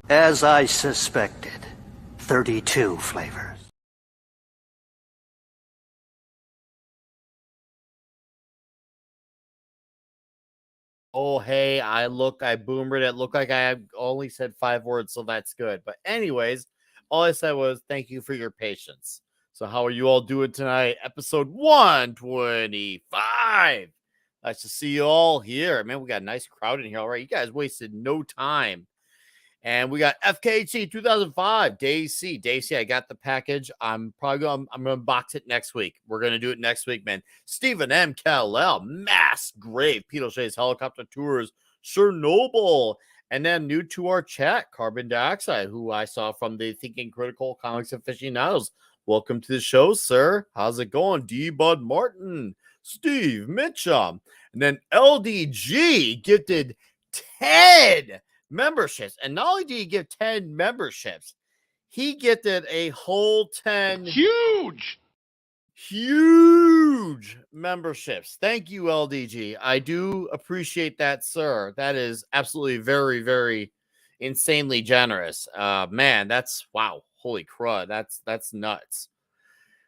As I suspected, 32 flavors. Oh, hey, I boomered it. Looked like I only said 5 words, so that's good. But anyways, all I said was thank you for your patience. So how are you all doing tonight? Episode 125. Nice to see you all here. Man, we got a nice crowd in here. All right, you guys wasted no time. And we got FKHC 2005, Day C. Day C, I got the package. I'm gonna box it next week. We're gonna do it next week, man. Stephen M. Kal-El, Mass Grave, Pete O'Shea's Helicopter Tours, Chernobyl, and then new to our chat, Carbon Dioxide, who I saw from the Thinking Critical Comics Aficionados. Welcome to the show, sir. How's it going? D. Bud Martin, Steve Mitchum, and then LDG gifted 10 memberships. And not only did he give 10 memberships, he gifted a whole 10 huge memberships. Thank you, LDG. I do appreciate that, sir. That is absolutely very, very insanely generous. Man, that's wow. Holy crud. That's nuts.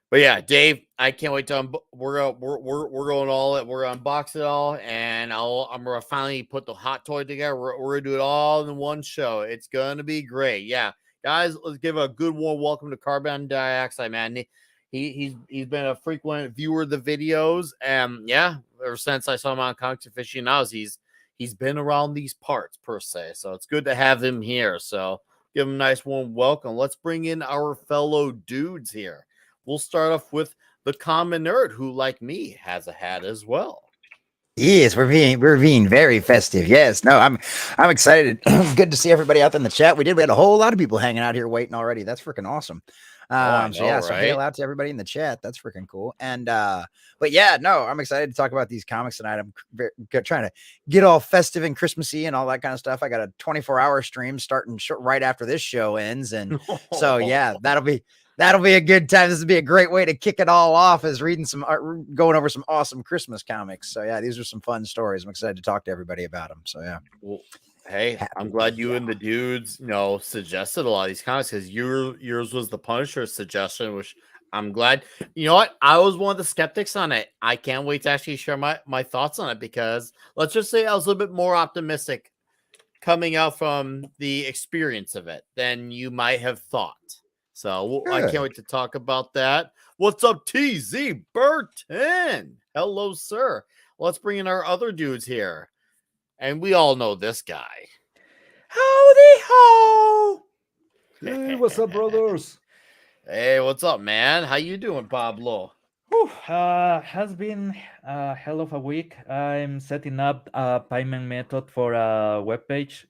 But yeah, Dave, I can't wait to we're going all it. We're gonna unbox it all, and I'm gonna finally put the hot toy together. We're gonna do it all in one show. It's gonna be great. Yeah, guys, let's give a good warm welcome to Carbon Dioxide, man. He's been a frequent viewer of the videos, and yeah, ever since I saw him on Comics Aficionados, he's been around these parts per se. So it's good to have him here. So give him a nice warm welcome. Let's bring in our fellow dudes here. We'll start off with the common nerd who, like me, has a hat as well. Yes, we're being very festive. Yes, no, I'm excited. Good to see everybody out there in the chat. We had a whole lot of people hanging out here waiting already. That's freaking awesome. So hail out to everybody in the chat. That's freaking cool. And but yeah, no, I'm excited to talk about these comics tonight. I'm trying to get all festive and Christmassy and all that kind of stuff. I got a 24-hour stream starting right after this show ends, and so yeah, that'll be a good time. This would be a great way to kick it all off, is going over some awesome Christmas comics. So yeah, these are some fun stories. I'm excited to talk to everybody about them. So yeah. Well, hey, I'm glad you and the dudes, suggested a lot of these comics, because yours was the Punisher suggestion, which I'm glad. You know what? I was one of the skeptics on it. I can't wait to actually share my thoughts on it, because let's just say I was a little bit more optimistic coming out from the experience of it than you might have thought. So I can't wait to talk about that. What's up, TZ Burton? Hello, sir. Let's bring in our other dudes here. And we all know this guy. Howdy ho! Hey, what's up, brothers? Hey, what's up, man? How you doing, Pablo? Has been a hell of a week. I'm setting up a payment method for a webpage.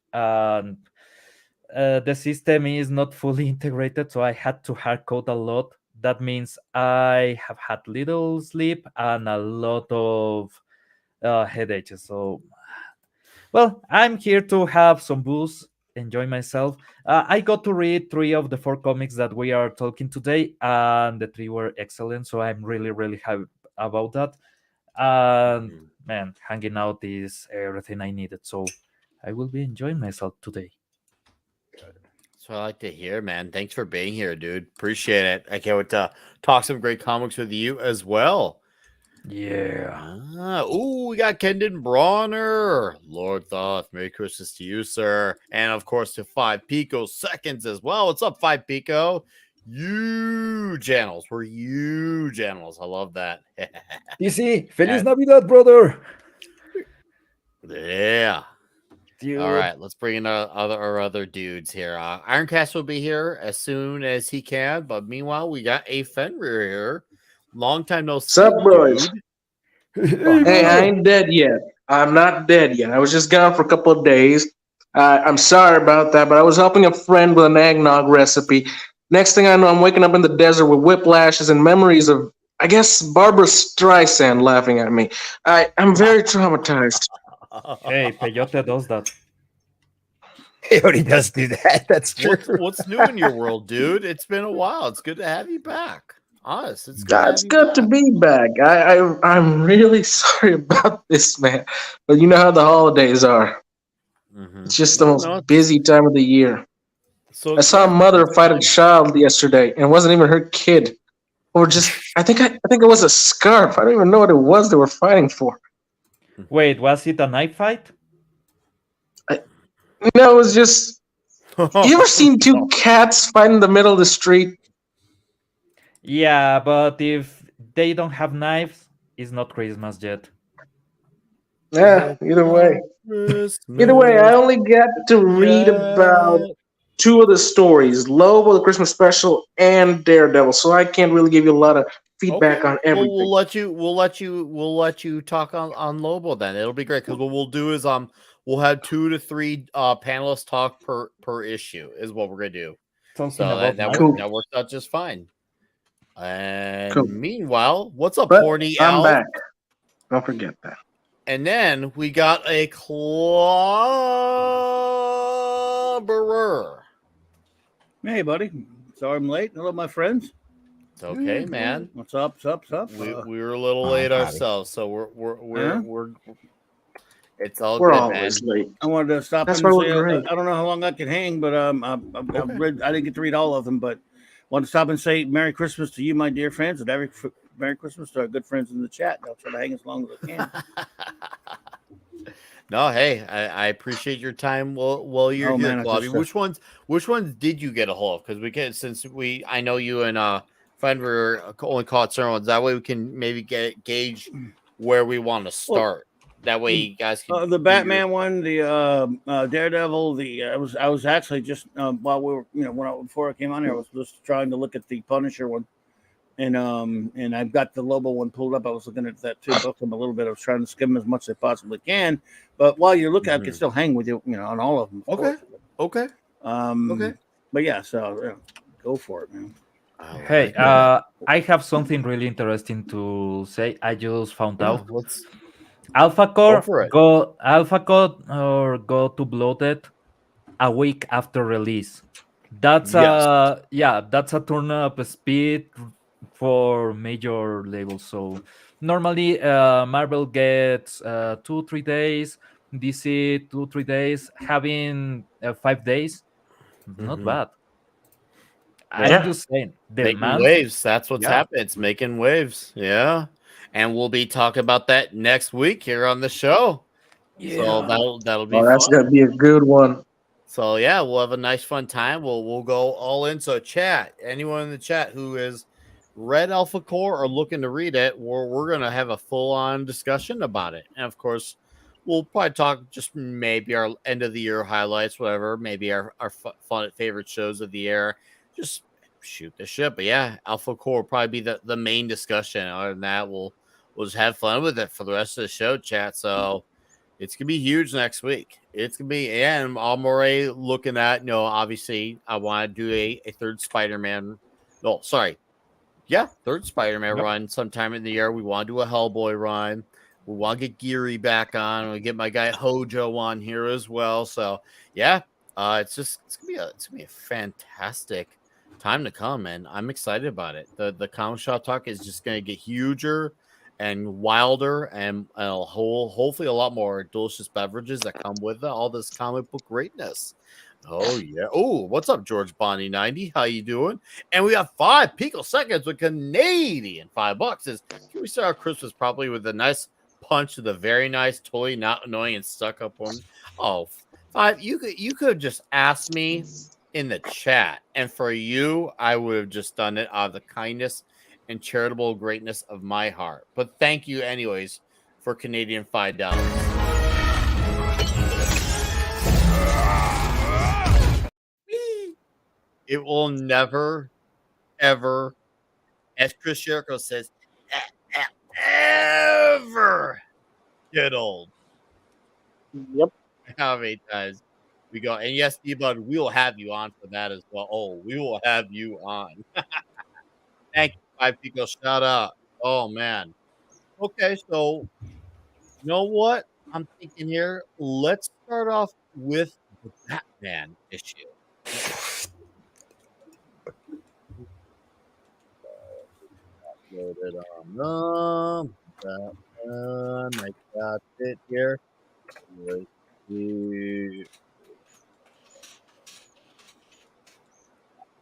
The system is not fully integrated, so I had to hard code a lot. That means I have had little sleep and a lot of headaches. So, well, I'm here to have some booze, enjoy myself. I got to read 3 of the 4 comics that we are talking today, and the 3 were excellent. So I'm really, really happy about that. And man, hanging out is everything I needed. So I will be enjoying myself today. That's what I like to hear, man. Thanks for being here, dude. Appreciate it. I can't wait to talk some great comics with you as well. Yeah. We got Kendon Bronner. Lord Thoth, Merry Christmas to you, sir. And of course to 5 Pico Seconds as well. What's up, 5 Pico? Huge animals. We're huge animals. I love that. DC, Feliz Navidad, brother. Yeah. Dude. All right, let's bring in our other dudes here. Ironcast will be here as soon as he can, but meanwhile, we got a Fenrir here. Long time no see. What's up, boys? Hey, I ain't dead yet. I'm not dead yet. I was just gone for a couple of days. I'm sorry about that, but I was helping a friend with an eggnog recipe. Next thing I know, I'm waking up in the desert with whiplashes and memories of, I guess, Barbara Streisand laughing at me. I'm very traumatized. Hey, Peyote does that. Peyote does do that. That's true. What's new in your world, dude? It's been a while. It's good to have you back. Honest, it's good to be back. I'm really sorry about this, man. But you know how the holidays are. Mm-hmm. It's just the most busy time of the year. So I saw a mother fight a child yesterday, and it wasn't even her kid. Or just, I think it was a scarf. I don't even know what it was they were fighting for. Wait, was it a knife fight? No, it was just. You ever seen two cats fight in the middle of the street? Yeah, but if they don't have knives, it's not Christmas yet. Yeah, either way. Either way, I only got to read about two of the stories, Lobo, the Christmas special, and Daredevil. So I can't really give you a lot of feedback on everything. We'll let you talk on Lobo then. It'll be great because what we'll do is we'll have 2 to 3 panelists talk per issue is what we're gonna do. That works out just fine. And meanwhile, what's up, Horny Al? I'm back. Don't forget that. And then we got a clobberer. Hey, buddy. Sorry I'm late. Hello, my friends. It's okay, man. What's up? We were a little late ourselves, so we're it's all we're good, always man. late. I wanted to stop and say I don't know how long I can hang, but I didn't get to read all of them, but want to stop and say Merry Christmas to you, my dear friends, and Merry Christmas to our good friends in the chat. I'll try to hang as long as I can. No, hey, I appreciate your time while you're here, Bobby. Which ones did you get a hold of? Because I know you and friend were only caught certain ones. That way we can maybe gauge where we want to start. That way you guys can the Batman one, the Daredevil, I was actually just while we were before I came on here, I was just trying to look at the Punisher one. And I've got the Lobo one pulled up. I was looking at that too. Both of them a little bit. I was trying to skim as much as I possibly can. But while you're looking, I can still hang with you, on all of them. Okay. But yeah, so go for it, man. Hey, I have something really interesting to say. I just found out. Alpha Core go to Bloated a week after release. That's that's a turn up speed for major labels. So normally Marvel gets 2-3 days, DC 2-3 days, having 5 days, not bad. I'm just saying, making waves. That's what's happening. It's making waves. Yeah. And we'll be talking about that next week here on the show. Yeah. So that'll be that's gonna be a good one. So yeah, we'll have a nice fun time. We'll go all in. So chat, anyone in the chat who is read Alpha Core or looking to read it, we're gonna have a full-on discussion about it. And of course, we'll probably talk just maybe our end of the year highlights, whatever, maybe our fun favorite shows of the year. Just shoot the shit. But yeah, Alpha Core will probably be the main discussion. Other than that, we'll just have fun with it for the rest of the show, chat. So it's gonna be huge next week. It's gonna be, and I'm already looking at, obviously I want to do a third Spider-Man. No, sorry. Yeah, third Spider-Man run sometime in the year. We want to do a Hellboy run. We want to get Geary back on. We get my guy Hojo on here as well. So yeah, it's gonna be a fantastic time to come, and I'm excited about it. The comic shop talk is just gonna get huger and wilder, and hopefully a lot more delicious beverages that come with all this comic book greatness. Oh yeah. Oh, what's up, George Bonnie 90? How you doing? And we got 5 picoseconds with Canadian $5. Can we start our Christmas probably with a nice punch to the very nice, totally not annoying and stuck up one? Oh, 5. You could have just asked me in the chat, and for you, I would have just done it out of the kindness and charitable greatness of my heart. But thank you anyways for Canadian $5. It will never, ever, as Chris Jericho says, ever get old. Yep. How many times we go? And yes, D-Bud, we will have you on for that as well. Oh, we will have you on. Thank you, 5 people. Shout out. Oh, man. Okay, so you know what I'm thinking here? Let's start off with the Batman issue. Loaded on Batman. I got it here. Let's see.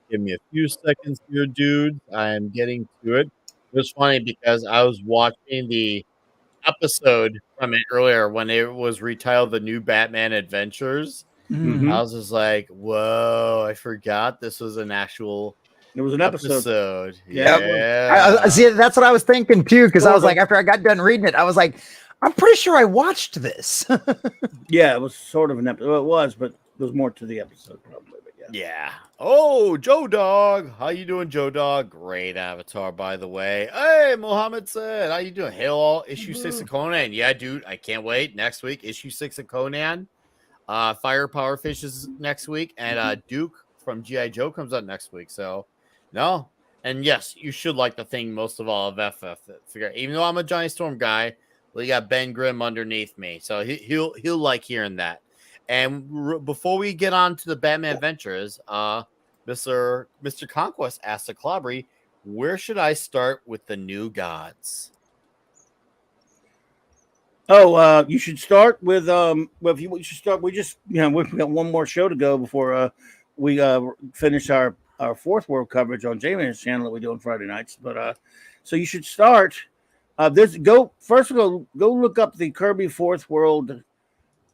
Give me a few seconds here, dudes. I am getting to it. It was funny because I was watching the episode from it earlier when it was retitled The New Batman Adventures. Mhm. I was just like, whoa, I forgot this was an actual It was an episode. episode. Yeah, Yeah. I see, that's what I was thinking too, because I was Sorta. like, after I got done reading it, I was like, I'm pretty sure I watched this. Yeah, it was sort of an episode. Well, it was, but there's more to the episode probably. But yeah. Yeah. Oh, Joe Dog. How you doing, Joe Dog? Great avatar, by the way. Hey, Mohammed said, how you doing? Hail all issue 6 of Conan. Yeah, dude, I can't wait. Next week, issue 6 of Conan. Firepower Fish is next week, and Duke from G.I. Joe comes out next week. So, no. And yes, you should like the thing most of all of FF. Even though I'm a Johnny Storm guy, we got Ben Grimm underneath me. So he'll like hearing that. And before we get on to the Batman Adventures, Mr. Conquest asked the Clobbery, where should I start with the new gods? Oh, you should start with well, if you should start. We just we've got one more show to go before we finish our fourth world coverage on J-Man's channel that we do on Friday nights. But so you should start. Go look up the Kirby Fourth World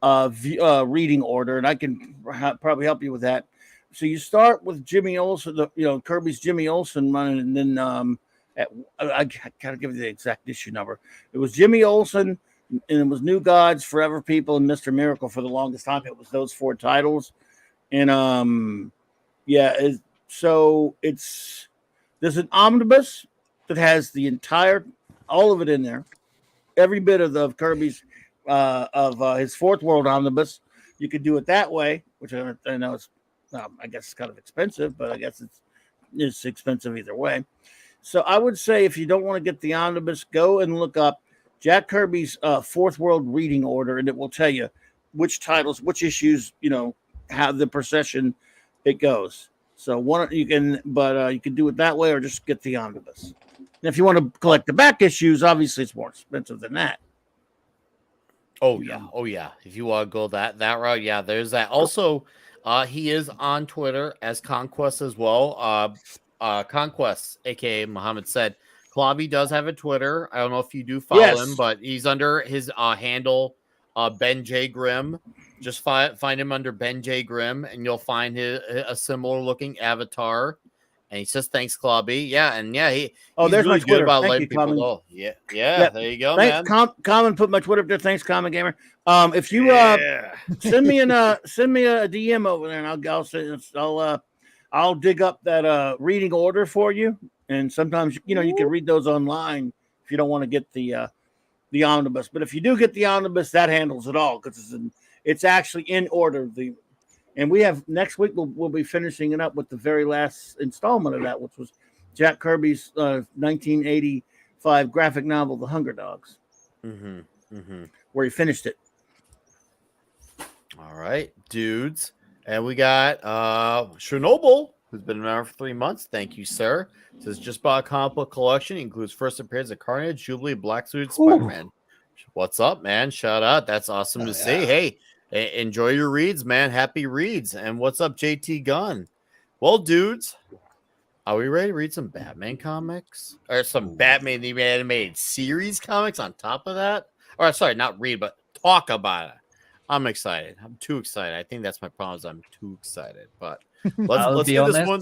reading order, and I can probably help you with that. So you start with Jimmy Olsen, Kirby's Jimmy Olsen run, and then I gotta give you the exact issue number. It was Jimmy Olsen, and it was New Gods, Forever People, and Mr. Miracle for the longest time. It was those 4 titles, and so there's an omnibus that has all of it in there, every bit of Kirby's his Fourth World omnibus. You could do it that way, which I know is I guess it's kind of expensive, but I guess it's expensive either way. So I would say if you don't want to get the omnibus, go and look up Jack Kirby's Fourth World reading order, and it will tell you which titles, which issues, how the procession it goes. So you can do it that way, or just get the omnibus. And if you want to collect the back issues, obviously it's more expensive than that. Oh yeah. If you want to go that route, yeah, there's that. Also, he is on Twitter as Conquest as well. Conquest, aka Muhammad said, Klobby does have a Twitter. I don't know if you do follow him, but he's under his handle Ben J Grimm. Just find him under Ben J Grimm, and you'll find a similar looking avatar. And he says, "Thanks, Klobby." Yeah, and yeah, he's there's really my Twitter. good about Thank letting you, people Common. know. Yeah. There you go, Thanks, man. Common put my Twitter up there. Thanks, Common Gamer. If you send me a DM over there, and I'll dig up that reading order for you. And sometimes you can read those online if you don't want to get the omnibus. But if you do get the omnibus, that handles it all because it's actually in order. And we have next week we'll be finishing it up with the very last installment of that, which was Jack Kirby's 1985 graphic novel, The Hunger Dogs, where he finished it. All right, dudes. And we got Chernobyl, who's been around for 3 months. Thank you, sir. Says just bought a comic book collection. It includes first appearance of Carnage, Jubilee, Black Suit, Spider-Man. What's up, man? Shout out. That's awesome to see. Hey, enjoy your reads, man. Happy reads. And what's up, JT Gunn? Well, dudes, are we ready to read some Batman comics? Or some Batman the animated series comics on top of that? Or sorry, not read, but talk about it. I'm excited. I'm too excited. I think that's my problem is I'm too excited. But let's be get honest, this one.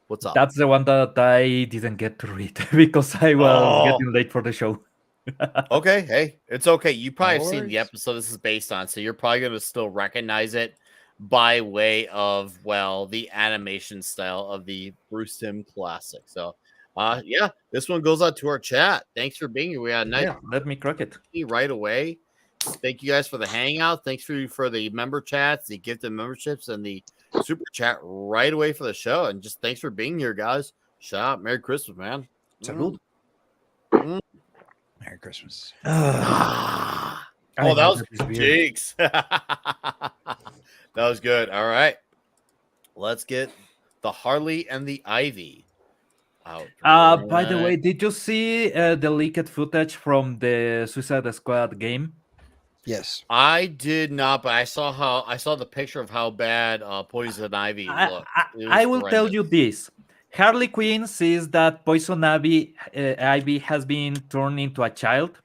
What's up? That's the one that I didn't get to read because I was getting late for the show. Okay, hey, it's okay. You probably have seen the episode this is based on, so you're probably going to still recognize it by way of, well, the animation style of the Bruce Timm classic. So, yeah, this one goes out to our chat. Thanks for being here. We had a night. Yeah, let me crack it right away. Thank you guys for the hangout. Thanks for the member chats, the gifted memberships, and the super chat right away for the show. And just thanks for being here, guys. Shout out. Merry Christmas, man. Salud. Merry Christmas. Oh, that was Jakes. That was good. All right. Let's get the Harley and the Ivy out. By the way, did you see the leaked footage from the Suicide Squad game? Yes. I did not, but I saw the picture of how bad Poison Ivy looked. It was I will tell you horrendous. this. Harley Quinn sees that Poison Ivy has been turned into a child,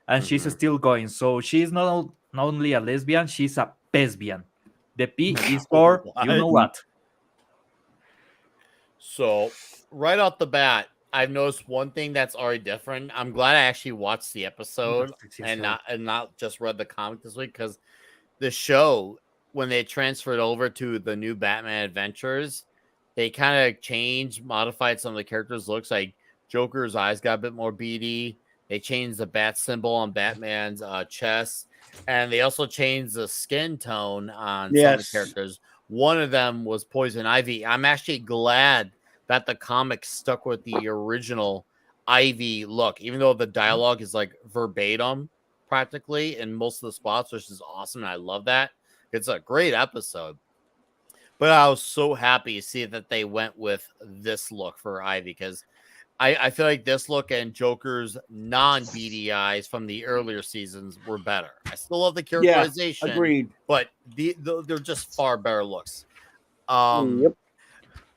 and she's still going. So she's not only a lesbian, she's a lesbian. The P is for you know what. So right off the bat, I've noticed one thing that's already different. I'm glad I actually watched the episode and not just read the comic this week, because the show, when they transferred over to the new Batman Adventures, they kind of changed, modified some of the characters' looks. Like Joker's eyes got a bit more beady. They changed the bat symbol on Batman's chest, and they also changed the skin tone on some of the characters. One of them was Poison Ivy. I'm actually glad that the comic stuck with the original Ivy look, even though the dialogue is like verbatim practically in most of the spots, which is awesome. And I love that. It's a great episode. But I was so happy to see that they went with this look for Ivy, because I feel like this look and Joker's non-beady eyes from the earlier seasons were better. I still love the characterization, agreed. but they're just far better looks. Yep.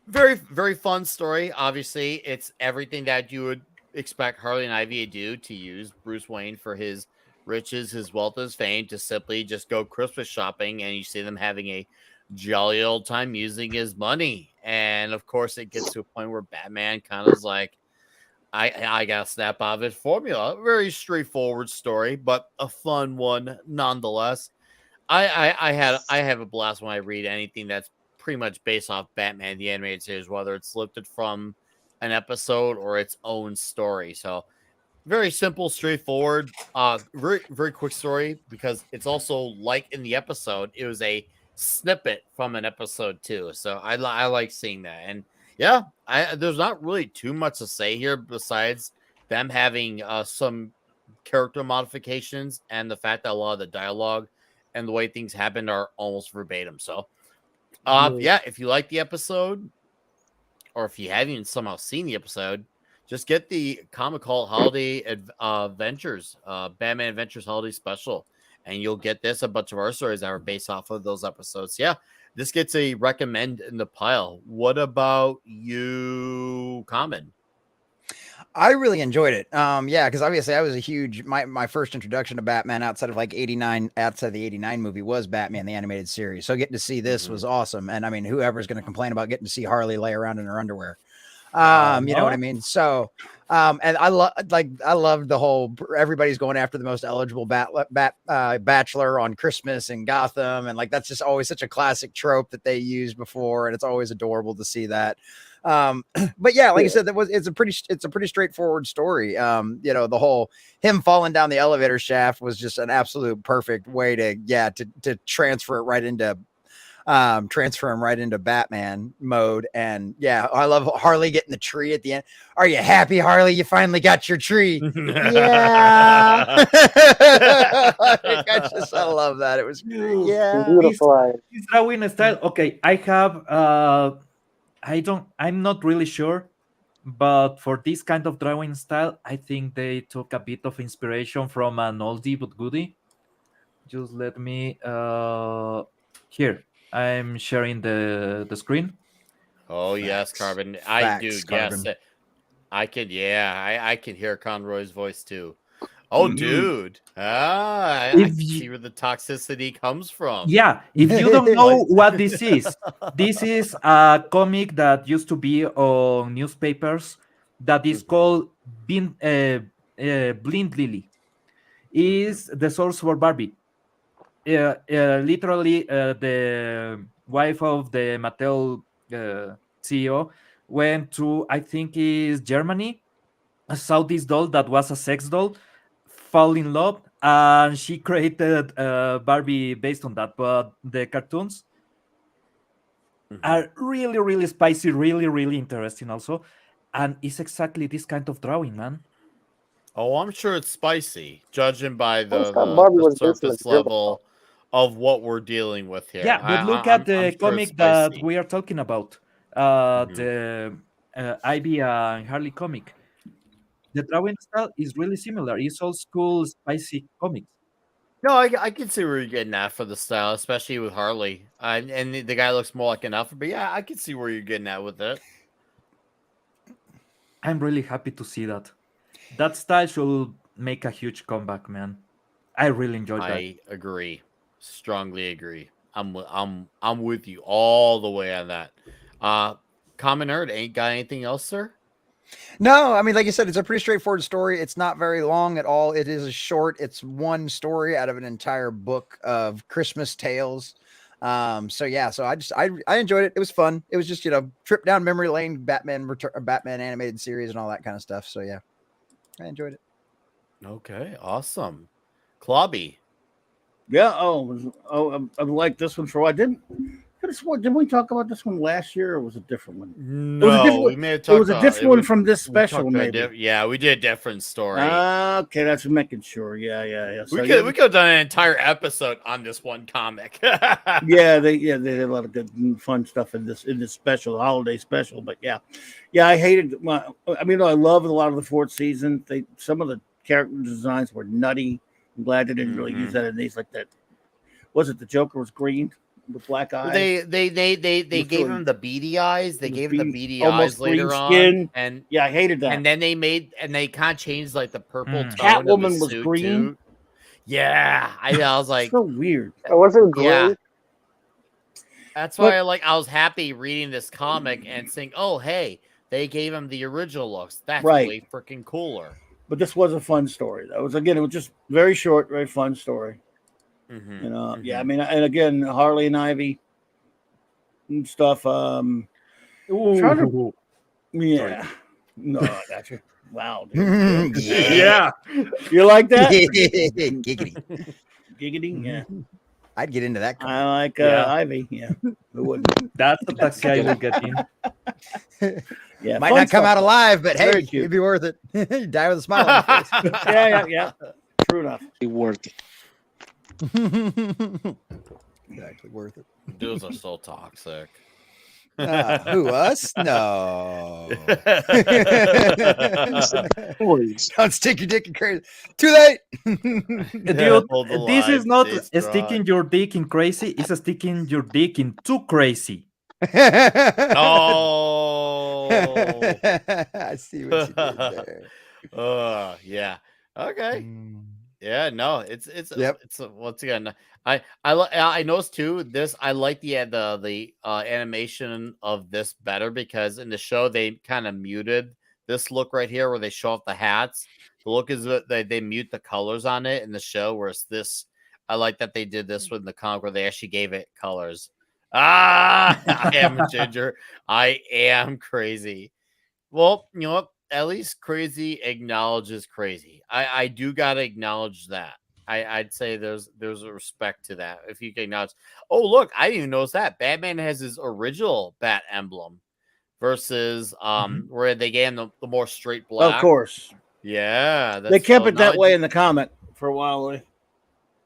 Very, very fun story. Obviously, it's everything that you would expect Harley and Ivy to do, to use Bruce Wayne for his riches, his wealth, his fame, to simply just go Christmas shopping, and you see them having a jolly old time using his money. And of course, it gets to a point where Batman kind of is like, I gotta snap out of it formula. A very straightforward story, but a fun one nonetheless. I have a blast when I read anything that's pretty much based off Batman the Animated Series, whether it's lifted from an episode or its own story. So very simple, straightforward, very, very quick story, because it's also like in the episode, it was a snippet from an episode too. So I like seeing that. And yeah, there's not really too much to say here besides them having some character modifications and the fact that a lot of the dialogue and the way things happened are almost verbatim. So yeah, if you like the episode, or if you haven't even somehow seen the episode, just get the Comic Cult Holiday Adventures, Batman Adventures Holiday Special, and you'll get this, a bunch of our stories that are based off of those episodes. Yeah, this gets a recommend in the pile. What about you, Common? I really enjoyed it. Yeah, because obviously I was a huge my first introduction to Batman outside of like '89, outside the '89 movie, was Batman the Animated Series. So getting to see this was awesome. And I mean, whoever's going to complain about getting to see Harley lay around in her underwear? You know what I mean? So, and I loved the whole, everybody's going after the most eligible bachelor on Christmas in Gotham. And like, that's just always such a classic trope that they used before. And it's always adorable to see that. But yeah, like you said, it's a pretty straightforward story. You know, the whole him falling down the elevator shaft was just an absolute perfect way to transfer it right into transfer him right into Batman mode. And yeah, I love Harley getting the tree at the end. Are you happy, Harley? You finally got your tree. Yeah. I love that. It was beautiful. This drawing style. Okay, I have I'm not really sure, but for this kind of drawing style, I think they took a bit of inspiration from an oldie but goodie. Just let me here. I'm sharing the screen. Oh yes, Carbon. I do. Carbon. Yes, I could. Yeah, I can hear Conroy's voice too. Oh, dude. I can see where the toxicity comes from. Yeah, if you don't know what this is a comic that used to be on newspapers that is called Blind Lily. Is the source for Barbie. Literally, the wife of the Mattel CEO went to, I think, is Germany, saw this doll that was a sex doll, fall in love, and she created Barbie based on that. But the cartoons are really, really spicy, really, really interesting also. And it's exactly this kind of drawing, man. Oh, I'm sure it's spicy, judging by the surface basically level of what we're dealing with here. Yeah, but look at the I'm sure comic it's that spicy. we are talking about, the Ivy and Harley comic. The drawing style is really similar. It's old school spicy comics. No, I can see where you're getting at for the style, especially with Harley. And the guy looks more like an alpha, but yeah, I can see where you're getting at with it. I'm really happy to see that. That style should make a huge comeback, man. I really enjoyed that. I agree. Strongly agree. I'm with you all the way on that. Common Nerd ain't got anything else, sir? No, I mean, like you said, it's a pretty straightforward story. It's not very long at all. It is a short. It's one story out of an entire book of Christmas tales. So yeah, so I enjoyed it. It was fun. It was just, trip down memory lane, Batman animated series and all that kind of stuff. So yeah, I enjoyed it. Okay, awesome. Clobby. Yeah. I like this one for a while. Didn't we talk about this one last year, or was it a different one? No, we may have talked. It was a different one from this special, maybe. Yeah, we did a different story. Okay, that's making sure. Yeah. So, we could have done an entire episode on this one comic. yeah, they did a lot of good, fun stuff in this special, holiday special. But yeah, I hated. I love a lot of the fourth season. Some of the character designs were nutty. I'm glad they didn't really use that in these like that. Was it the Joker was green with black eyes? They gave him the beady eyes. They gave him the beady almost eyes later skin. on, and yeah, I hated that. And then they kind of changed like the purple tone. Catwoman was green. Too. Yeah, I was like, so weird. It wasn't green. Yeah. That's why I was happy reading this comic and saying, "Oh, hey, they gave him the original looks. That's way freaking cooler." But this was a fun story. It was just very short, very fun story. Mm-hmm. Yeah, I mean, and again, Harley and Ivy and stuff. Yeah, no, I got you. Wow, dude. Yeah, you like that? Giggity, yeah. I'd get into that. I like Ivy. Yeah, who wouldn't? That's the taxi I will get in. Yeah, might not come out alive, but hey, it'd be worth it. You die with a smile on your face. Yeah. True enough. Be worth it. Exactly worth it. Dudes are so toxic. Who, us? No. Don't stick your dick in crazy. Too late. Dude, this is not sticking your dick in crazy. It's sticking your dick in too crazy. Oh, I see what you did there. Yeah. Okay. Yeah. No. It's once again. I noticed too. I like the animation of this better because in the show they kind of muted this look right here where they show off the hats. The look is that they mute the colors on it in the show, whereas this I like that they did this with the comic where they actually gave it colors. I am a ginger. I am crazy. Well, you know what? At least crazy acknowledges crazy. I do gotta acknowledge that. I'd say there's a respect to that. If you can acknowledge, oh look, I didn't even notice that Batman has his original bat emblem versus where they gave him the more straight black. Of course, yeah, they kept it that way in the comic for a while.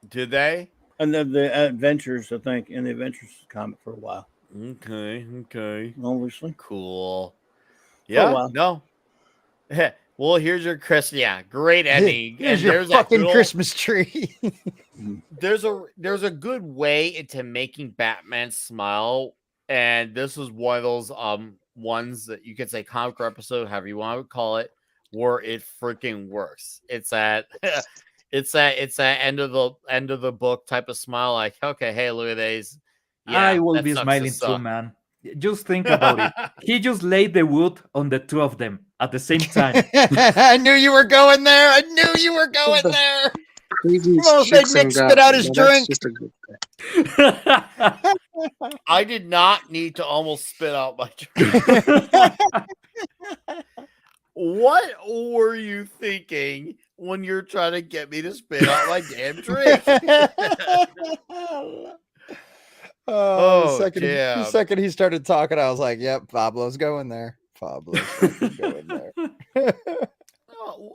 Did they? And the Adventures, I think, in the Adventures comic for a while. Okay. Obviously. Cool. Yeah, no. Well, here's your Chris. Yeah, great ending. Here's your fucking Christmas tree. there's a good way into making Batman smile, and this is one of those ones that you could say comic episode, however you want to call it, where it freaking works. It's that end of the book type of smile, like, okay, hey, look at these. Yeah, I will be smiling too, man. Just think about it. He just laid the wood on the two of them at the same time. I knew you were going there. Almost made Nick spit out his drink. I did not need to almost spit out my drink. What were you thinking when you're trying to get me to spit out my damn drink? The second he started talking, I was like, "Yep, Pablo's going there. Pablo's going there."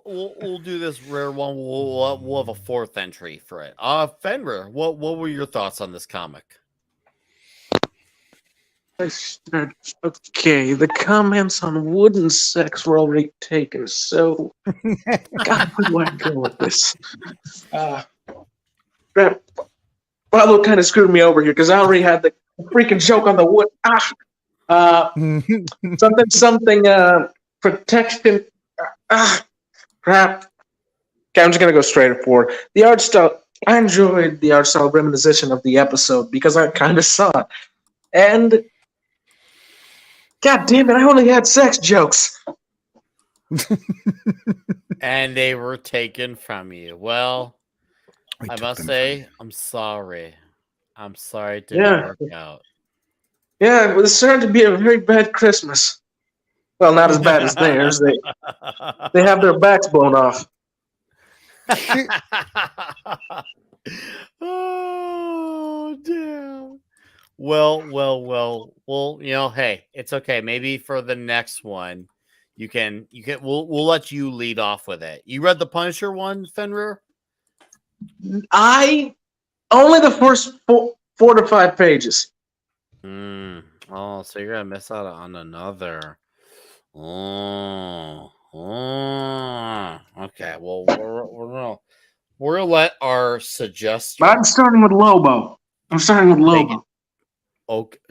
We'll do this rare one. We'll have a fourth entry for it. Fenrir, what were your thoughts on this comic? Okay, the comments on wooden sex were already taken, so God, where do I go with this? Pablo kind of screwed me over here because I already had the freaking joke on the wood. Something protection. Crap. Okay, I'm just gonna go straight for the art style. I enjoyed the art style reminiscence of the episode because I kind of saw it, and God damn it, I only had sex jokes. And they were taken from you. Well, I must say, I'm sorry. I'm sorry it didn't work out. Yeah, it was starting to be a very bad Christmas. Well, not as bad as theirs. They have their backs blown off. Oh, damn. Well, you know, hey, it's okay. Maybe for the next one, we'll let you lead off with it. You read the Punisher one, Fenrir? I only the first 4 to 5 pages. Oh, so you're gonna miss out on another. Okay. Well, we're gonna let our suggestion. I'm starting with Lobo.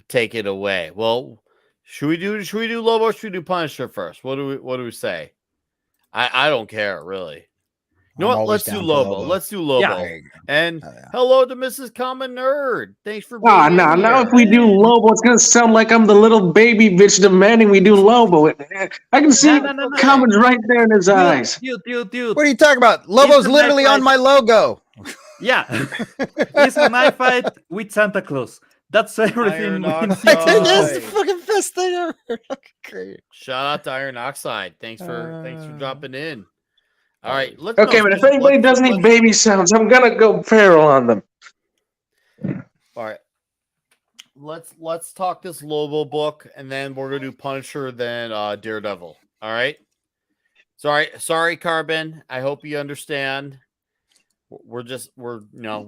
Take it away. Well, should we do Lobo or should we do Punisher first? What do we say? I don't care really. You know what? Let's do Lobo. Let's do Lobo. Yeah. And hello to Mrs. Common Nerd. Thanks for being here. Now if we do Lobo, it's gonna sound like I'm the little baby bitch demanding we do Lobo. I can see Common's right there in his eyes. Dude. What are you talking about? Lobo's literally on my logo. Yeah. It's a knife fight with Santa Claus. That's everything. Iron That's the fucking best thing ever. Great. Shout out to Iron Oxide. Thanks for dropping in. All right. But if anybody does need baby sounds, I'm gonna go feral on them. All right. Let's talk this Lobo book, and then we're gonna do Punisher, then Daredevil. All right. Sorry, Carbon. I hope you understand. We're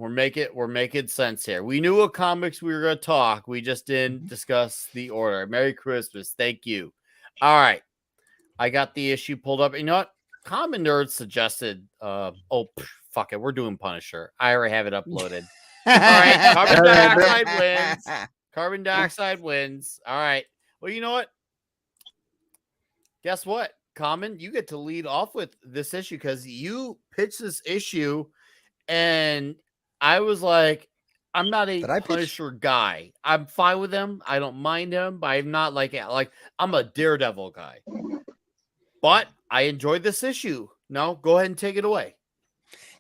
making sense here. We knew what comics we were gonna talk. We just didn't discuss the order. Merry Christmas. Thank you. All right. I got the issue pulled up. You know what? Common Nerd suggested, fuck it. We're doing Punisher. I already have it uploaded. All right. Carbon dioxide wins. Carbon dioxide wins. All right. Well, you know what? Guess what? Common, you get to lead off with this issue because you pitched this issue, and I was like, I'm not a Punisher guy. I'm fine with him. I don't mind him, but I'm not like I'm a Daredevil guy. But I enjoyed this issue. No, go ahead and take it away.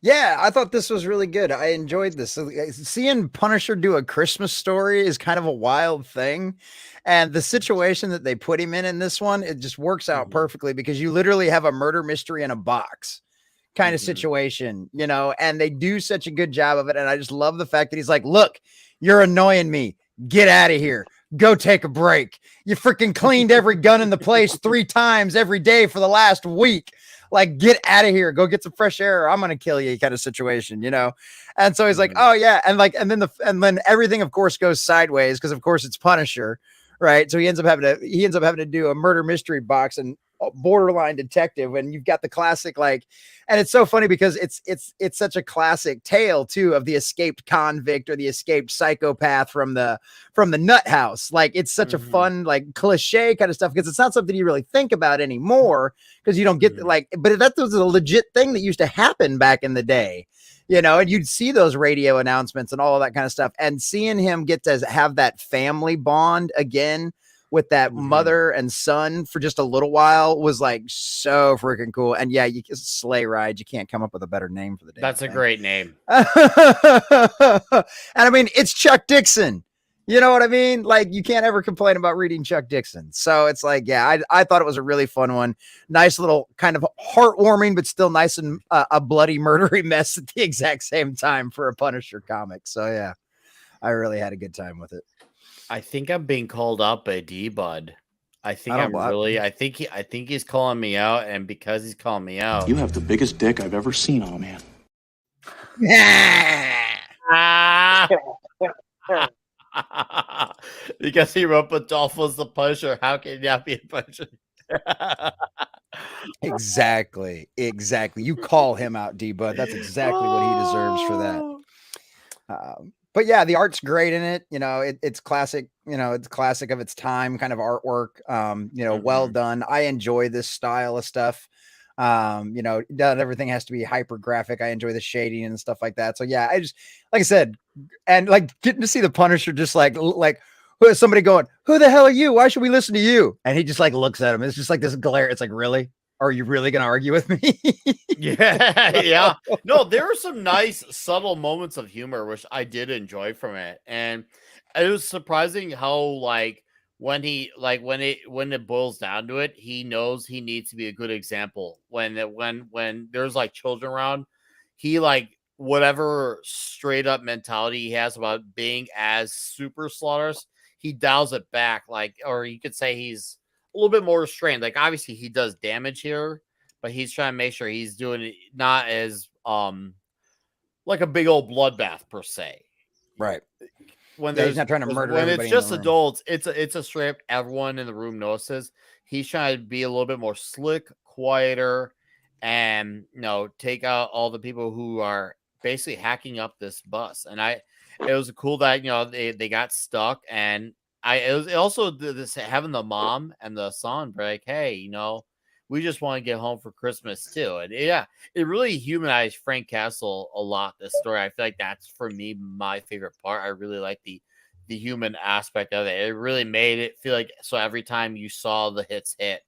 Yeah, I thought this was really good. I enjoyed this. Seeing Punisher do a Christmas story is kind of a wild thing. And the situation that they put him in this one, it just works out perfectly because you literally have a murder mystery in a box kind of situation, you know, and they do such a good job of it. And I just love the fact that he's like, look, you're annoying me. Get out of here. Go take a break. You freaking cleaned every gun in the place 3 times every day for the last week. Like, get out of here. Go get some fresh air. Or I'm going to kill you kind of situation, you know? And so he's like, oh yeah. And then everything of course goes sideways. Cause of course it's Punisher. Right. So he ends up having to do a murder mystery box and borderline detective. And you've got the classic, and it's so funny because it's such a classic tale too of the escaped convict or the escaped psychopath from the nut house. Like, it's such a fun, cliche kind of stuff because it's not something you really think about anymore because you don't get but that was a legit thing that used to happen back in the day, you know, and you'd see those radio announcements and all of that kind of stuff. And seeing him get to have that family bond again with that mother and son for just a little while was so freaking cool. And yeah, you sleigh ride. You can't come up with a better name for the day. That's a great name. And I mean, it's Chuck Dixon. You know what I mean? You can't ever complain about reading Chuck Dixon. So it's yeah, I thought it was a really fun one. Nice little kind of heartwarming, but still nice and a bloody murdery mess at the exact same time for a Punisher comic. So yeah, I really had a good time with it. I think I'm being called out by D-Bud. I think he's calling me out, and because he's calling me out, you have the biggest dick I've ever seen on a man. Because he wrote Adolfo's the Punisher. How can you not be a Punisher? Exactly. You call him out, D-Bud. That's exactly what he deserves for that. But yeah, the art's great in it. It's classic. It's classic of its time kind of artwork. Well done. I enjoy this style of stuff. Not everything has to be hyper graphic. I enjoy the shading and stuff like that. So yeah, I just, like I said, and like getting to see the Punisher just like somebody going, "Who the hell are you? Why should we listen to you?" And he just like looks at him. It's just like this glare. It's like, really? Are you really going to argue with me? Yeah. No, there were some nice subtle moments of humor which I did enjoy from it, and it was surprising how when it boils down to it, he knows he needs to be a good example when there's like children around. He whatever straight up mentality he has about being as super slaughters, he dials it back, or you could say he's a little bit more restrained. Like obviously he does damage here, but he's trying to make sure he's doing it not as like a big old bloodbath per se. Right. When he's not trying to murder when everybody it's just in the room. adults, it's a straight up everyone in the room notices. He's trying to be a little bit more slick, quieter, and take out all the people who are basically hacking up this bus. And it was cool that they got stuck, and it was also this having the mom and the son be like, hey, we just want to get home for Christmas too. And yeah, it really humanized Frank Castle a lot, this story. I feel like that's, for me, my favorite part. I really like the human aspect of it. It really made it feel like, so every time you saw the hits hit,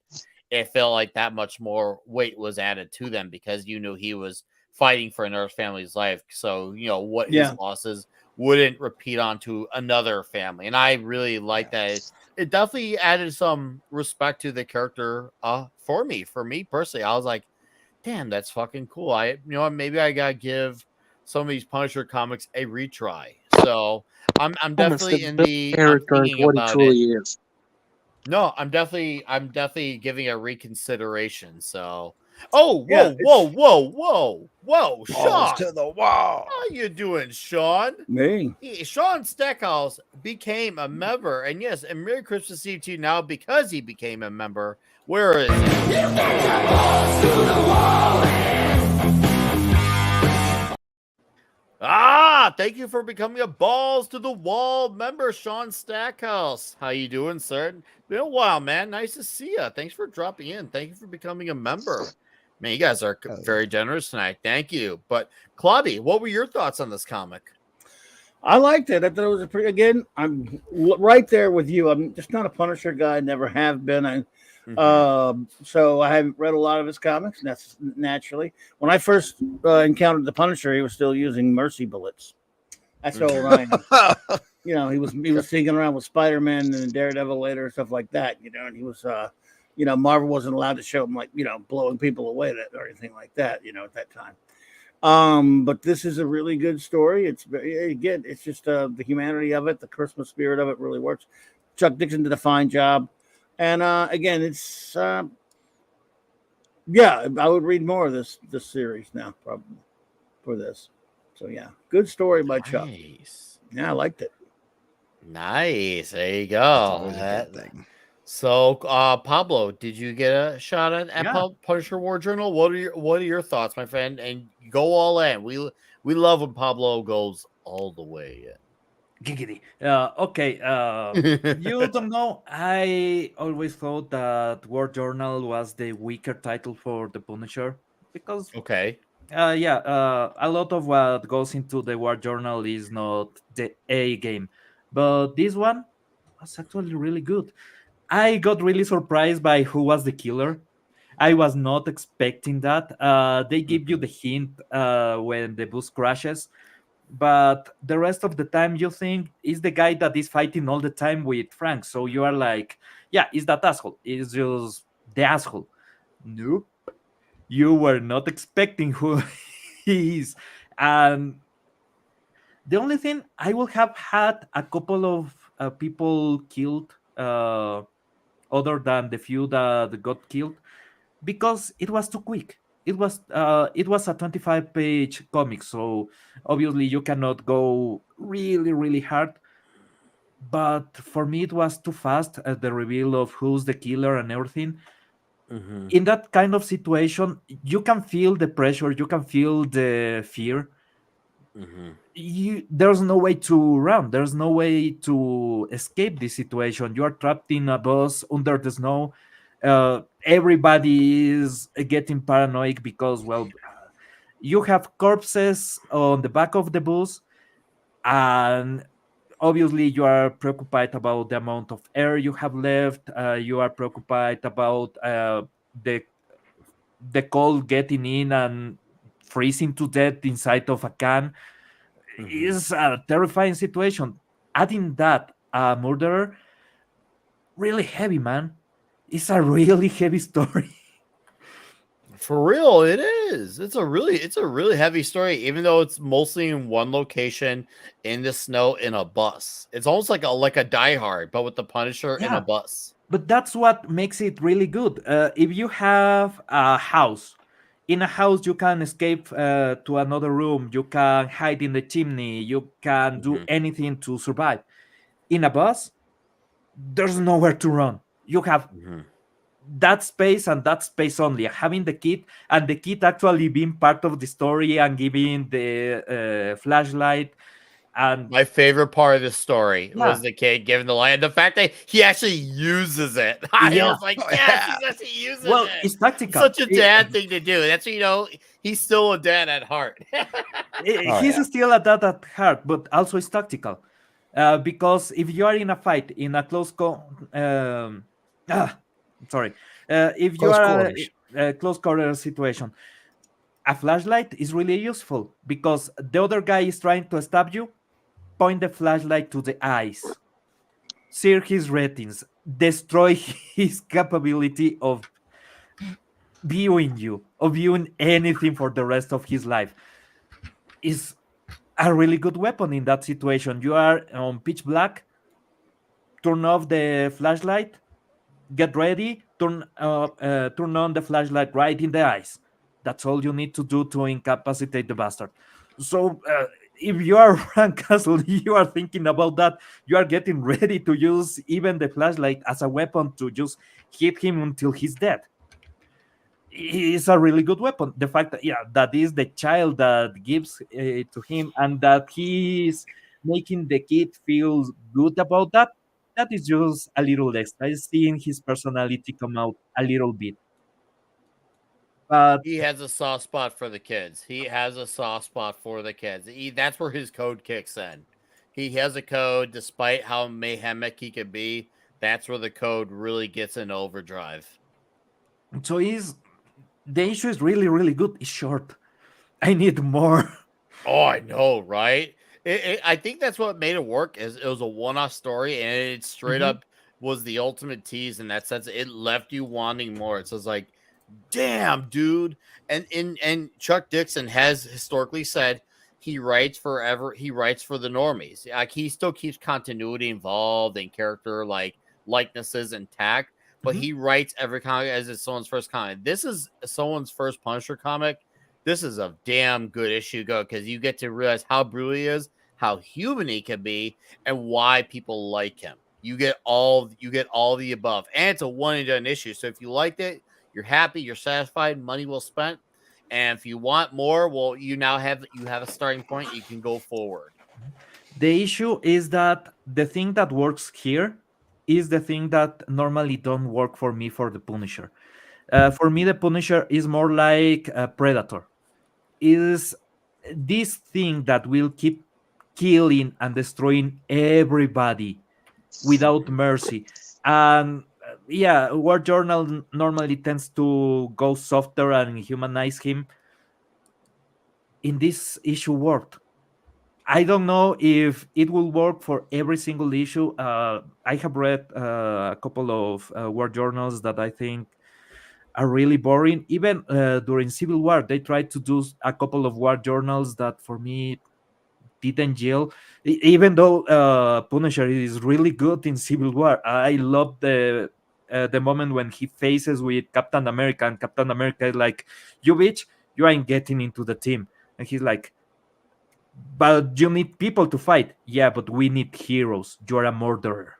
it felt like that much more weight was added to them because you knew he was fighting for another family's life. So, what his losses wouldn't repeat onto another family. And I really like that. It definitely added some respect to the character for me personally. I was like, damn, that's fucking cool. Maybe I gotta give some of these Punisher comics a retry. So I'm definitely in the character is what he truly is. No, I'm definitely giving a reconsideration. So whoa, Sean, to the wall. how you doing, Sean? Me. Sean Stackhouse became a member, and yes, and Merry Christmas Eve to you now because he became a member. Where is he? Thank you for becoming a Balls to the Wall member, Sean Stackhouse. How you doing, sir? Been a while, man. Nice to see you. Thanks for dropping in. Thank you for becoming a member. Man, you guys are very generous tonight. Thank you. But Claudia, what were your thoughts on this comic? I liked it. I thought it was again, I'm right there with you. I'm just not a Punisher guy. Never have been. So I haven't read a lot of his comics. That's naturally. When I first encountered the Punisher, he was still using mercy bullets. That's how old I am. He was sneaking around with Spider-Man and Daredevil later and stuff like that. And he was Marvel wasn't allowed to show him blowing people away or anything like that, at that time. But this is a really good story. It's just the humanity of it, the Christmas spirit of it really works. Chuck Dixon did a fine job. And again, it's I would read more of this series now, probably, for this. So yeah, good story by Chuck. Yeah, I liked it. Nice. There you go. So, Pablo, did you get a shot at Punisher War Journal? What are your thoughts, my friend? And go all in. We love when Pablo goes all the way in. Giggity. Okay. You don't know. I always thought that War Journal was the weaker title for the Punisher because a lot of what goes into the War Journal is not the A game, but this one was actually really good. I got really surprised by who was the killer. I was not expecting that. They give you the hint when the bus crashes, but the rest of the time you think is the guy that is fighting all the time with Frank. So you are like, yeah, it's that asshole. It's just the asshole. Nope. You were not expecting who he is. And the only thing, I would have had a couple of people killed other than the few that got killed because it was too quick. It was a 25-page comic, so obviously you cannot go really, really hard. But for me, it was too fast at the reveal of who's the killer and everything. In that kind of situation, you can feel the pressure, you can feel the fear. there's no way to run. There's no way to escape this situation. You are trapped in a bus under the snow. Everybody is getting paranoid because, well, you have corpses on the back of the bus, and obviously you are preoccupied about the amount of air you have left. You are preoccupied about the the cold getting in and freezing to death inside of a can. Is a terrifying situation. Adding that murderer, really heavy, man. It's a really heavy story. For real, it is. It's a really heavy story, even though it's mostly in one location in the snow in a bus. It's almost like a Die Hard, but with the Punisher in a bus. But that's what makes it really good. If you have a house, in a house you can escape to another room, you can hide in the chimney, you can do anything to survive. In a bus, there's nowhere to run. You have that space and that space only. Having the kid, and the kid actually being part of the story and giving the flashlight. And my favorite part of the story was the kid giving the light, and the fact that he actually uses it. I was like, yes, he's actually using it. It's tactical. Such a dad thing to do. That's, he's still a dad at heart. He's still a dad at heart, but also it's tactical. Because if you are in a fight, in a close if you are a close quarter situation, a flashlight is really useful because the other guy is trying to stab you. Point the flashlight to the eyes, sear his retins, destroy his capability of viewing you, of viewing anything for the rest of his life. Is a really good weapon in that situation. You are on pitch black, turn off the flashlight, get ready, turn on the flashlight right in the eyes. That's all you need to do to incapacitate the bastard. So if you are Frank Castle, you are thinking about that. You are getting ready to use even the flashlight as a weapon to just hit him until he's dead. It's a really good weapon. The fact that that is the child that gives it to him, and that he's making the kid feel good about that. That is just a little extra. Seeing his personality come out a little bit. But he has a soft spot for the kids. That's where his code kicks in. He has a code, despite how mayhemic he could be. That's where the code really gets in overdrive. So the issue is really, really good. It's short. I need more. Oh, I know, right? I think that's what made it work. Is it was a one-off story, and it straight up was the ultimate tease in that sense. It left you wanting more. So it's like, damn, dude. And Chuck Dixon has historically said he writes forever. He writes for the normies. Like, he still keeps continuity involved and character likenesses intact, but he writes every comic as it's someone's first comic. This is someone's first Punisher comic. This is a damn good issue because you get to realize how brutal he is, how human he can be, and why people like him. You get all the above, and it's a one and done issue. So if you liked it, you're happy, you're satisfied, money well spent. And if you want more, well, you have a starting point. You can go forward. The issue is that the thing that works here is the thing that normally don't work for me for the Punisher. For me, the Punisher is more like a Predator. Is this thing that will keep killing and destroying everybody without mercy. And War Journal normally tends to go softer and humanize him. In this issue worked. I don't know if it will work for every single issue. I have read a couple of War Journals that I think are really boring. Even during Civil War, they tried to do a couple of War Journals that for me didn't gel. Even though Punisher is really good in Civil War, I love the moment when he faces with Captain America, and Captain America is like, "You bitch, you ain't getting into the team," and he's like, "But you need people to fight." "Yeah, but we need heroes. You're a murderer."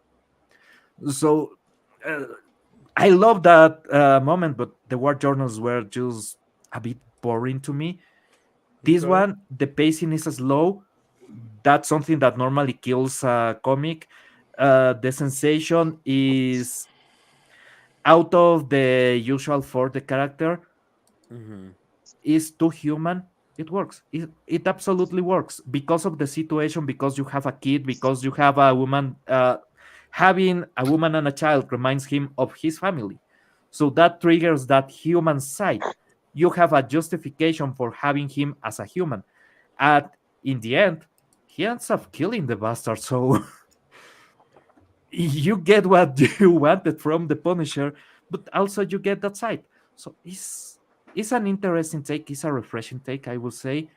So I love that moment, but the War Journals were just a bit boring to me. This one, the pacing is slow, that's something that normally kills a comic. The sensation is out of the usual for the character, is too human. It works. It absolutely works because of the situation, because you have a kid, because you have a woman. Having a woman and a child reminds him of his family. So that triggers that human side. You have a justification for having him as a human. And in the end, he ends up killing the bastard. So you get what you wanted from the Punisher, but also you get that side. So it's an interesting take. It's a refreshing take, I will say.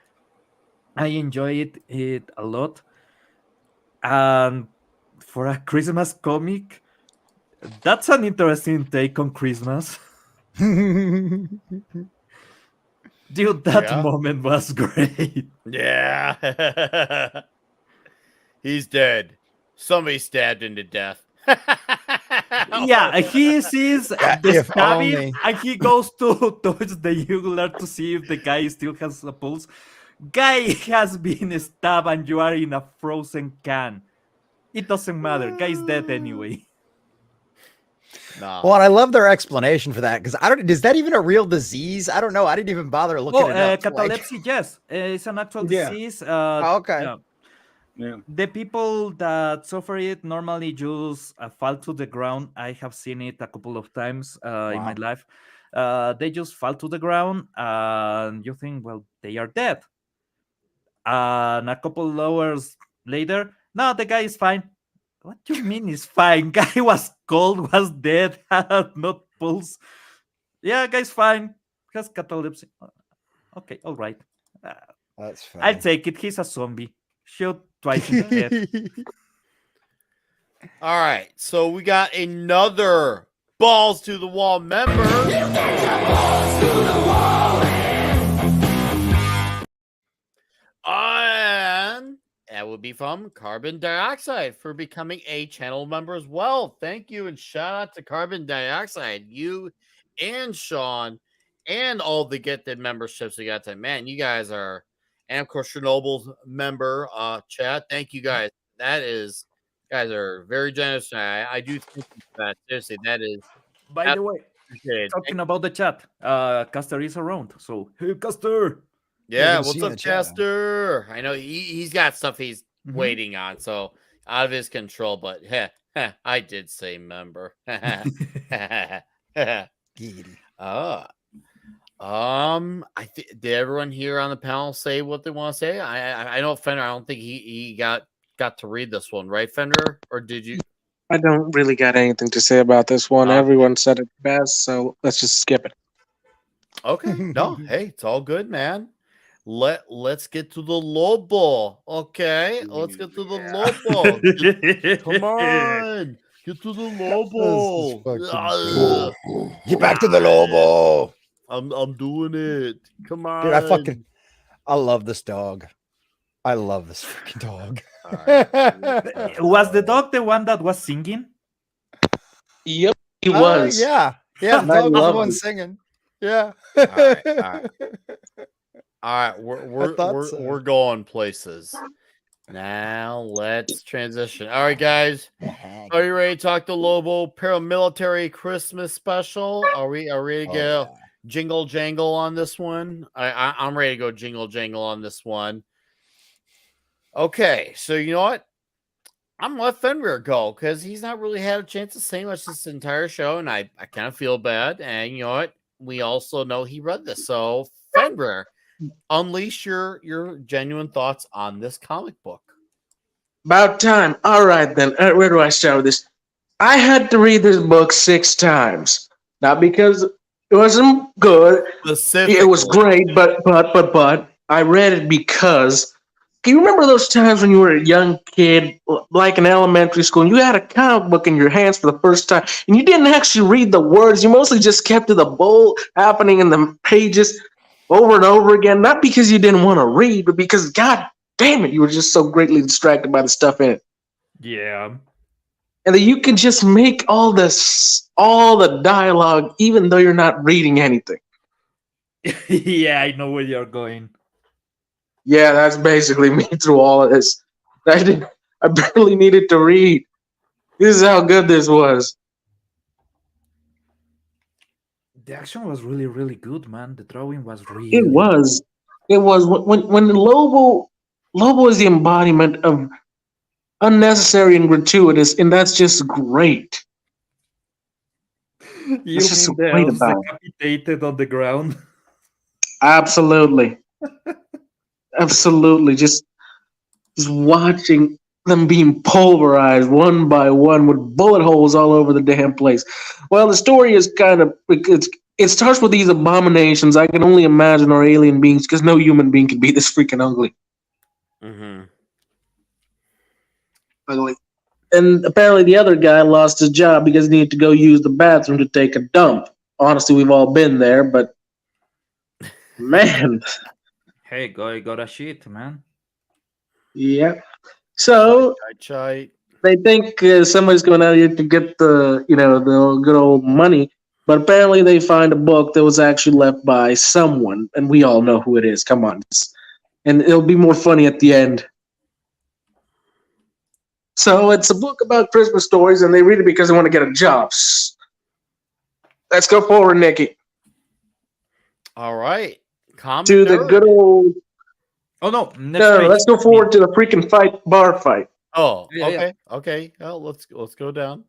I enjoy it a lot. And for a Christmas comic, that's an interesting take on Christmas. Dude, that moment was great. Yeah. He's dead. Somebody stabbed him to death. Yeah, he sees the stabbing only. and he goes to touch the jugular to see if the guy still has a pulse. Guy has been stabbed and you are in a frozen can. It doesn't matter. Guy's dead anyway. Nah. Well, and I love their explanation for that because I don't. Is that even a real disease? I don't know. I didn't even bother looking it up. Catalepsy, yes, it's an actual disease. Okay. Yeah. The people that suffer it normally just fall to the ground. I have seen it a couple of times in my life. They just fall to the ground, and you think, well, they are dead. And a couple hours later, no, the guy is fine. What do you mean he's fine? Guy was cold, was dead, had not pulse. Yeah, guy's fine. Has catalepsy. Okay, all right. That's fine. I'll take it. He's a zombie. Shoot twice in the head. All right, so we got another balls to the wall member. And that would be from Carbon Dioxide for becoming a channel member as well. Thank you, and shout out to Carbon Dioxide, you and Sean, and all the Get the memberships we got. Man, you guys are, and of course Chernobyl's member chat. Thank you guys. That is, guys are very generous. I do thank you for that. Seriously, that is. By the way, talking about the chat, Caster is around. So, hey, Caster. Yeah, what's up, Caster? I know he's got stuff he's waiting on, so out of his control. But I did say member. I did everyone here on the panel say what they want to say? I know Fender. I don't think he got to read this one, right, Fender? Or did you? I don't really got anything to say about this one. Everyone said it best, so let's just skip it. Okay. No, hey, it's all good, man. Let's get to the Lobo. Okay, let's get to the Lobo. Come on, get to the Lobo. Get back to the Lobo. I'm doing it. Come on, dude. I love this dog. I love this freaking dog. Right. Was the dog the one that was singing? Yep, he was. Yeah. The dog was the one singing. Yeah. All right, we're going places. Now let's transition. All right, guys, are you ready to talk the Lobo paramilitary Christmas special? Are we ready to go jingle jangle on this one? I'm ready to go jingle jangle on this one. Okay, so you know what? I'm gonna let Fenrir go because he's not really had a chance to say much this entire show, and I kind of feel bad. And you know what? We also know he read this, so Fenrir, unleash your genuine thoughts on this comic book. About time. All right, then. Where do I start with this? I had to read this book 6 times. Not because it wasn't good. It was great, but I read it because. Can you remember those times when you were a young kid, like in elementary school, and you had a comic book in your hands for the first time, and you didn't actually read the words? You mostly just kept to the bold happening in the pages over and over again, not because you didn't want to read, but because, God damn it, you were just so greatly distracted by the stuff in it. Yeah. And that you can just make all the dialogue, even though you're not reading anything. Yeah, I know where you're going. Yeah, that's basically me through all of this. I barely needed to read. This is how good this was. The action was really, really good, man. The drawing was It really. was. It was when Lobo is the embodiment of unnecessary and gratuitous, and that's just great. You That's just so mean the great elves about it. decapitated on the ground? Absolutely, absolutely. Just watching them being pulverized one by one with bullet holes all over the damn place. Well, the story is kind of it starts with these abominations. I can only imagine are alien beings because no human being can be this freaking ugly. Mm-hmm. Ugly. And apparently the other guy lost his job because he needed to go use the bathroom to take a dump. Honestly, we've all been there, but man, Hey, guy, got a shit, man. yeah. So Chai. they think somebody's going out here to get the good old money, but apparently they find a book that was actually left by someone, and we all know who it is. Come on, and it'll be more funny at the end. So it's a book about Christmas stories, and they read it because they want to get a job. Let's go forward, Nikki. All right. To the good old. Oh no, No, let's go forward to the freaking bar fight. Oh, Yeah, okay, yeah. okay. Well, let's go down.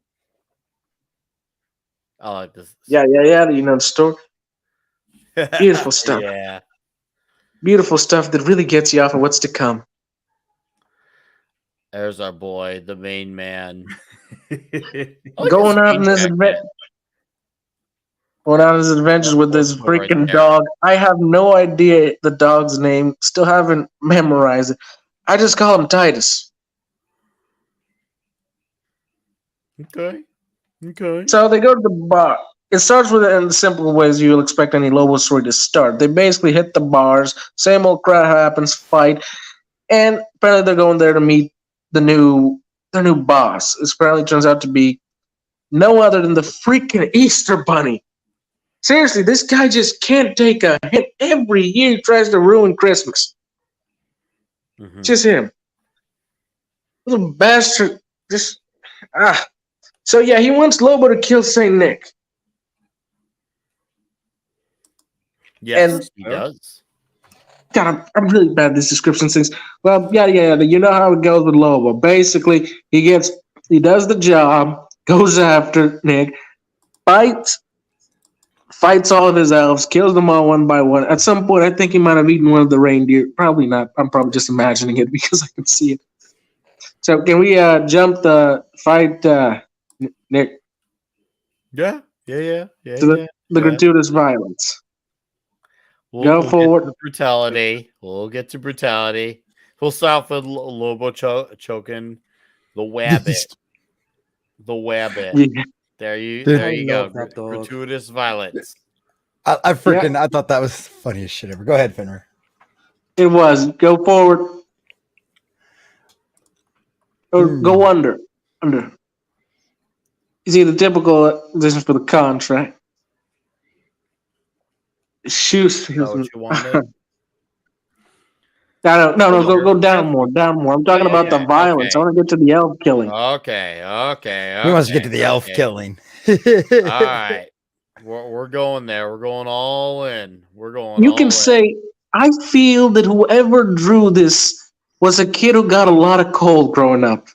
I like this. Yeah. You know the story. Beautiful stuff. Yeah. Beautiful stuff that really gets you off of what's to come. There's our boy, the main man. Going out in this adventure. Going on his adventures with this freaking dog. I have no idea the dog's name. Still haven't memorized it. I just call him Titus. Okay. So they go to the bar. It starts with in the simple ways you'll expect any Lobo story to start. They basically hit the bars. Same old crap happens. Fight. And apparently they're going there to meet their new boss. It apparently turns out to be no other than the freaking Easter Bunny. Seriously, this guy just can't take a hit. Every year he tries to ruin Christmas. Mm-hmm. Just him. Little bastard. So yeah, he wants Lobo to kill Saint Nick. Yes, he does. God, I'm really bad at these description things. Well, yeah. You know how it goes with Lobo. Basically, he does the job, goes after Nick, fights all of his elves, kills them all one by one. At some point, I think he might have eaten one of the reindeer. Probably not. I'm probably just imagining it because I can see it. So can we jump the fight, Nick? Yeah. To the gratuitous violence. We'll forward. Get to brutality. We'll get to brutality. We'll start with Lobo choking the wabbit. The wabbit. Yeah. There you go. Dog. Gratuitous violence. I thought that was the funniest shit ever. Go ahead, Fenrir. It was. Go forward. Or go under. Under. You see the typical position for the contract. Shoes. What you wanted? No, go down more. Down more. I'm talking about the violence. Okay. I want to get to the elf killing. Okay. He wants to get to the elf killing. All right. We're going there. We're going all in. You can say, I feel that whoever drew this was a kid who got a lot of cold growing up.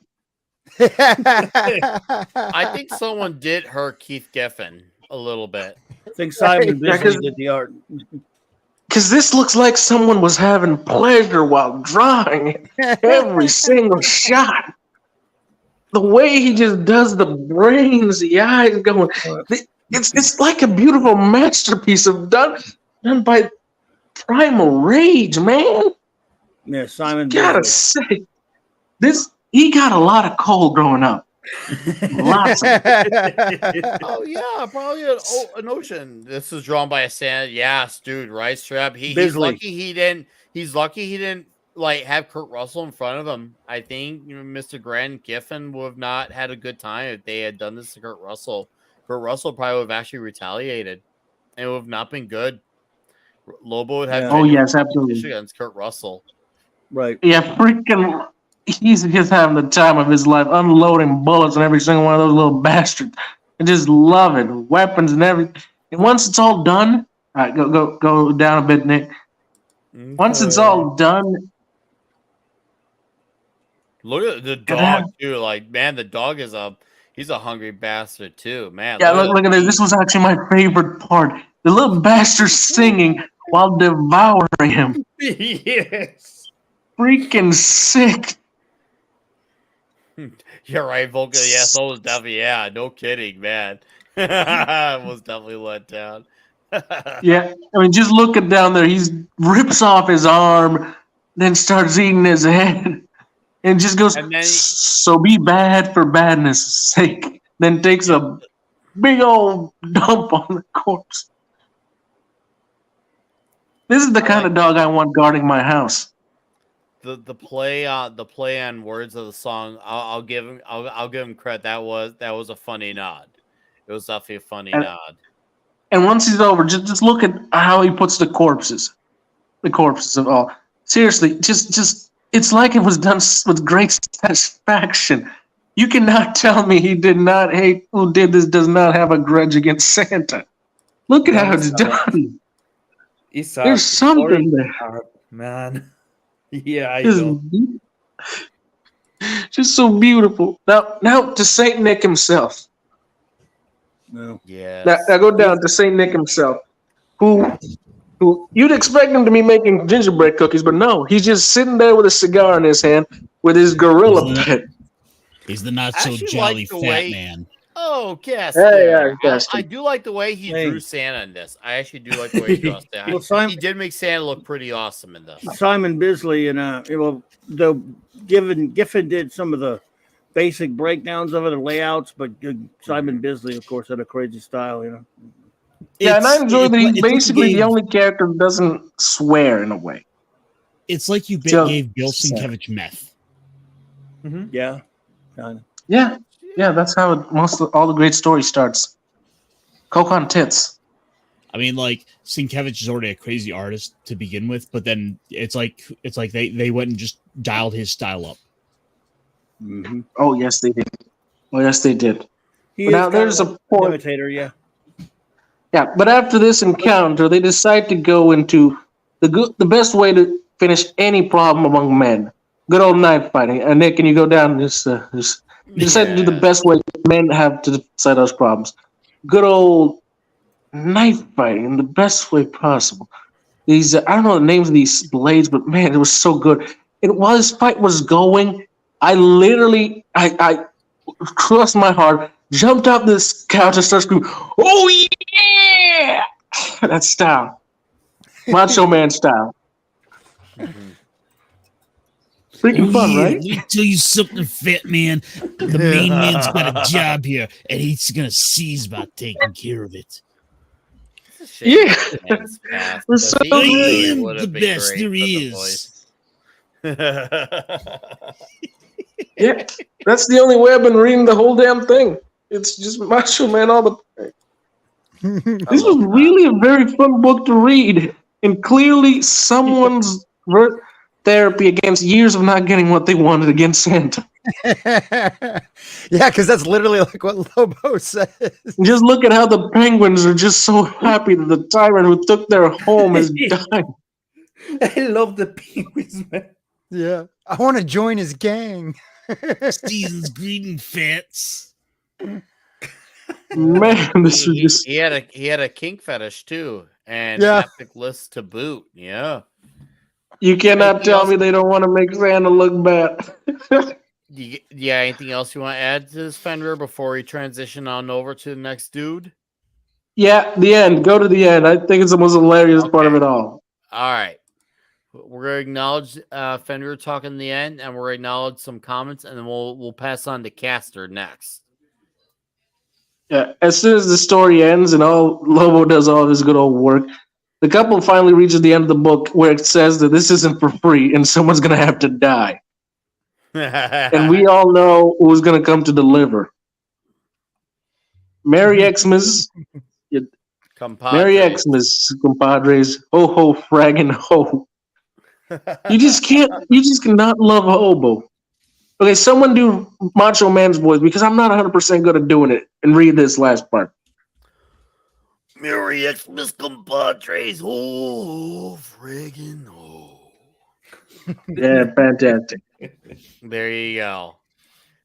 I think someone did hurt Keith Giffen a little bit. I think Simon Bisley did the art. Because this looks like someone was having pleasure while drawing it. Every single shot. The way he just does the brains, the eyes going. It's like a beautiful masterpiece of done by Primal Rage, man. Yeah, Simon Gotta Bisley. say, he got a lot of coal growing up. Lots of Oh yeah, probably an ocean. This is drawn by a sand. Yes, dude, right strap. He's lucky he didn't. He's lucky he didn't like have Kurt Russell in front of him. I think Mr. Grant Giffen would have not had a good time if they had done this to Kurt Russell. Kurt Russell probably would have actually retaliated, and it would have not been good. Lobo would have yes, absolutely against Kurt Russell. Right. Yeah, freaking. He's just having the time of his life, unloading bullets on every single one of those little bastards, and just loving weapons and everything. And once it's all done, all right, go down a bit, Nick. Once it's all done, Look at the dog too. Like, man, the dog is he's a hungry bastard too, man. yeah, look at this. This was actually my favorite part. The little bastard singing while devouring him. Yes. Freaking sick. You're right, Volker. Yeah, so was definitely, no kidding, man. I was definitely let down. Yeah, I mean, just looking down there, he rips off his arm, then starts eating his head, and just goes, And then so be bad for badness' sake. Then takes a big old dump on the corpse. This is the kind of dog I want guarding my house. the play on words of the song, I'll give him credit. That was a funny nod. It was definitely a funny nod. And once he's over, just look at how he puts the corpses of all. Seriously, just it's like it was done with great satisfaction. You cannot tell me he did not hate who did this, does not have a grudge against Santa. Look at how it's done. There's something there, man. Yeah, I just, know. just so beautiful. Now to Saint Nick himself. No. Yeah. Now go down to Saint Nick himself, who you'd expect him to be making gingerbread cookies, but no, he's just sitting there with a cigar in his hand with his gorilla pet. He's the not so jolly fat man. Oh, yes. I do like the way he drew Santa in this. I actually do like the way he drew Santa. Well, he did make Santa look pretty awesome in this. Simon Bisley and Giffen did some of the basic breakdowns of it and layouts, but Simon Bisley, of course, had a crazy style, Yeah, and I enjoy that he's basically the only character who doesn't swear in a way. It's like you gave Bill Sienkiewicz meth. Mm-hmm. Yeah, kind of. Yeah, that's how all the great story starts. Coke on tits. I mean, like Sienkiewicz is already a crazy artist to begin with, but then it's like they went and just dialed his style up. Mm-hmm. Oh yes, they did. Now there's a point. Imitator, yeah. Yeah, but after this encounter, they decide to go into the best way to finish any problem among men. Good old knife fighting. And Nick, can you go down this? You decide to do the best way men have to decide those problems. Good old knife fighting in the best way possible. These I don't know the names of these blades, but man, it was so good. And while this fight was going, I literally, I crossed my heart, jumped up this couch and started screaming, "Oh yeah!" That style, Macho Man style. Freaking fun, right? Let me tell you something, fat man. The main man's got a job here, and he's gonna see about taking care of it. Yeah, it's so good. The best there is. Yeah, that's the only way I've been reading the whole damn thing. It's just Macho Man all the time. This was really a very fun book to read, and clearly someone's therapy against years of not getting what they wanted against Santa. Yeah, because that's literally like what Lobo says. Just look at how the penguins are just so happy that the tyrant who took their home is dying. I love the penguins, man. Yeah, I want to join his gang. Season's greeting fats. Man, this was just he had a kink fetish too, and epic list to boot. Yeah. You cannot tell me they don't want to make Santa look bad. Yeah, anything else you want to add to this, Fenrir, before we transition on over to the next dude? Yeah, the end. Go to the end. I think it's the most hilarious part of it all. All right. We're going to acknowledge Fenrir talking in the end, and we're going to acknowledge some comments, and then we'll pass on to Caster next. Yeah, as soon as the story ends and Lobo does all his good old work, the couple finally reaches the end of the book where it says that this isn't for free and someone's going to have to die. And we all know who's going to come to deliver. Merry Xmas. Merry Xmas, compadres. Ho, ho, fraggin' ho. You just can't. You just cannot love Hobo. Okay, someone do Macho Man's voice because I'm not 100% good at doing it. And read this last part. Merry Xmas, compadres. Oh, friggin' oh. Yeah, fantastic. There you go.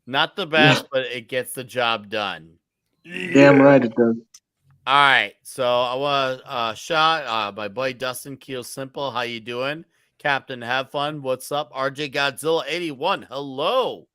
Not the best, but it gets the job done. Damn right it does. All right, so I want a shot. My buddy Dustin Keel Simple, how you doing? Captain, have fun. What's up? RJ Godzilla 81. Hello.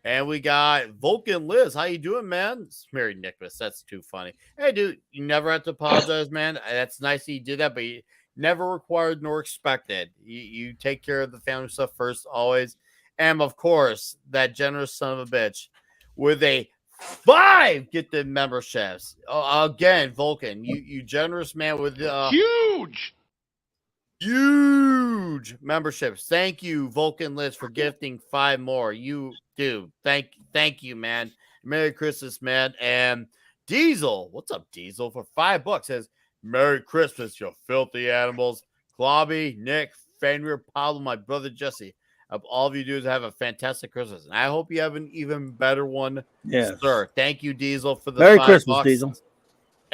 And we got Vulcan Liz. How you doing, man? It's Mary Nicholas. That's too funny. Hey, dude, you never have to apologize, man. That's nice that you did that, but you never required nor expected. You take care of the family stuff first, always. And of course, that generous son of a bitch with a 5 gifted memberships. Again, Vulcan, you generous man with huge memberships. Thank you, Vulcan Liz, for gifting 5 more. You do. Thank you, man. Merry Christmas, man. And Diesel, what's up, Diesel? For $5 says, Merry Christmas, you filthy animals. Globby, Nick, Fenrir, Pablo, my brother Jesse. Of all of you dudes, have a fantastic Christmas. And I hope you have an even better one, sir. Thank you, Diesel, for the Merry $5. Christmas, Diesel.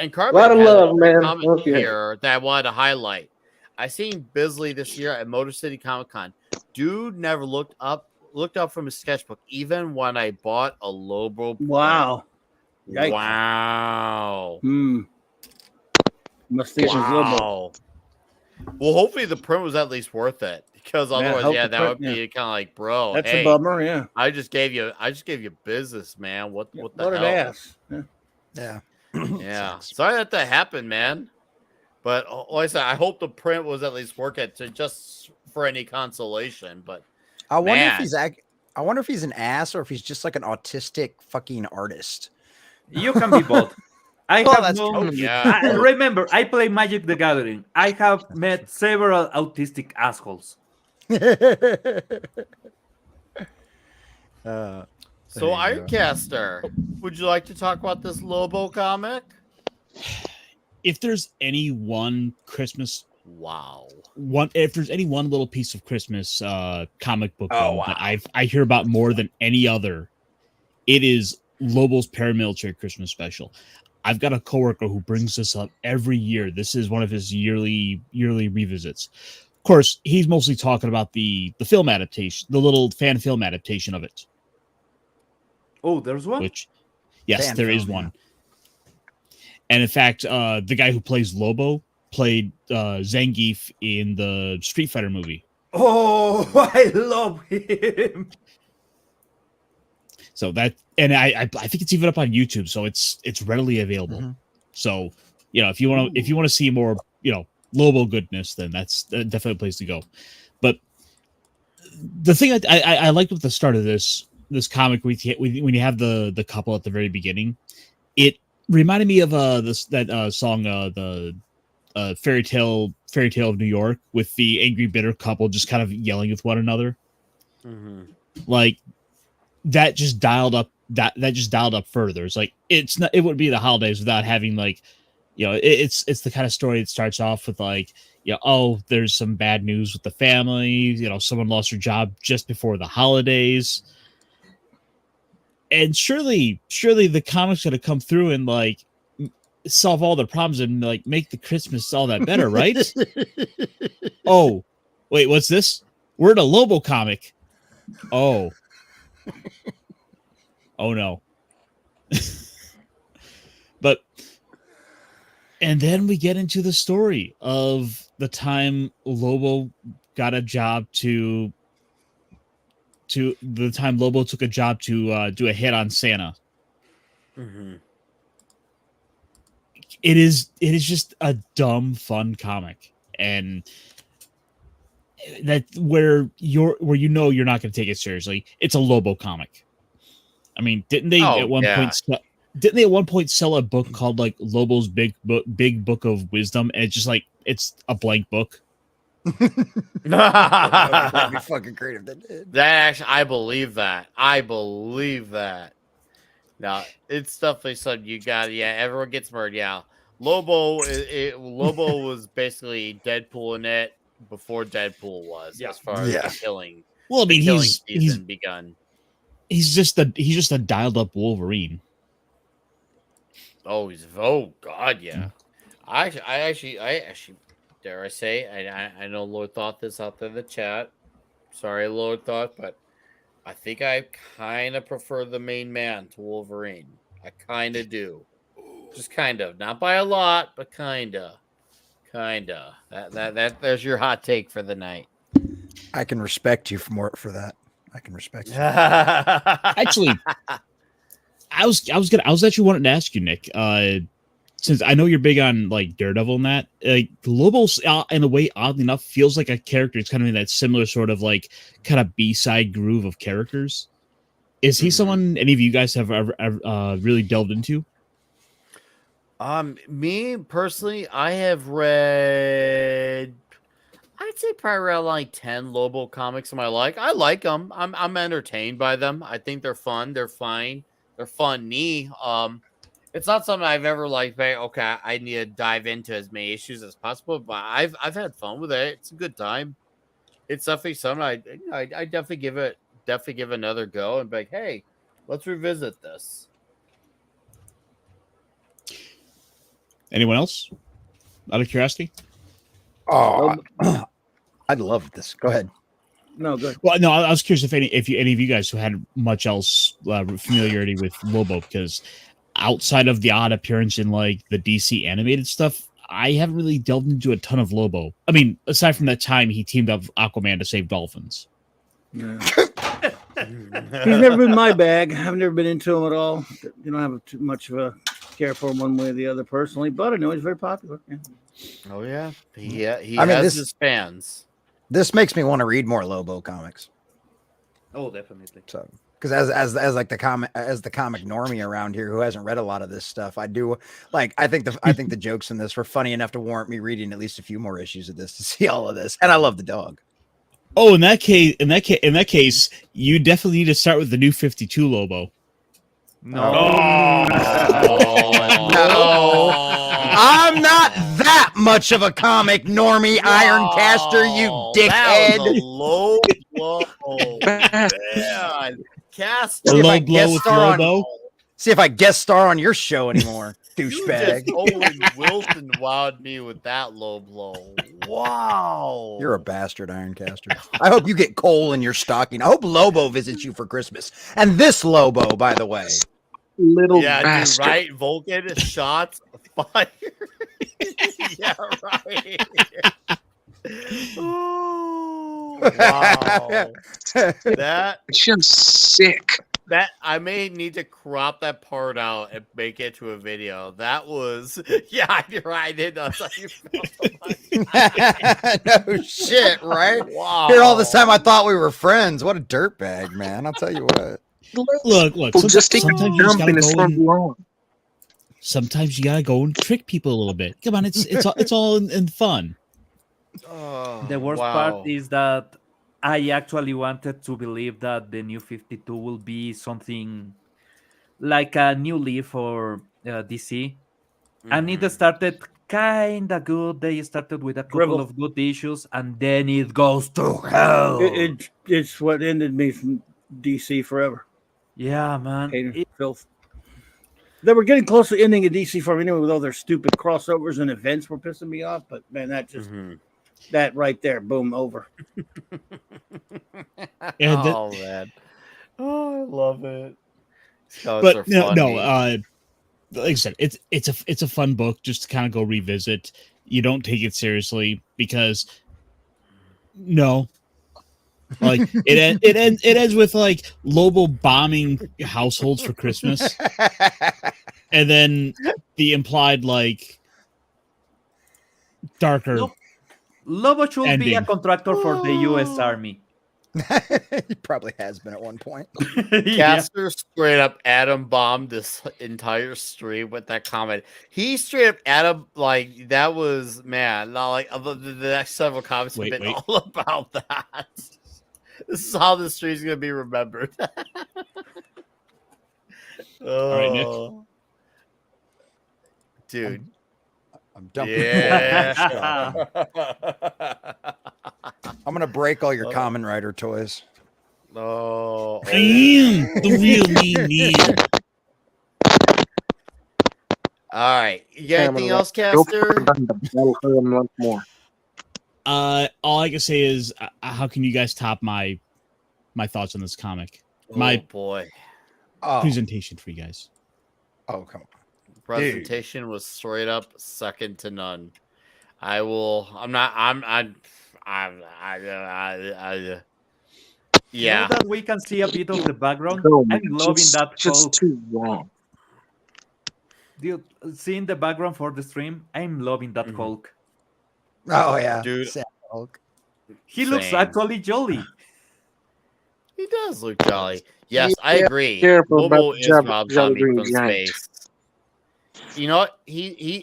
And A Carbon lot of had love, man. comment Okay. here that I wanted to highlight. I seen Bisley this year at Motor City Comic Con. Dude never looked up from his sketchbook, even when I bought a Lobo. Wow. Yikes. Wow. Must think it was Lobo. Wow. Well, hopefully the print was at least worth it, because otherwise, that would be kind of like, bro. That's hey, a bummer. Yeah. I just gave you business, man. What the What hell? an ass. Yeah. Yeah. Sorry that happened, man. But like I said, I hope the print was at least worth it, just for any consolation. But I wonder if he's an ass or if he's just like an autistic fucking artist. You can be both. Remember, I play Magic the Gathering. I have met several autistic assholes. So, Ironcaster, would you like to talk about this Lobo comic? If there's any one Christmas, if there's any one little piece of Christmas comic book that I hear about more than any other, it is Lobo's Paramilitary Christmas Special. I've got a coworker who brings this up every year. This is one of his yearly revisits. Of course, he's mostly talking about the film adaptation, the little fan film adaptation of it. Oh, there's one? Yes, there is one. And in fact, the guy who plays Lobo played Zangief in the Street Fighter movie. Oh, I love him. So that, and I think it's even up on YouTube, so it's readily available. Mm-hmm. So, if you want to see more, Lobo goodness, then that's definitely a place to go. But the thing I liked with the start of this comic, when you have the couple at the very beginning, it reminded me of that song, the Fairy Tale of New York, with the angry bitter couple just kind of yelling with one another. Mm-hmm. Like that just dialed up further. It's like it wouldn't be the holidays without having it's the kind of story that starts off with there's some bad news with the family, someone lost their job just before the holidays. And surely the comic's gonna come through and solve all the problems and make the Christmas all that better, right? Oh, wait, what's this? We're in a Lobo comic. Oh no. And then we get into the story of the time Lobo got a job to the time Lobo took a job to do a hit on Santa. Mm-hmm. It is just a dumb fun comic, and that where you're not going to take it seriously. It's a Lobo comic. I mean, didn't they at one point sell a book called Lobo's Big Book of Wisdom, and it's just it's a blank book? That'd be fucking great if they did. That actually, I believe that. Now, it's definitely something you got. Yeah, everyone gets murdered. Yeah, Lobo was basically Deadpool in it. before Deadpool was, Yeah. as far as Yeah. the killing. Well, I mean, killing he's season begun. he's just a dialed up Wolverine. Oh, God, yeah. I actually, dare I say, I know Lord thought this out there in the chat. Sorry, Lord thought, but I think I kind of prefer the main man to Wolverine. I kind of do, just kind of, not by a lot, but kind of. That. There's your hot take for the night. I can respect you for that. I can respect you. Actually, I was actually wanting to ask you, Nick. Since I know you're big on like Daredevil and that, like Lobo's in a way, oddly enough, feels like a character. It's kind of in that similar sort of like kind of B-side groove of characters. Is he someone any of you guys have ever really delved into? Me personally, I have read, I'd say probably around like 10 Lobo comics in my life. I like them. I'm entertained by them. I think they're fun. They're fine. They're funny. It's not something I've ever like, okay, I need to dive into as many issues as possible, but I've had fun with it. It's a good time. It's definitely something I definitely give another go and be like, hey, let's revisit this. Anyone else? Out of curiosity? Oh, I'd love this. Go ahead. No, good. Well, no, I was curious if any of you guys who had much else familiarity with Lobo, because outside of the odd appearance in like the DC animated stuff, I haven't really delved into a ton of Lobo. I mean, aside from that time he teamed up with Aquaman to save dolphins. Yeah. He's never been my bag. I've never been into him at all. You don't have too much of a care for him one way or the other personally, but I know he's very popular. Yeah. Oh yeah, he I mean, has his fans. This makes me want to read more Lobo comics. Oh, definitely. So, because as like the comic normie around here who hasn't read a lot of this stuff, I do like. I think the jokes in this were funny enough to warrant me reading at least a few more issues of this to see all of this. And I love the dog. Oh, in that case, you definitely need to start with the new 52 Lobo. No. I'm not that much of a comic normie, Ironcaster, you That was dickhead. a low blow. Man. Cast A low blow with Lobo. See if I guest star on your show anymore, You douchebag. just Owen Wilson wowed me with that low blow. Wow. You're a bastard, Ironcaster. I hope you get coal in your stocking. I hope Lobo visits you for Christmas. And this Lobo, by the way. Little yeah, bastard. dude, right? Vulcan shots fire. Yeah, right. Oh, wow. That It's just sick. That I may need to crop that part out and make it to a video. That was, yeah, you're right. I did know. So you felt No shit, right? wow. Here all this time I thought we were friends. What a dirtbag, man. I'll tell you what. Look. Well, just take a Sometimes you just dump gotta in his go front and, lawn. sometimes you gotta go and trick people a little bit. Come on, it's all in fun. Oh, The worst wow. part is that I actually wanted to believe that the new 52 will be something like a new leaf for DC. And it started kind of good. They started with a couple Drivel. of good issues, and then it goes to hell. It's what ended me from DC forever. Yeah, man. Hater, filth. They were getting close to ending a DC for me anyway with all their stupid crossovers and events were pissing me off. But man, that just that right there, boom, over. Oh man, oh I love it. But no. Like I said, it's a fun book just to kind of go revisit. You don't take it seriously because like it ends with like Lobo bombing households for Christmas, and then the implied like darker. Lobo should be a ending. contractor for the U.S. Army. He probably has been at one point. Caster straight up atom bombed this entire stream with that comment. He straight up atom like that was man. Not like the next several comments have been all about that. This is how the stream's gonna be remembered. All right, Nick. Dude. I'm dumping. Yeah. I'm gonna break all your Common Rider toys. Oh, I am the real mean. All right. You got anything else, Caster? Once more. All I can say is, how can you guys top my thoughts on this comic? My boy, presentation for you guys. Oh, come on. Presentation was straight up second to none. I yeah. Now that we can see a bit of the background, No, I'm loving that just Hulk. too wrong. Dude, seeing the background for the stream, I'm loving that Hulk. Oh yeah, dude. Sad Hulk. He looks actually jolly. He does look jolly. Yes, I agree. Careful Bobo about is Jolly Rob Zombie Green from Giant. space. You know what?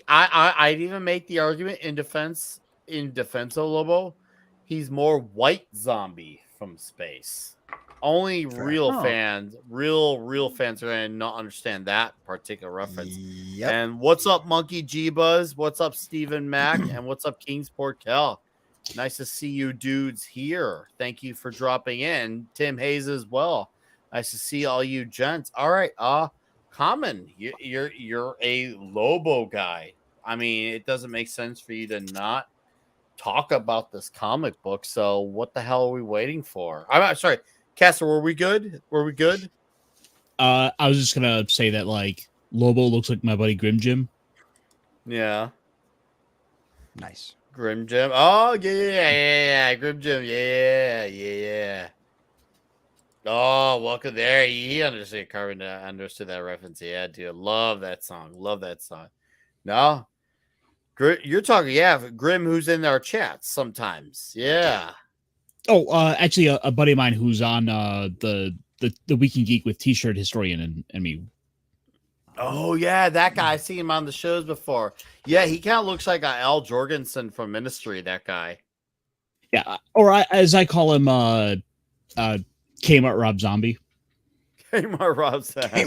I'd even make the argument in defense of Lobo. He's more white zombie from space. Only real fans are gonna not understand that particular reference. Yep. And what's up, Monkey G Buzz? What's up, Stephen Mack? And what's up, Kingsport Kel? Nice to see you dudes here. Thank you for dropping in. Tim Hayes as well. Nice to see all you gents. All right, Common, you're a Lobo guy. I mean, it doesn't make sense for you to not talk about this comic book. So what the hell are we waiting for? I'm sorry, Castor, were we good? I was just gonna say that like Lobo looks like my buddy Grim Jim. Yeah. Nice. Grim Jim. Oh yeah. Grim Jim. Yeah. Oh, welcome there. He understood Carvin understood that reference. Yeah, dude. Love that song. No. You're talking, Grim, who's in our chats sometimes. Yeah. Oh, actually a buddy of mine who's on the Week in Geek with T-shirt Historian and me. Oh yeah, that guy. I've seen him on the shows before. Yeah, he kind of looks like Al Jorgensen from Ministry, that guy. Yeah, or as I call him, Kmart Rob Zombie. Kmart Rob Zombie.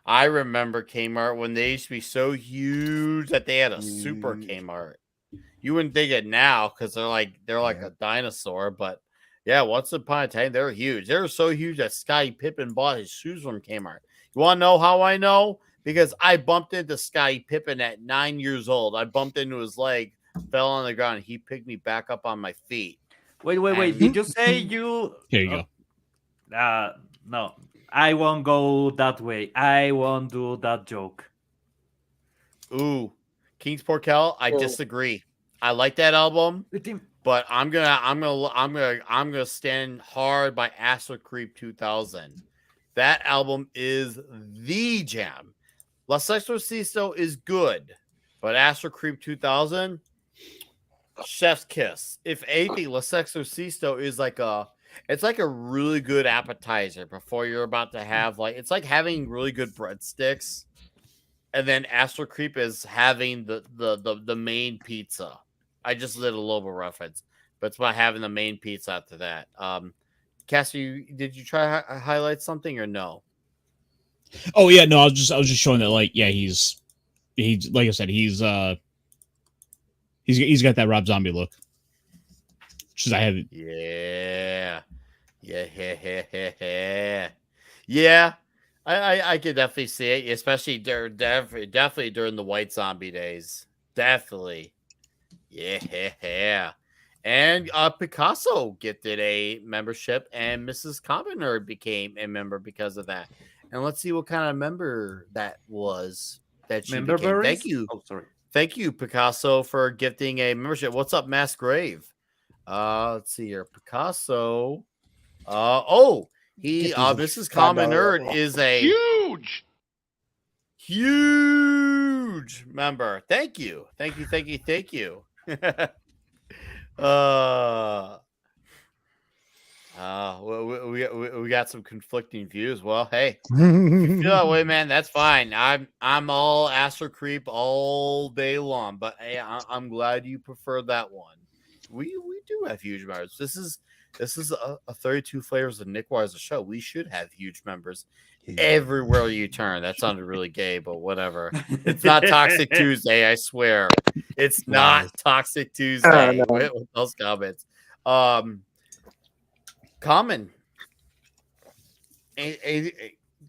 I remember Kmart when they used to be so huge that they had a super Kmart. You wouldn't think it now because they're like a dinosaur, but yeah, once upon a time they were huge. They were so huge that Scottie Pippen bought his shoes from Kmart. You want to know how I know? Because I bumped into Scottie Pippen at 9 years old. I bumped into his leg, fell on the ground, and he picked me back up on my feet. Wait. Did you say you? Here you go. No, I won't go that way. I won't do that joke. Ooh, Kingsport Kel, I disagree. I like that album, but I'm gonna stand hard by Astro Creep 2000. That album is the jam. La Sexorcisto is good, but Astro Creep 2000, chef's kiss. If anything, La Sexorcisto is like a really good appetizer before you're about to have it's like having really good breadsticks, and then Astro Creep is having the main pizza. I just did a Lobo reference, but it's about having the main pizza after that. Cassie, did you try to highlight something or no? Oh yeah, no, I was just showing that he's like I said, he's got that Rob Zombie look. Because I have it. Yeah. I could definitely see it, especially definitely during the White Zombie days. Definitely. Yeah. And Picasso gifted a membership, and Mrs. Common Nerd became a member because of that. And let's see what kind of member that was that she became. Thank you. Oh, sorry. Thank you, Picasso, for gifting a membership. What's up, Mass Grave? Let's see here. Picasso. Mrs. Common Nerd is a huge member. Thank you. We got some conflicting views. Well, hey, if you feel that way, man, that's fine. I'm all Astro Creep all day long, but hey, I'm glad you prefer that one. We do have huge members. This is a 32 Flavors of Nick Weiser show. We should have huge members, everywhere you turn. That sounded really gay, but whatever. It's not Toxic Tuesday, I swear. It's not Toxic Tuesday No. with those comments. Common.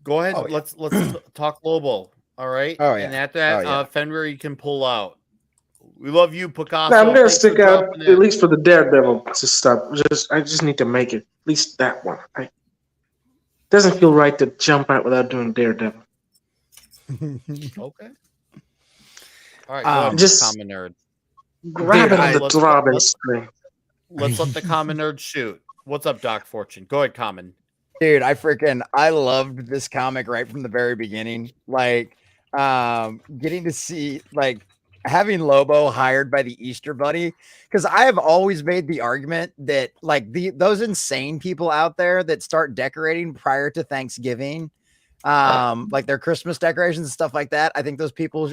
Go ahead. Oh, yeah. Let's talk Lobo. All right. Oh, yeah. And at that, Oh, yeah. Fenrir, you can pull out. We love you, Picasso. No, I'm gonna Thanks stick for out dropping at in. least for the Daredevil to stop. I just need to make it at least that one. Doesn't feel right to jump out without doing Daredevil. Okay. All right. Go ahead, just- common nerd. Grab it on the let's- throbbing let's- string. Let's let the common nerd shoot. What's up, Doc Fortune? Go ahead, common. Dude, I loved this comic right from the very beginning. Like, getting to see, like, having Lobo hired by the Easter Bunny, because I have always made the argument that, like, those insane people out there that start decorating prior to Thanksgiving, like their Christmas decorations and stuff like that, I think those people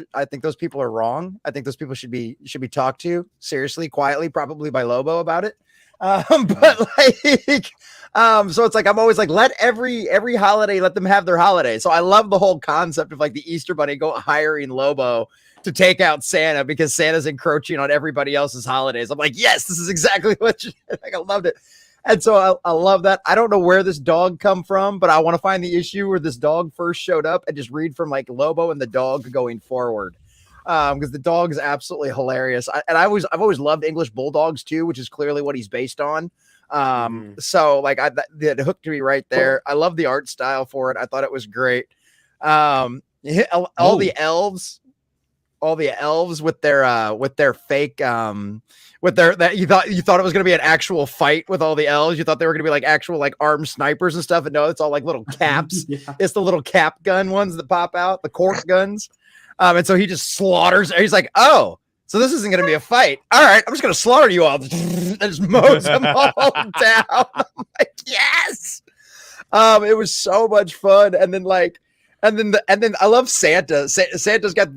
are wrong. I think those people should be talked to seriously, quietly, probably by Lobo about it. But like, so it's like, I'm always like, let every holiday, let them have their holiday. So I love the whole concept of like the Easter Bunny hiring Lobo to take out Santa because Santa's encroaching on everybody else's holidays. I'm like, yes, this is exactly what like, I loved it. And so I love that. I don't know where this dog come from, but I want to find the issue where this dog first showed up and just read from like Lobo and the dog going forward. Because the dog is absolutely hilarious. I've always loved English Bulldogs too, which is clearly what he's based on. So like that hooked me right there. I love the art style for it. I thought it was great. All the elves with their fake with their that you thought it was gonna be an actual fight with all the elves. You thought they were gonna be like actual like armed snipers and stuff, and no, it's all like little caps. Yeah. It's the little cap gun ones that pop out, the cork guns. And so he just slaughters. He's like, oh, so this isn't going to be a fight. All right, I'm just going to slaughter you all. And just mows them all down. I'm like, yes. It was so much fun. And then I love Santa. Santa's got,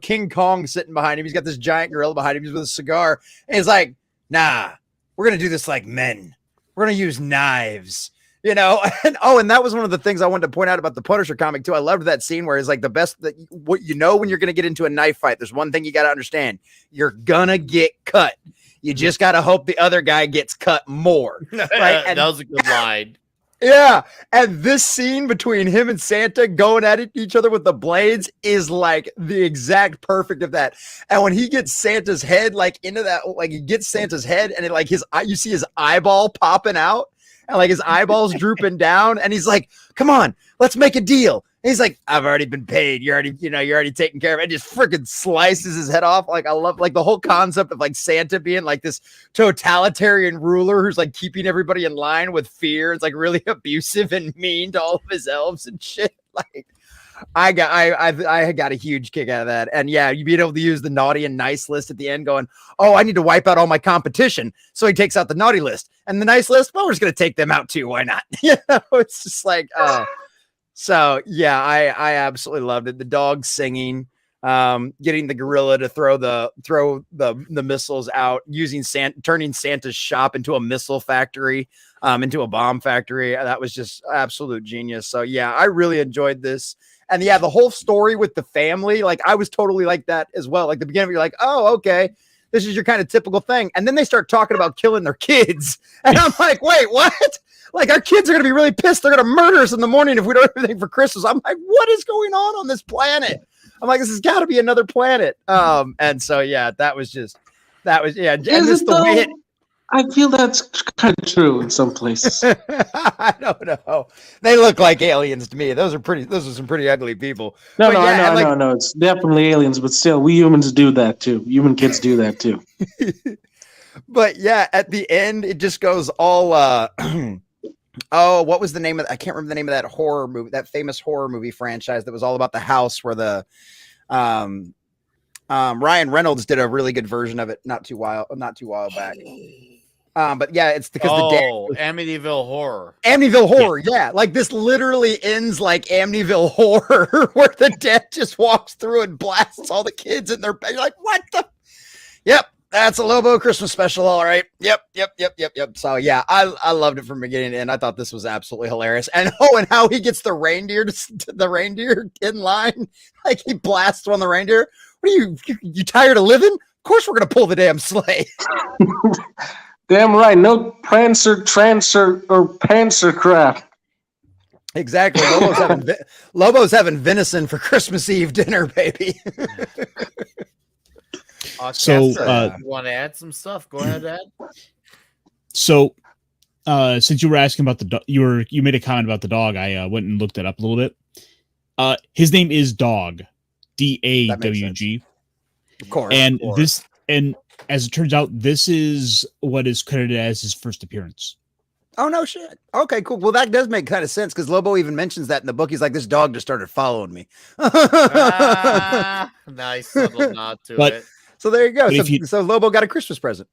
King Kong sitting behind him. He's got this giant gorilla behind him. He's with a cigar. And he's like, nah, we're going to do this like men. We're going to use knives. And that was one of the things I wanted to point out about the Punisher comic too. I loved that scene where it's like the best that when you're going to get into a knife fight. There's one thing you got to understand: you're gonna get cut. You just got to hope the other guy gets cut more. Right? And that was a good line. Yeah, and this scene between him and Santa going at each other with the blades is like the exact perfect of that. And when he gets Santa's head like into that, like he gets Santa's head and it like you see his eyeball popping out. And like his eyeballs drooping down, and he's like, "Come on, let's make a deal." And he's like, "I've already been paid. You're already taken care of." And just freaking slices his head off. Like I love like the whole concept of like Santa being like this totalitarian ruler who's like keeping everybody in line with fear. It's like really abusive and mean to all of his elves and shit. Like I got a huge kick out of that. And yeah, you being able to use the naughty and nice list at the end going, oh, I need to wipe out all my competition. So he takes out the naughty list and the nice list. Well, we're just going to take them out too. Why not? It's just like, so yeah, I absolutely loved it. The dog singing, getting the gorilla to throw the missiles out, turning Santa's shop into a missile factory, into a bomb factory. That was just absolute genius. So yeah, I really enjoyed this. And yeah, the whole story with the family, like I was totally like that as well. Like the beginning, you're like, oh, okay, this is your kind of typical thing. And then they start talking about killing their kids. And I'm like, wait, what? Like our kids are going to be really pissed. They're going to murder us in the morning if we don't have anything for Christmas. I'm like, what is going on this planet? I'm like, this has got to be another planet. And so, yeah, that was. Yeah. And this the way I feel that's kind of true in some places. I don't know. They look like aliens to me. Those are some pretty ugly people. No, I know. It's definitely aliens, but still, we humans do that too. Human kids do that too. But yeah, at the end, it just goes all. Oh, what was the name of? I can't remember the name of that horror movie, that famous horror movie franchise that was all about the house where the Ryan Reynolds did a really good version of it not too while back. But yeah, it's because the Amityville Horror. Amityville Horror, yeah. Like this literally ends like Amityville Horror, where the dad just walks through and blasts all the kids in their bed. You're like, what the? Yep, That's a Lobo Christmas special, all right. Yep. So yeah, I loved it from beginning to end. I thought this was absolutely hilarious. And and how he gets the reindeer to the reindeer in line, like he blasts on the reindeer. What are you tired of living? Of course we're gonna pull the damn sleigh. Damn right, no prancer, trancer, or pantser crap. Exactly. Lobo's having venison for Christmas Eve dinner, baby. So, you want to add some stuff? Go ahead, Ed. So, since you were asking about the you made a comment about the dog, I went and looked it up a little bit. His name is Dog, DAWG. Of course. And as it turns out, this is what is credited as his first appearance. Oh, no shit. Okay, cool. Well, that does make kind of sense because Lobo even mentions that in the book. He's like, this dog just started following me. Nice subtle nod to it. So there you go. So Lobo got a Christmas present.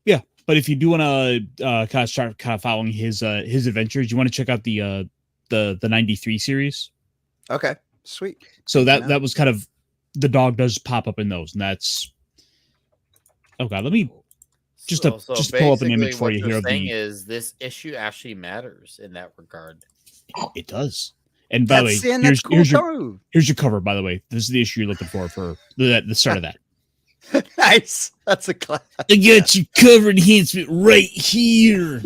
Yeah, but if you do want to kind of start following his adventures, you want to check out the 93 series. Okay, sweet. So that was kind of, the dog does pop up in those, and that's, oh god, let me just pull up an image for you here. What you're saying is this issue actually matters in that regard. It does. And by the way, here's your cover. By the way, this is the issue you're looking for the start of that. Nice. That's a class. I got your cover enhancement right here.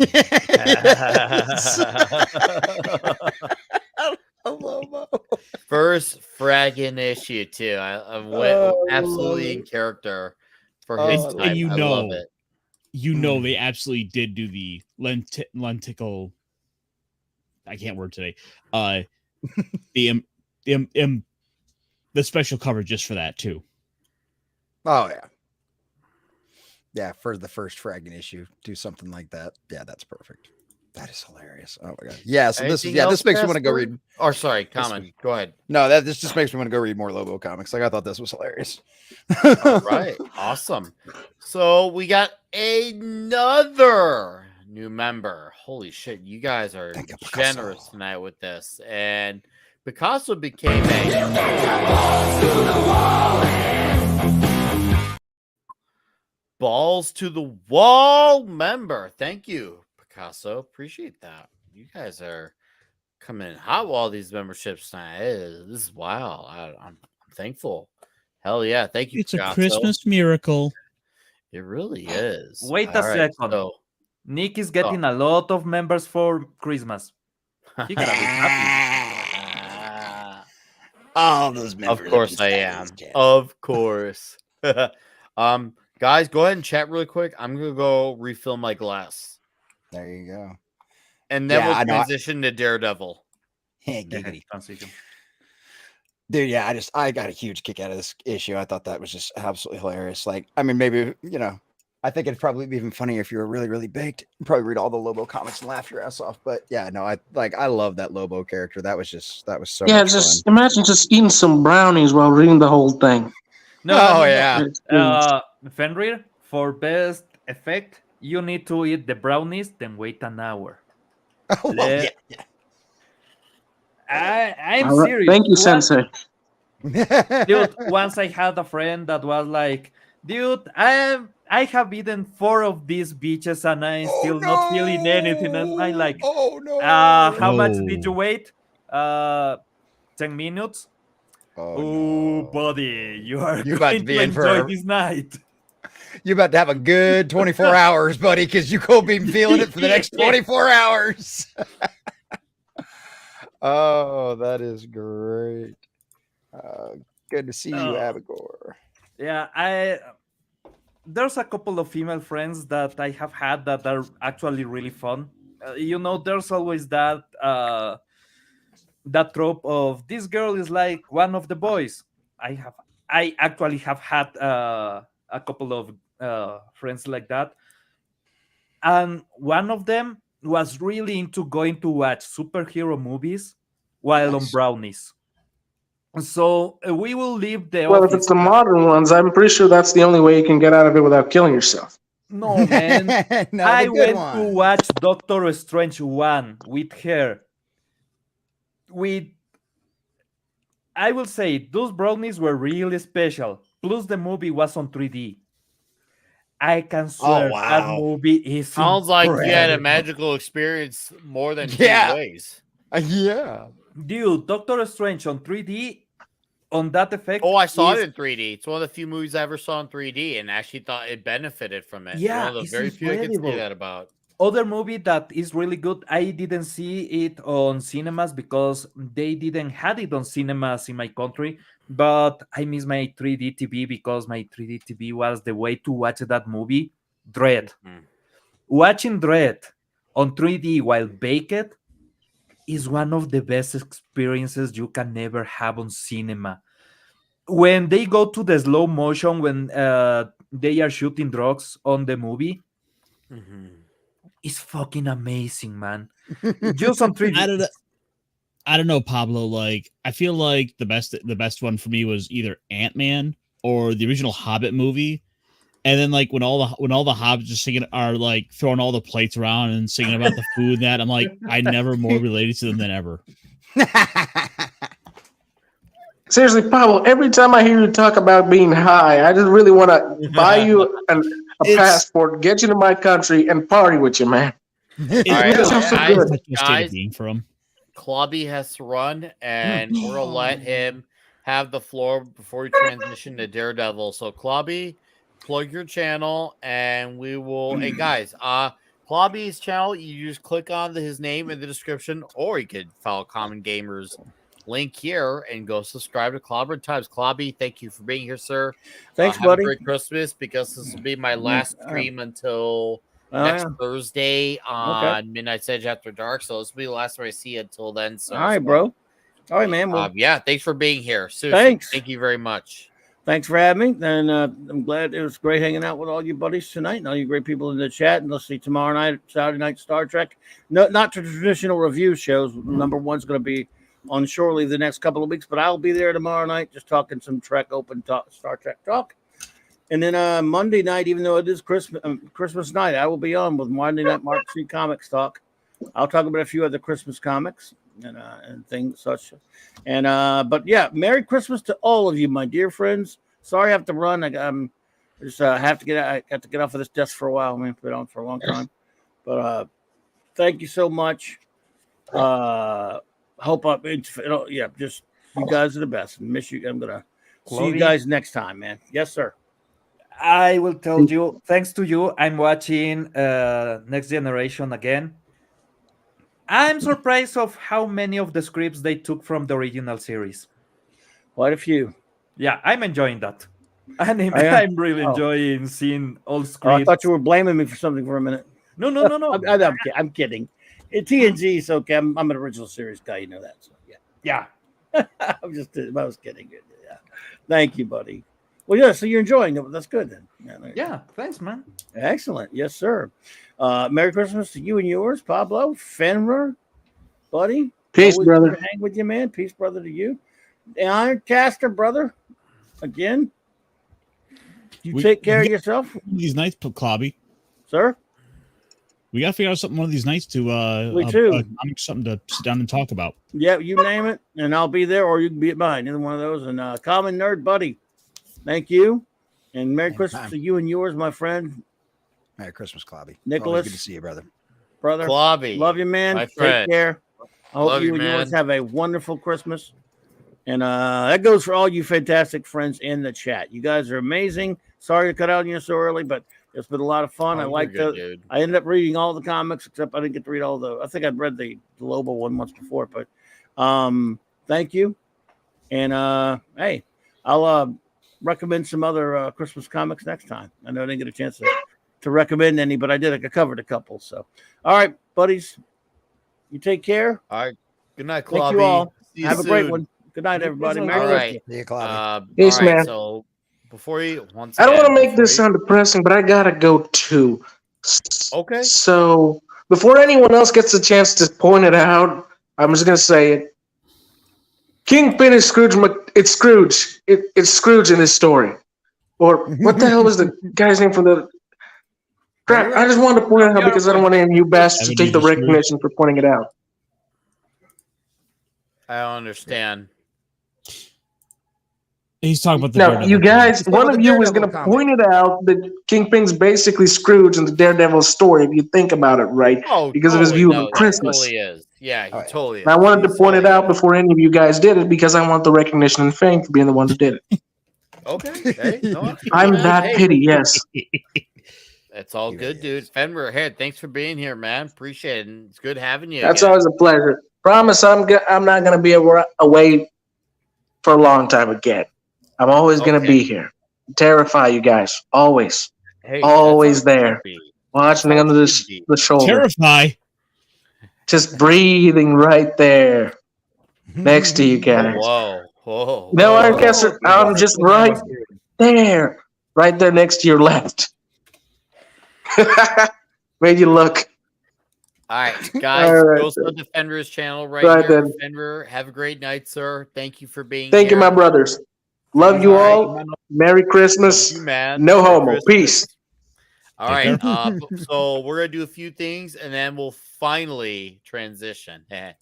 First fragging issue too. I went absolutely in character for his type. And I love it. They absolutely did do the lenticle. I can't word today. The special cover just for that too. Oh yeah. Yeah, for the first fragging issue, do something like that. Yeah, that's perfect. That is hilarious. Oh my god. Yeah, so this makes me want to go read. Oh, sorry, comment. Go ahead. No, this just makes me want to go read more Lobo comics. Like I thought this was hilarious. All right, awesome. So we got another new member. Holy shit, you guys are generous tonight with this. And Picasso became balls to the wall member. Thank you, Picasso. Appreciate that. You guys are coming in hot with all these memberships tonight. This is wild. I'm thankful. Hell yeah. Thank you, It's Picasso. a Christmas miracle. It really is. Wait a second. Nick is getting a lot of members for Christmas. He gotta be happy. All those members. Of course I am. Of course. Guys, go ahead and chat really quick. I'm gonna go refill my glass. There you go. And then we'll transition to Daredevil. Hey, giggity. Dude, yeah, I got a huge kick out of this issue. I thought that was just absolutely hilarious. Like, I mean, maybe, I think it'd probably be even funnier if you were really, really baked. You'd probably read all the Lobo comics and laugh your ass off. But yeah, no, I love that Lobo character. That was so much just fun. Imagine just eating some brownies while reading the whole thing. Yeah. Fenrir, for best effect, you need to eat the brownies, then wait an hour. Oh, well, yeah. I'm serious. Thank you, Sensei. Dude, once I had a friend that was like, dude, I have eaten 4 of these beaches and I'm still not feeling anything. And I'm like, how much did you wait? 10 minutes? Oh, buddy, you are going to enjoy this night. You're about to have a good 24 hours, buddy, because you could be feeling it for the next 24 hours. Oh, that is great. Good to see you, Abigor. Yeah, there's a couple of female friends that I have had that are actually really fun. There's always that trope of this girl is like one of the boys. I actually have had a couple of friends like that, and one of them was really into going to watch superhero movies while on brownies. So we will leave the office. If it's the modern ones, I'm pretty sure that's the only way you can get out of it without killing yourself. No, man. I went to watch Doctor Strange 1 with her. I will say those brownies were really special. Plus the movie was on 3D. I can swear that wow. movie is Sounds like you had a incredible. magical experience more than Yeah. 2 ways. Yeah. Dude, Doctor Strange on 3D on that effect. Oh, I saw is, it in 3D. It's one of the few movies I ever saw in 3D and actually thought it benefited from it. Yeah, One of the it's very few I could say incredible. that about. Other movie that is really good. I didn't see it on cinemas because they didn't had it on cinemas in my country. But I miss my 3D TV because my 3D TV was the way to watch that movie. Dread. Mhm. Watching Dread on 3D while baked is one of the best experiences you can ever have on cinema. When they go to the slow motion when they are shooting drugs on the movie, it's fucking amazing, man. Just on 3D. I don't know, Pablo. Like, I feel like the best one for me was either Ant-Man or the original Hobbit movie. And then like when all the hobbits are singing are like throwing all the plates around and singing about the food and that, I'm like, I never more related to them than ever. Seriously, Pablo, every time I hear you talk about being high, I just really want to buy you a passport, get you to my country, and party with you, man. All right, That sounds so good. guys, from Klobby has to run, and we're gonna let him have the floor before we transition to Daredevil. So, Klobby, plug your channel, and we will. Hey, guys, Klobby's channel, you just click on his name in the description, or you could follow Common Gamers link here and go subscribe to Clobber Times. Klobby, thank you for being here, sir. Thanks, have buddy. a great Christmas, because this will be my last stream until next Thursday on Midnight Edge After Dark. So this will be the last time I see you until then. So all right, bro. All right, man. Well, yeah, thanks for being here. Seriously, thanks. Thank you very much. Thanks for having me. And I'm glad it was great hanging out with all you buddies tonight and all you great people in the chat. And let's see tomorrow night, Saturday night, Star Trek. No, not the traditional review shows. Number one's going to be on Shorely the next couple of weeks, but I'll be there tomorrow night just talking some Trek open talk, Star Trek talk. And then Monday night, even though it is Christmas night, I will be on with Monday Night Mark C Comics Talk. I'll talk about a few other Christmas comics and things such. And but yeah, Merry Christmas to all of you, my dear friends. Sorry I have to run. I just have to I have to get off of this desk for a while. I mean, been on for a long time. But thank you so much. Hope just you guys are the best. Miss you. I'm gonna see you guys next time, man. Yes, sir. I will tell you, thanks to you, I'm watching Next Generation again. I'm surprised of how many of the scripts they took from the original series. Quite a few. Yeah, I'm enjoying that. I'm really enjoying seeing all scripts. Oh, I thought you were blaming me for something for a minute. No. I'm kidding. TNG is okay. I'm an original series guy. You know that. So yeah. I was kidding. Yeah. Thank you, buddy. Well, yeah. So you're enjoying it. That's good then. Yeah. Thanks, man. Excellent. Yes, sir. Merry Christmas to you and yours, Pablo, Fenrir, buddy. Peace, always brother. good to hang with you, man. Peace, brother, to you. The Ironcaster, brother. Again. You take care of yourself. These nights, Klobby. Sir? We gotta figure out something one of these nights to something to sit down and talk about. Yeah, you name it, and I'll be there, or you can be at mine. Either one of those. And Common Nerd Buddy, thank you, and Merry Christmas to you and yours, my friend. Merry Christmas, Klobby. Nicholas, good to see you, brother. Klobby, love you, man. My friend. Take care. I hope Love you and yours have a wonderful Christmas. And that goes for all you fantastic friends in the chat. You guys are amazing. Sorry to cut out on you so early, but it's been a lot of fun. I ended up reading all the comics, except I didn't get to read I think I'd read the Lobo one once before, but thank you. And hey, I'll recommend some other Christmas comics next time. I know I didn't get a chance to recommend any, but I did. I covered a couple. So, all right, buddies, you take care. All right. Good night, Klobby. Thank you all. Have a great soon. one. Good night, everybody. All Merry right. Christmas. See you, Klobby. Peace, all right, man. So before you, I don't want to make this sound depressing, but I gotta go too. Okay. So before anyone else gets a chance to point it out, I'm just gonna say it. Kingpin is Scrooge. It's Scrooge. It's Scrooge in this story. Or what the hell was the guy's name from the? Crap! I just wanted to point it out because I don't want any of you bastards to take the recognition for pointing it out. I don't understand. He's talking about the No, Daredevil you guys, talking one about of the you is Daredevil going to comic. point it out that Kingpin's basically Scrooge in the Daredevil story, if you think about it, right? Oh, Because of his totally. view No, of he Christmas. totally is. Yeah, he Oh, yeah. totally is. And I wanted to He point it totally out is. before any of you guys did it because I want the recognition and fame for being the one that did it. Okay. Hey, no, that's cool, I'm man. that Hey, pity, yes. that's all He good, really dude. is. Fenrir, hey, thanks for being here, man. Appreciate it. And it's good having you That's again. always a pleasure. Promise I'm not going to be away for a long time again. I'm always going to Okay. be here. Terrify you guys. Always. Hey, Always that's how it there. should be. Watching That's how under it should be. the shoulder. Terrify. Just breathing right there next to you guys. Whoa. Whoa. You know, whoa. Arcaster, This was I'm the just thing I right was hearing. there. Right there next to your left. Made you look. All right, guys, All right, go sub to Fenrir's channel right Right here. then. Fenrir, have a great night, sir. Thank you for being Thank you, here. my brothers. Love you All all. Merry Christmas. Love you, man. No Merry homo. Christmas. Peace. All Take right. So we're gonna do a few things and then we'll finally transition. Shout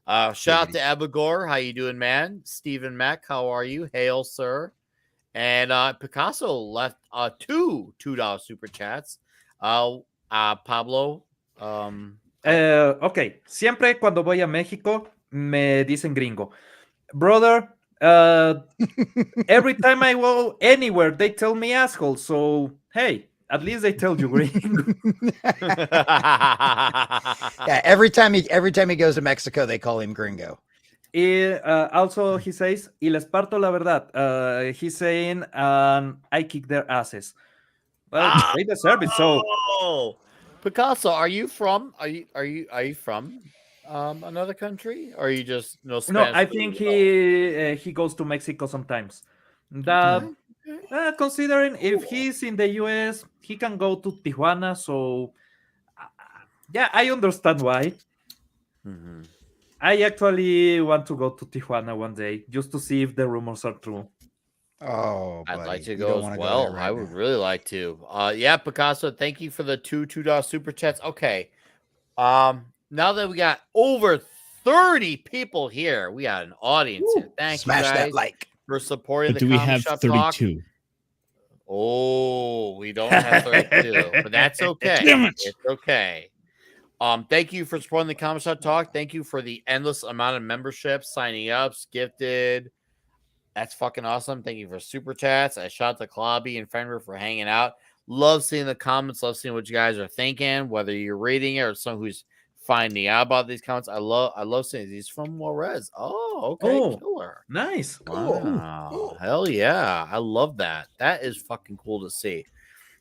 out to Abagor. How you doing, man? Stephen Mack, how are you? Hail, sir. And Picasso left $2 super chats. Pablo. Ok, siempre cuando voy a México me dicen gringo. Brother, every time I go anywhere, they tell me asshole. So, hey, at least they tell you gringo. Yeah, every time he goes to Mexico, they call him gringo. Also, he says, y les parto la verdad. He's saying, I kick their asses. Well, they deserve it. So, Picasso, are you from another country, or are you just no Spanish? no, I think he goes to Mexico sometimes. That considering if he's in the US, he can go to Tijuana. So, yeah, I understand why. Mm-hmm. I actually want to go to Tijuana one day just to see if the rumors are true. Oh, I'd buddy, like to you go don't as wanna well. there right I would now. really like to. Yeah, Picasso, thank you for the $2 super chats. Okay. Now that we got over 30 people here, we got an audience here. Thank Smash you that guys like. for supporting But the do we Comic have Shop Talk. 32? Oh, we don't have 32, but that's okay. Damn it. It's okay. Thank you for supporting the Comic Shop Talk. Thank you for the endless amount of memberships, signing ups, gifted. That's fucking awesome. Thank you for super chats. I shout out to Klobby and Fenrir for hanging out. Love seeing the comments. Love seeing what you guys are thinking, whether you're reading it or someone who's finding out about these comments. I love seeing these from Juarez. Oh, okay, Oh, killer. nice. Wow. Hell yeah. I love that. That is fucking cool to see.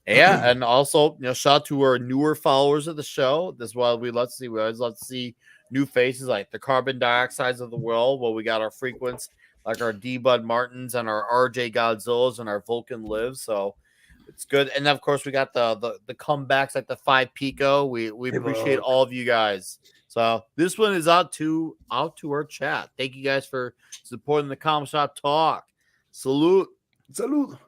Yeah, and also, shout out to our newer followers of the show. This is what we love to see. We always love to see new faces like the carbon dioxides of the world. Well, we got our frequents like our D Bud Martins and our RJ Godzillas and our Vulcan Lives. So it's good. And of course, we got the comebacks like the 5 Pico. We appreciate all of you guys. So this one is out to our chat. Thank you guys for supporting the Comic Shop Talk. Salute. Salud.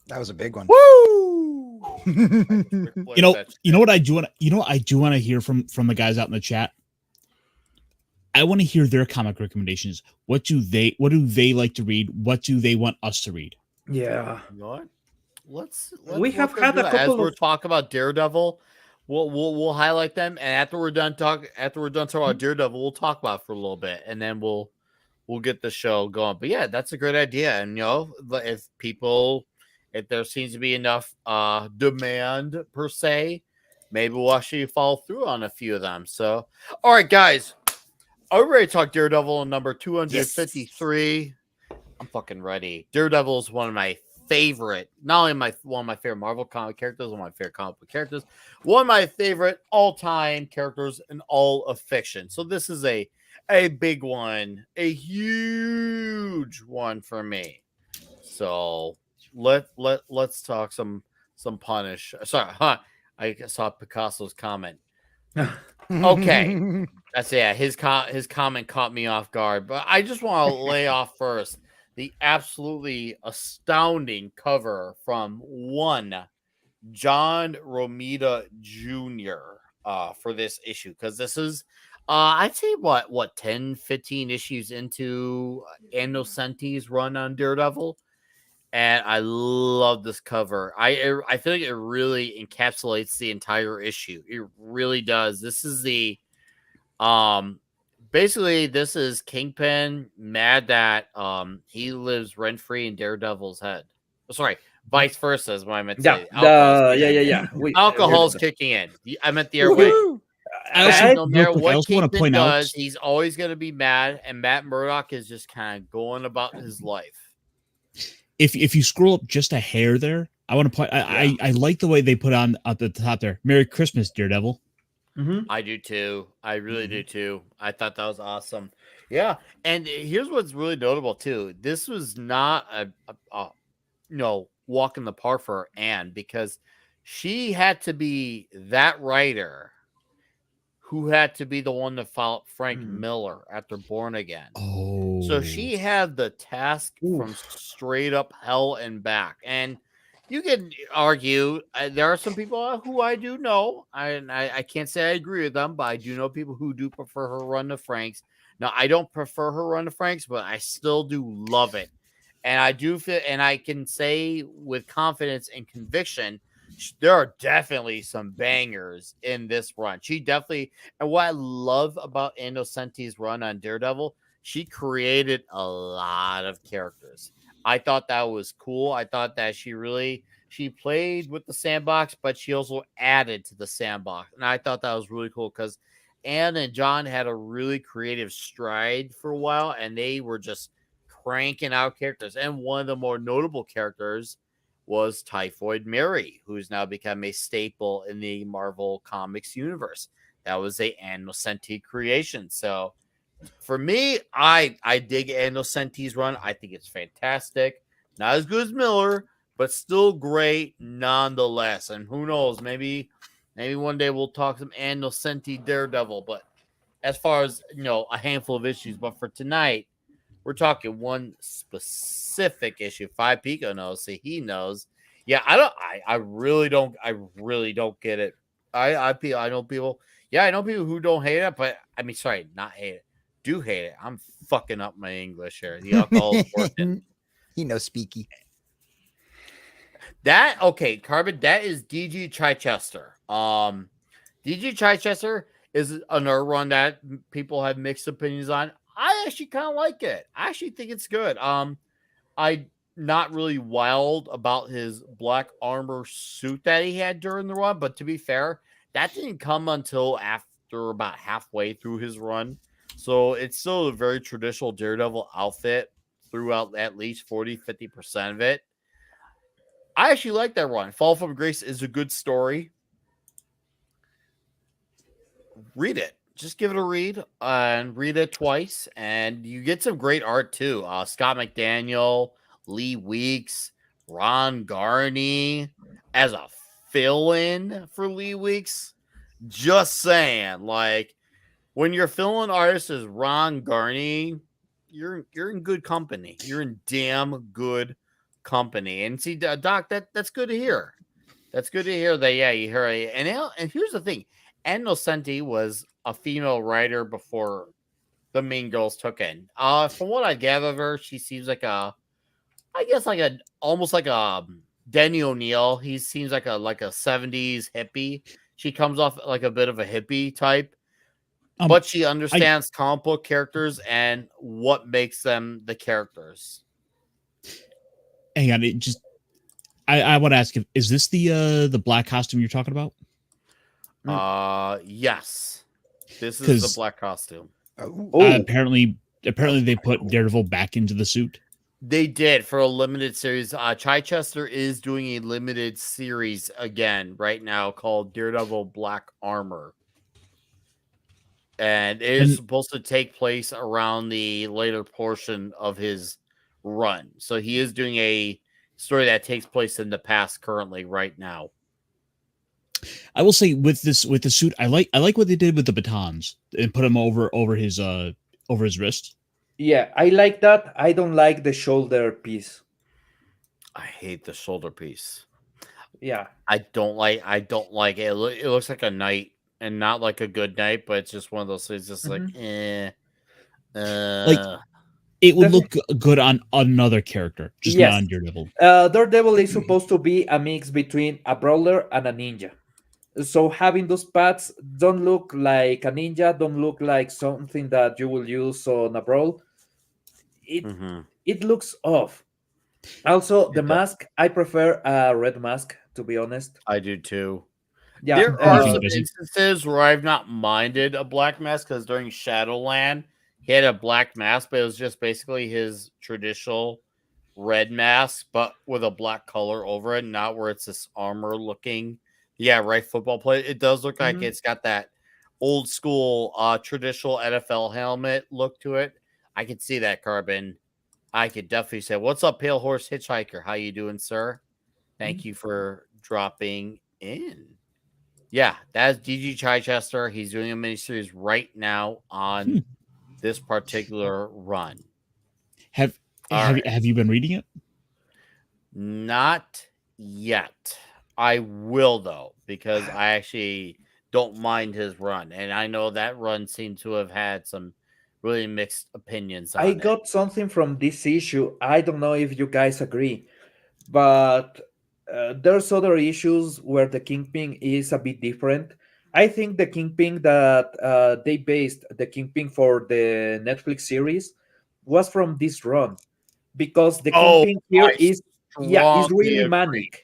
That was a big one. Woo! You know what I do want to hear from the guys out in the chat. I want to hear their comic recommendations. What do they like to read? What do they want us to read? Yeah. You know what? Let's have go had do a that. couple As we're of- talking about Daredevil. We'll highlight them, and after we're done talking about Daredevil, we'll talk about it for a little bit, and then we'll get the show going. But yeah, that's a great idea. And if there seems to be enough demand per se, maybe we'll actually follow through on a few of them. So, all right, guys, are we ready to talk Daredevil number 253? Yes. I'm fucking ready. Daredevil is one of my favorite, not only one of my favorite Marvel comic characters, one of my favorite comic book characters, one of my favorite all-time characters in all of fiction. So this is a big one, a huge one for me. So let's talk some Punish. Sorry, I saw Picasso's comment. Okay, that's his comment caught me off guard, but I just want to lay off first the absolutely astounding cover from one John Romita Jr. For this issue, because this is I'd say what 10, 15 issues into Anno Senti's run on Daredevil, and I love this cover. I feel like it really encapsulates the entire issue. It really does. This is the basically this is Kingpin mad that he lives rent free in Daredevil's head. Sorry, vice versa is what I meant to say. Alcohol's kicking in. I meant the other way. No matter what Kingpin does, he's always going to be mad, and Matt Murdock is just kind of going about his life. If you scroll up just a hair there, I want to point. I like the way they put on at the top there. Merry Christmas, Daredevil. Mm-hmm. I do too. I really do too. I thought that was awesome. Yeah, and here's what's really notable too. This was not a walk in the park for Anne, because she had to be that writer who had to be the one to follow Frank Miller after Born Again. Oh, so she had the task from straight up hell and back. And you can argue there are some people who I do know. I can't say I agree with them, but I do know people who do prefer her run to Frank's. Now, I don't prefer her run to Frank's, but I still do love it. And I do feel, and I can say with confidence and conviction, there are definitely some bangers in this run. She definitely, and what I love about Anno Senti's run on Daredevil, she created a lot of characters. I thought that was cool. I thought that she played with the sandbox, but she also added to the sandbox. And I thought that was really cool because Anne and John had a really creative stride for a while, and they were just cranking out characters. And one of the more notable characters was Typhoid Mary, who's now become a staple in the Marvel Comics universe. That was a Anno Senti creation. So for me, I dig Anno Senti's run. I think it's fantastic. Not as good as Miller, but still great nonetheless. And who knows, maybe one day we'll talk some Anno Senti Daredevil. But as far as a handful of issues, but for tonight, we're talking one specific issue. 5 Pico knows, so he knows. Yeah, I really don't get it. I know people. Yeah, I know people who don't hate it, but I mean, sorry, not hate it. Do hate it. I'm fucking up my English here. The alcohol is working. He knows speaky. Carbon. That is DG Chichester. DG Chichester is another one that people have mixed opinions on. I actually kind of like it. I actually think it's good. I'm not really wild about his black armor suit that he had during the run, but to be fair, that didn't come until after about halfway through his run. So it's still a very traditional Daredevil outfit throughout at least 40-50% of it. I actually like that run. Fall from Grace is a good story. Read it. Just give it a read and read it twice, and you get some great art too. Scott McDaniel, Lee Weeks, Ron Garney as a fill-in for Lee Weeks. Just saying, like when your fill-in artist is Ron Garney, you're in good company. You're in damn good company. And see, Doc, that's good to hear. That's good to hear that. Yeah, you hear it. And here's the thing: Anno Senti was a female writer before the Mean Girls took in. From what I gather of her, she seems like almost like a Denny O'Neil. He seems like a 70s hippie. She comes off like a bit of a hippie type, but she understands comic book characters and what makes them the characters. Hang on, I want to ask, is this the black costume you're talking about? Yes. This is the black costume. Apparently they put Daredevil back into the suit. They did for a limited series. Chichester is doing a limited series again right now called Daredevil Black Armor. And it is supposed to take place around the later portion of his run. So he is doing a story that takes place in the past currently right now. I will say with the suit, I like what they did with the batons and put them over his wrist. Yeah, I like that. I don't like the shoulder piece. I hate the shoulder piece. Yeah, I don't like it. It looks like a knight and not like a good night, but it's just one of those things. Just like, Like it would look good on another character, just not on Daredevil. Daredevil is supposed to be a mix between a brawler and a ninja. So having those pads don't look like a ninja, don't look like something that you will use on a brawl. It looks off. Also, the mask, I prefer a red mask, to be honest. I do too. Yeah, there are some instances where I've not minded a black mask, because during Shadowland, he had a black mask, but it was just basically his traditional red mask, but with a black color over it, not where it's this armor looking. Yeah, right. Football play. It does look like it's got that old school, traditional NFL helmet look to it. I could see that, Carbon. I could definitely say, "What's up, Pale Horse Hitchhiker? How you doing, sir? Thank you for dropping in." Yeah, that's DG Chichester. He's doing a miniseries right now on this particular run. Have you been reading it? Not yet. I will, though, because I actually don't mind his run, and I know that run seems to have had some really mixed opinions on it. got something from this issue. I don't know if you guys agree, but there's other issues where the Kingpin is a bit different. I think the Kingpin that they based the Kingpin for the Netflix series was from this run, because the Kingpin here is really manic.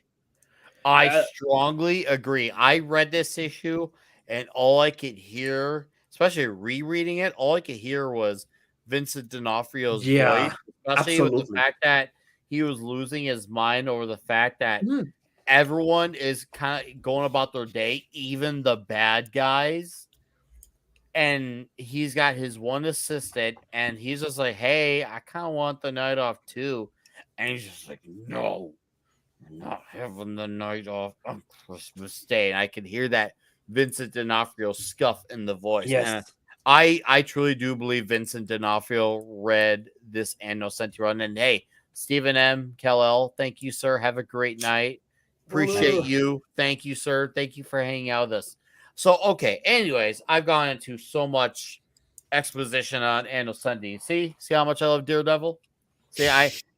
I strongly agree. I read this issue, and all I could hear, especially rereading it, all I could hear was Vincent D'Onofrio's voice, especially with the fact that he was losing his mind over the fact that everyone is kind of going about their day, even the bad guys. And he's got his one assistant, and he's just like, "Hey, I kind of want the night off too." And he's just like, "No, I'm not having the night off on Christmas Day." And I can hear that Vincent D'Onofrio scuff in the voice. Yes. And I truly do believe Vincent D'Onofrio read this Anno Senti run. And hey, Stephen M. Kell, thank you, sir. Have a great night. Appreciate you. Thank you, sir. Thank you for hanging out with us. So, okay. Anyways, I've gone into so much exposition on Anno Senti. See how much I love Daredevil? See,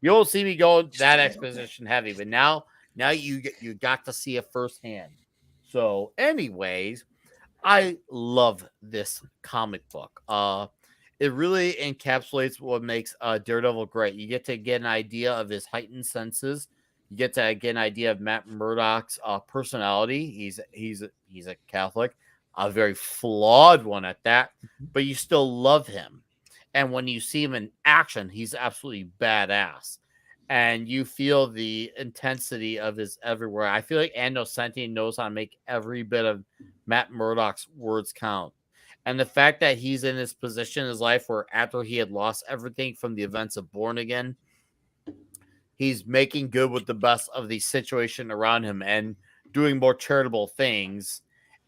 you don't see me go that exposition heavy, but now you got to see it firsthand. So, anyways, I love this comic book. It really encapsulates what makes Daredevil great. You get to get an idea of his heightened senses. You get to get an idea of Matt Murdock's personality. He's a Catholic, a very flawed one at that, but you still love him. And when you see him in action, he's absolutely badass. And you feel the intensity of his everywhere. I feel like Anno Senti knows how to make every bit of Matt Murdock's words count. And the fact that he's in this position in his life where after he had lost everything from the events of Born Again, he's making good with the best of the situation around him and doing more charitable things.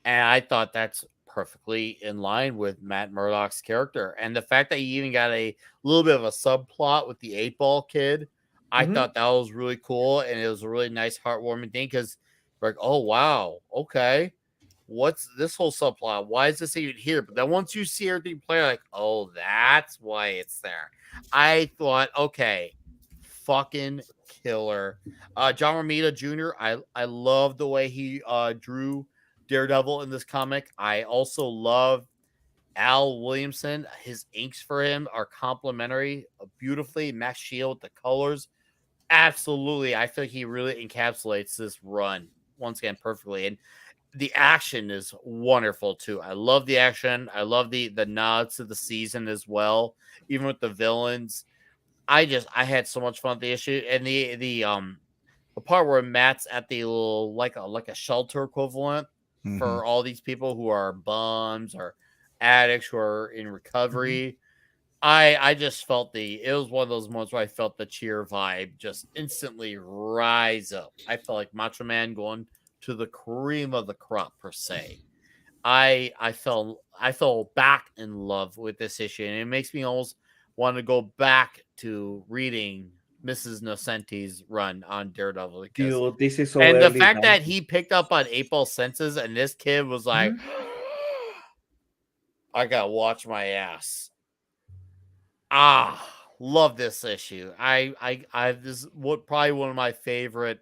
And I thought that's perfectly in line with Matt Murdock's character. And the fact that he even got a little bit of a subplot with the 8-Ball kid, I thought that was really cool. And it was a really nice, heartwarming thing, because like, oh, wow, okay. What's this whole subplot? Why is this even here? But then once you see everything play, like, oh, that's why it's there. I thought, okay, fucking killer. John Romita Jr., I love the way he drew Daredevil in this comic. I also love Al Williamson. His inks for him are complementary, beautifully. Max Shield, the colors. Absolutely. I feel like he really encapsulates this run once again perfectly. And the action is wonderful too. I love the action. I love the nods to the season as well, even with the villains. I had so much fun with the issue, and the part where Matt's at the little like a shelter equivalent for all these people who are bums or addicts who are in recovery. I just felt it was one of those moments where I felt the cheer vibe just instantly rise up. I felt like Macho Man going to the cream of the crop per se. I fell back in love with this issue, and it makes me almost want to go back to reading Mrs. Nocenti's run on Daredevil. Dude, this is so and the fact that he picked up on 8-Ball senses, and this kid was like, I gotta watch my ass. Ah, love this issue. This is probably one of my favorite.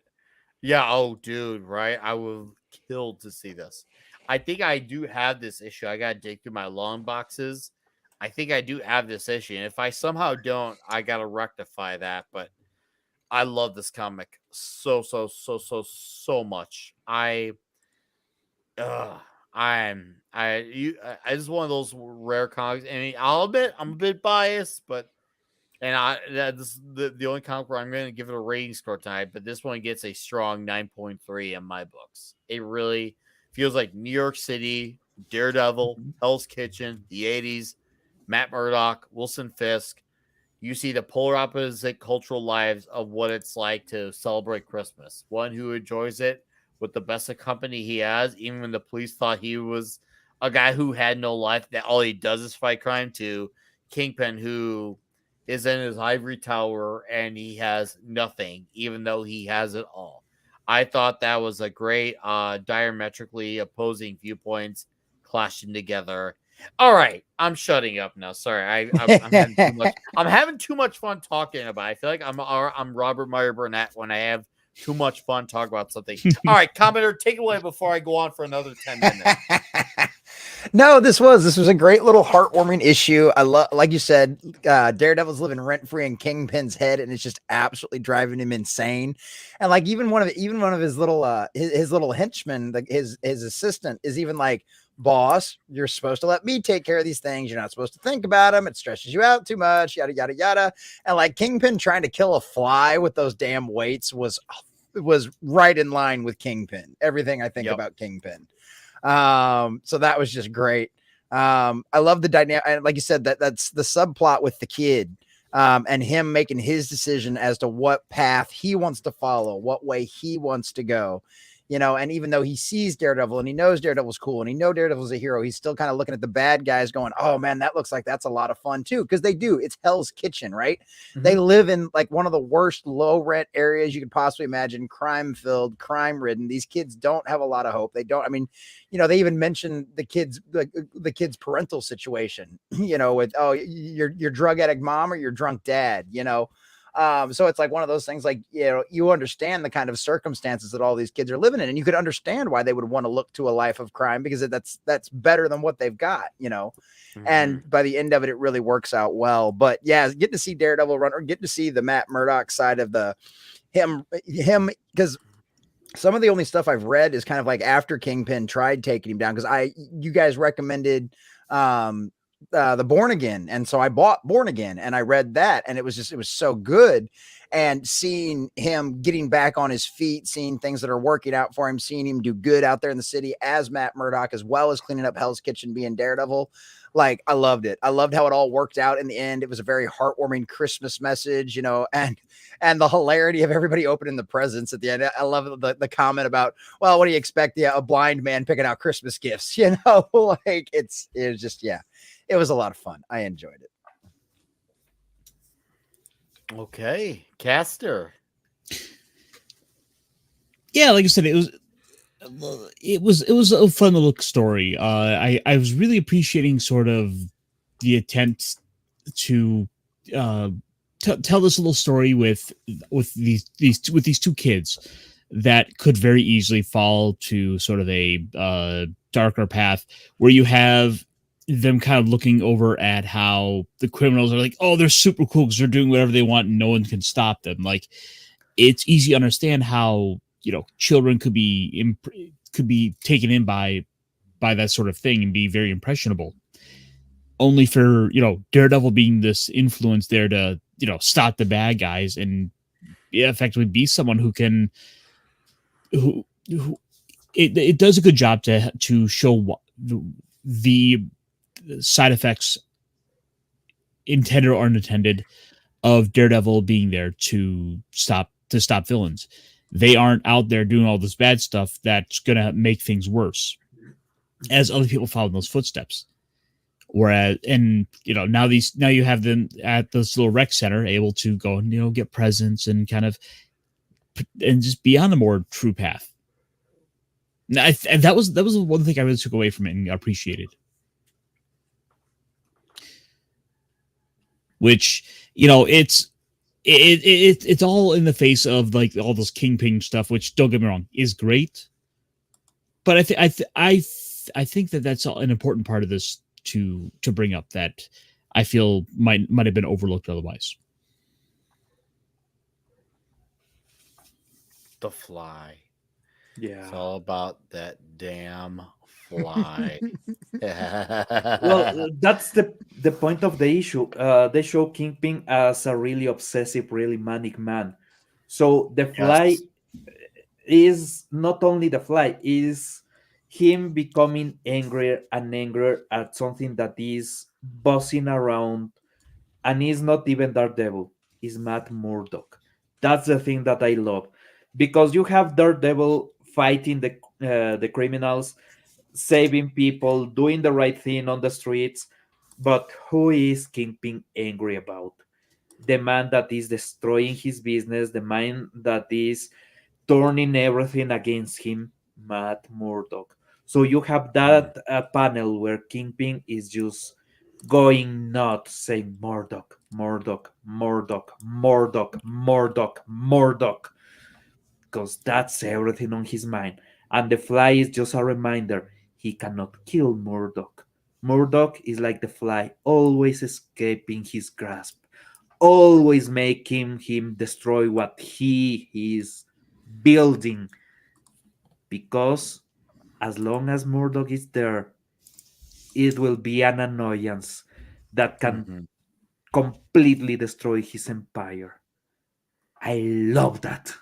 Yeah, oh dude, right? I would kill to see this. I think I do have this issue. I gotta dig through my long boxes. I think I do have this issue. And if I somehow don't, I gotta rectify that. But I love this comic so much. This is one of those rare comics. I mean, I'll admit I'm a bit biased, but this is the only comic where I'm going to give it a rating score tonight. But this one gets a strong 9.3 in my books. It really feels like New York City, Daredevil, Hell's Kitchen, the '80s, Matt Murdock, Wilson Fisk. You see the polar opposite cultural lives of what it's like to celebrate Christmas. One who enjoys it with the best of company he has, even when the police thought he was a guy who had no life, that all he does is fight crime, to Kingpin, who is in his ivory tower and he has nothing, even though he has it all. I thought that was a great diametrically opposing viewpoints clashing together. All right, I'm shutting up now. Sorry, I'm having too much. I'm having too much fun talking about it. I feel like I'm Robert Meyer Burnett when I have too much fun talking about something. All right, commenter, take it away before I go on for another 10 minutes. No, this was a great little heartwarming issue. I love, like you said, Daredevil's living rent free in Kingpin's head, and it's just absolutely driving him insane. And like even one of his little his little henchmen, like his assistant, is even like, boss, you're supposed to let me take care of these things. You're not supposed to think about them. It stresses you out too much, yada, yada, yada. And like Kingpin trying to kill a fly with those damn weights was right in line with Kingpin. Everything I think about Kingpin. So that was just great. I love the dynamic. And like you said, that's the subplot with the kid, and him making his decision as to what path he wants to follow, what way he wants to go. You know, and even though he sees Daredevil and he knows Daredevil's cool and he knows Daredevil's a hero, he's still kind of looking at the bad guys going, oh man, that looks like that's a lot of fun too. Cause they do, it's Hell's Kitchen, right? Mm-hmm. They live in like one of the worst low rent areas you could possibly imagine, crime filled, crime ridden. These kids don't have a lot of hope. They don't, I mean, you know, they even mentioned the kids, like the kid's parental situation, you know, with, oh, your drug addict mom or your drunk dad, you know? So it's like one of those things, like, you know, you understand the kind of circumstances that all these kids are living in, and you could understand why they would want to look to a life of crime, because that's better than what they've got, you know. Mm-hmm. And by the end of it, it really works out well. But yeah, getting to see Daredevil run, or getting to see the Matt Murdock side of him, because some of the only stuff I've read is kind of like after Kingpin tried taking him down, because you guys recommended the Born Again, and so I bought Born Again and I read that, and it was so good. And seeing him getting back on his feet, seeing things that are working out for him, seeing him do good out there in the city as Matt Murdock, as well as cleaning up Hell's Kitchen, being Daredevil, like I loved it. I loved how it all worked out in the end. It was a very heartwarming Christmas message, you know, and the hilarity of everybody opening the presents at the end. I love the comment about, well, what do you expect? Yeah, a blind man picking out Christmas gifts, you know, like it was just, yeah. It was a lot of fun. I enjoyed it. Okay, Caster. Yeah, like I said, it was a fun little story. I was really appreciating sort of the attempt to tell this little story with these two kids that could very easily fall to sort of a darker path, where you have them kind of looking over at how the criminals are like, oh, they're super cool because they're doing whatever they want and no one can stop them. Like, it's easy to understand how, you know, children could be taken in by that sort of thing and be very impressionable. Only for, you know, Daredevil being this influence there to, you know, stop the bad guys and effectively be someone who can, it does a good job to show the side effects, intended or unintended, of Daredevil being there to stop villains. They aren't out there doing all this bad stuff that's gonna make things worse, as other people follow in those footsteps. Whereas, and you know, now you have them at this little rec center, able to go and, you know, get presents and kind of and just be on a more true path. And that was one thing I really took away from it and appreciated. which it's all in the face of like all this Kingpin stuff, which don't get me wrong is great, but I think that that's an important part of this to bring up that I feel might have been overlooked otherwise. The Fly. Yeah. It's all about that damn fly. Well, that's the point of the issue. They show Kingpin as a really obsessive, really manic man. So the Fly Yes. is not only the Fly, is him becoming angrier and angrier at something that is buzzing around, and is not even Daredevil, is Matt Murdock. That's the thing that I love, because you have Daredevil fighting the criminals, saving people, doing the right thing on the streets. But who is Kingpin angry about? The man that is destroying his business, the man that is turning everything against him, Matt Murdock. So you have that panel where Kingpin is just going nuts, saying Murdock, Murdock, Murdock, Murdock, Murdock, Murdock, because that's everything on his mind. And the Fly is just a reminder he cannot kill Murdock. Murdock is like the Fly, always escaping his grasp, always making him destroy what he is building. Because as long as Murdock is there, it will be an annoyance that can completely destroy his empire. I love that.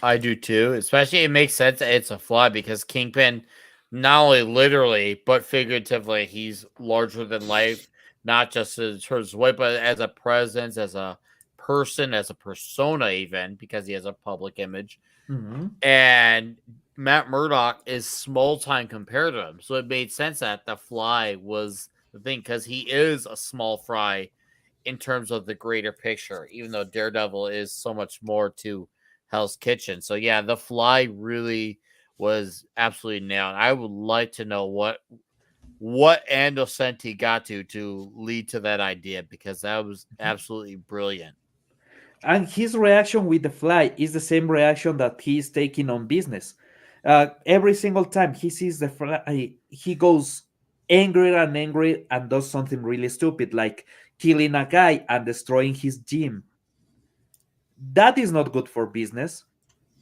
I do too. Especially it makes sense that it's a Fly because Kingpin, not only literally but figuratively, he's larger than life, not just in terms of weight, but as a presence, as a person, as a persona, even because he has a public image. Mm-hmm. And Matt Murdock is small time compared to him, so it made sense that the Fly was the thing because he is a small fry in terms of the greater picture, even though Daredevil is so much more to Hell's Kitchen. So yeah, the Fly really was absolutely nailed. I would like to know what Andocenti got to lead to that idea because that was absolutely brilliant. And his reaction with the Fly is the same reaction that he's taking on business. Every single time he sees the Fly, he goes angrier and angry and does something really stupid, like killing a guy and destroying his gym. That is not good for business.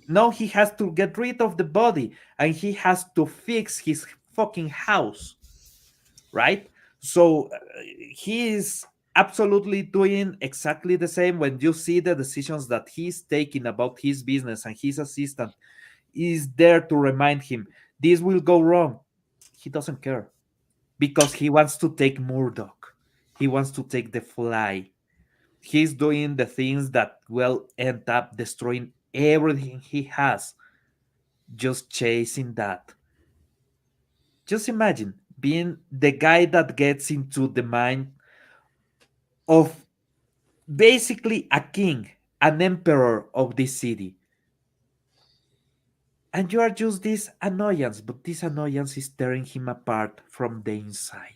No, he has to get rid of the body and he has to fix his fucking house, right? So he is absolutely doing exactly the same. When you see the decisions that he's taking about his business, and his assistant is there to remind him this will go wrong, he doesn't care because he wants to take Murdoch. He wants to take the Fly. He's doing the things that will end up destroying everything he has, just chasing that. Just imagine being the guy that gets into the mind of basically a king, an emperor of this city. And you are just this annoyance, but this annoyance is tearing him apart from the inside.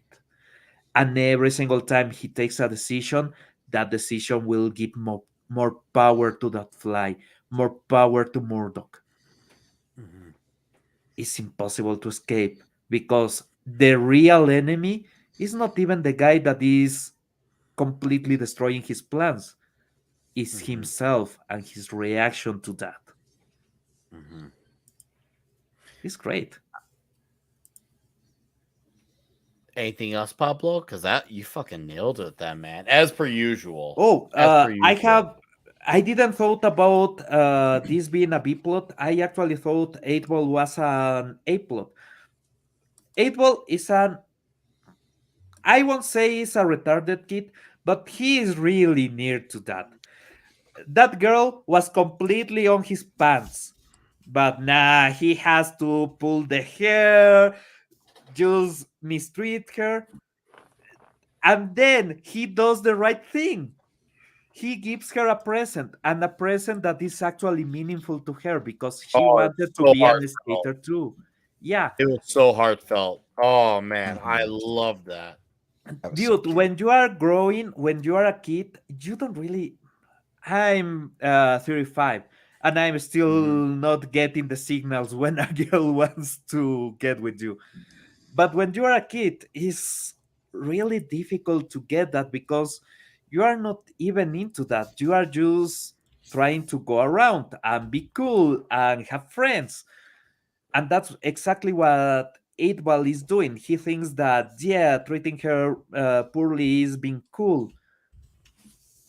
And every single time he takes a decision, that decision will give more power to that Fly, more power to Murdoch. It's impossible to escape because the real enemy is not even the guy that is completely destroying his plans. It's himself and his reaction to that. It's great. Anything else, Pablo? Because that you fucking nailed it, that man. As per usual. Oh, As per usual. I didn't thought about this being a B plot. I actually thought 8 Ball was an A plot. 8 Ball is I won't say he's a retarded kid, but he is really near to that. That girl was completely on his pants, but nah, he has to pull the hair, just mistreat her, and then he does the right thing. He gives her a present, and a present that is actually meaningful to her because she wanted to so be an heartfelt. skater too. Yeah. It was so heartfelt. Oh man, I love that. Dude, when you are growing, when you are a kid, you don't really. I'm 35, and I'm still not getting the signals when a girl wants to get with you. But when you are a kid, it's really difficult to get that because you are not even into that. You are just trying to go around and be cool and have friends. And that's exactly what 8 Ball is doing. He thinks that, yeah, treating her poorly is being cool.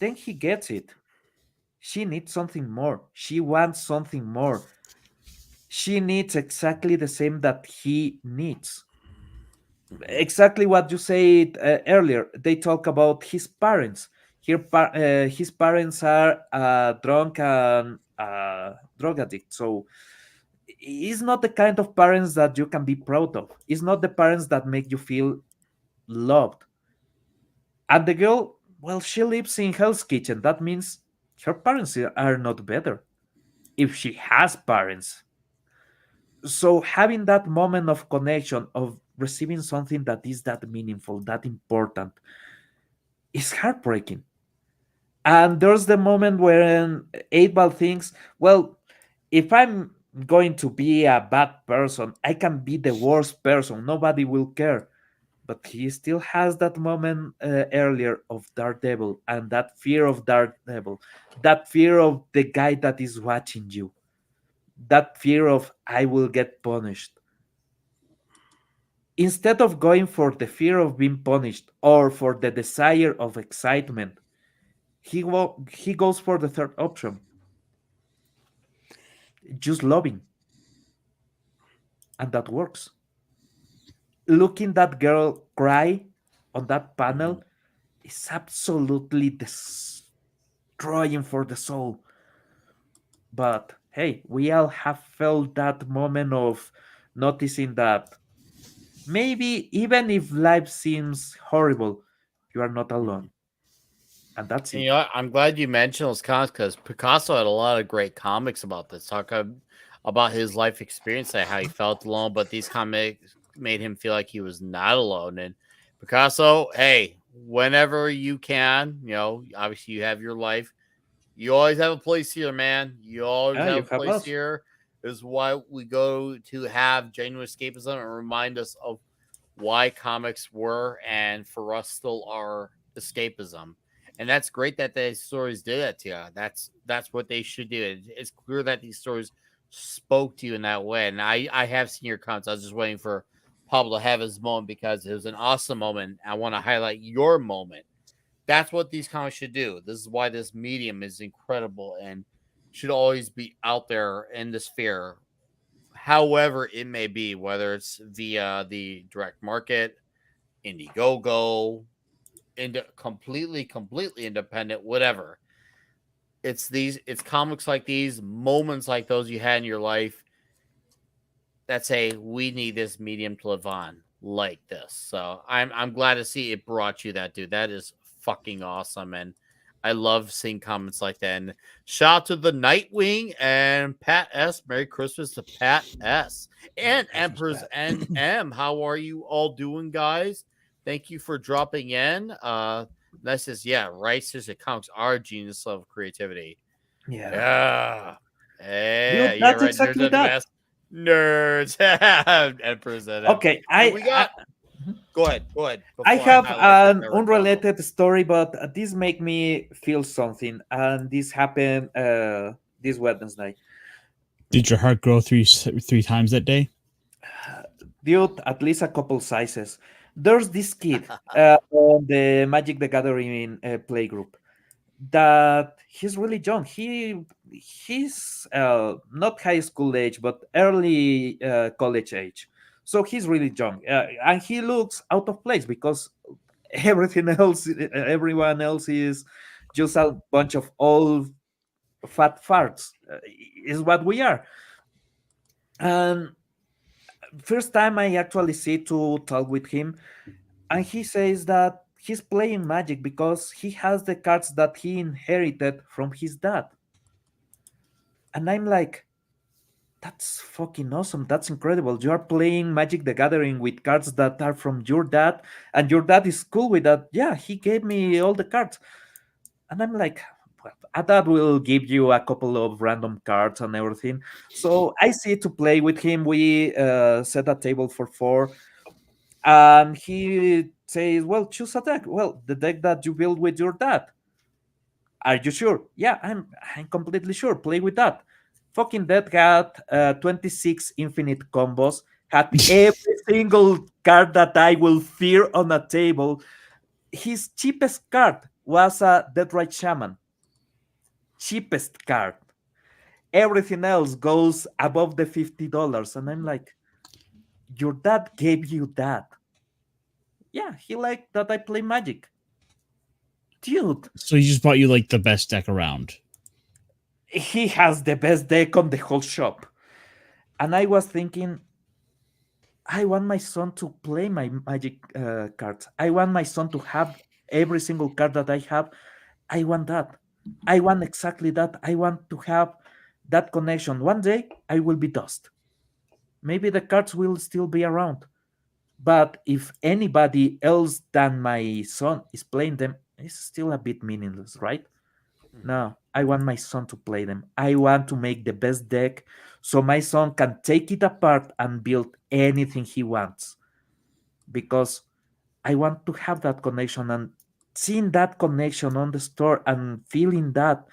Then he gets it. She needs something more. She wants something more. She needs exactly the same that he needs. Exactly what you said earlier. They talk about his parents. His parents are drunk and drug addict. So he's not the kind of parents that you can be proud of. It's not the parents that make you feel loved. And the girl, well, she lives in Hell's Kitchen. That means her parents are not better if she has parents. So having that moment of connection, of receiving something that is that meaningful, that important, is heartbreaking. And there's the moment where 8 Ball thinks, well, if I'm going to be a bad person, I can be the worst person. Nobody will care. But he still has that moment earlier of Daredevil and that fear of Daredevil, that fear of the guy that is watching you, that fear of I will get punished. Instead of going for the fear of being punished or for the desire of excitement, he goes for the third option, just loving, and that works. Looking that girl cry on that panel is absolutely destroying for the soul. But hey, we all have felt that moment of noticing that maybe even if life seems horrible, you are not alone. And that's it. You know, I'm glad you mentioned those comics because Picasso had a lot of great comics about this. About his life experience and how he felt alone, but these comics made him feel like he was not alone. And Picasso, hey, whenever you can, you know, obviously you have your life. You always have a place here, man. You always have a place here. This is why we go to have genuine escapism and remind us of why comics were and for us still are escapism. And that's great that these stories did that to you. That's what they should do. It's clear that these stories spoke to you in that way. And I have seen your comments. I was just waiting for Pablo to have his moment because it was an awesome moment. I want to highlight your moment. That's what these comics should do. This is why this medium is incredible and should always be out there in the sphere, however it may be, whether it's via the direct market, Indiegogo, completely independent, whatever. It's comics like these, moments like those you had in your life that say we need this medium to live on like this. So I'm glad to see it brought you that, dude. That is fucking awesome, and I love seeing comments like that. And shout out to the Nightwing and Pat S. Merry Christmas to Pat S. And Emperor's NM. How are you all doing, guys? Thank you for dropping in. That says, yeah, right. Seriously, comics are a genius level of creativity. Yeah. Yeah. Dude, that's exactly that. Nerds. Emperor's NM. Okay, Go ahead. I have an unrelated story, but this make me feel something, and this happened this Wednesday. Did your heart grow three times that day? Dude, at least a couple sizes. There's this kid on the Magic the Gathering playgroup that he's really young. He's not high school age, but early college age. So he's really young, and he looks out of place because everyone else is just a bunch of old fat farts. Is what we are. And first time I actually see to talk with him, and he says that he's playing Magic because he has the cards that he inherited from his dad. And I'm like, That's fucking awesome. That's incredible. You are playing Magic the Gathering with cards that are from your dad, and your dad is cool with that. Yeah, he gave me all the cards. And I'm like, well, that will give you a couple of random cards and everything. So I see to play with him. We set a table for four, and he says, "Well, choose a deck. Well, the deck that you build with your dad. Are you sure? Yeah, I'm completely sure. Play with that." Fucking deck had 26 infinite combos. Had every single card that I will fear on a table. His cheapest card was a Deathrite Shaman. Cheapest card. Everything else goes above the $50. And I'm like, your dad gave you that. Yeah, he liked that I play Magic. Dude. So he just bought you like the best deck around. He has the best deck on the whole shop. And I was thinking, I want my son to play my Magic cards. I want my son to have every single card that I have. I want that. I want exactly that. I want to have that connection. One day I will be dust. Maybe the cards will still be around. But if anybody else than my son is playing them, it's still a bit meaningless, right? No, I want my son to play them. I want to make the best deck so my son can take it apart and build anything he wants. Because I want to have that connection, and seeing that connection on the store and feeling that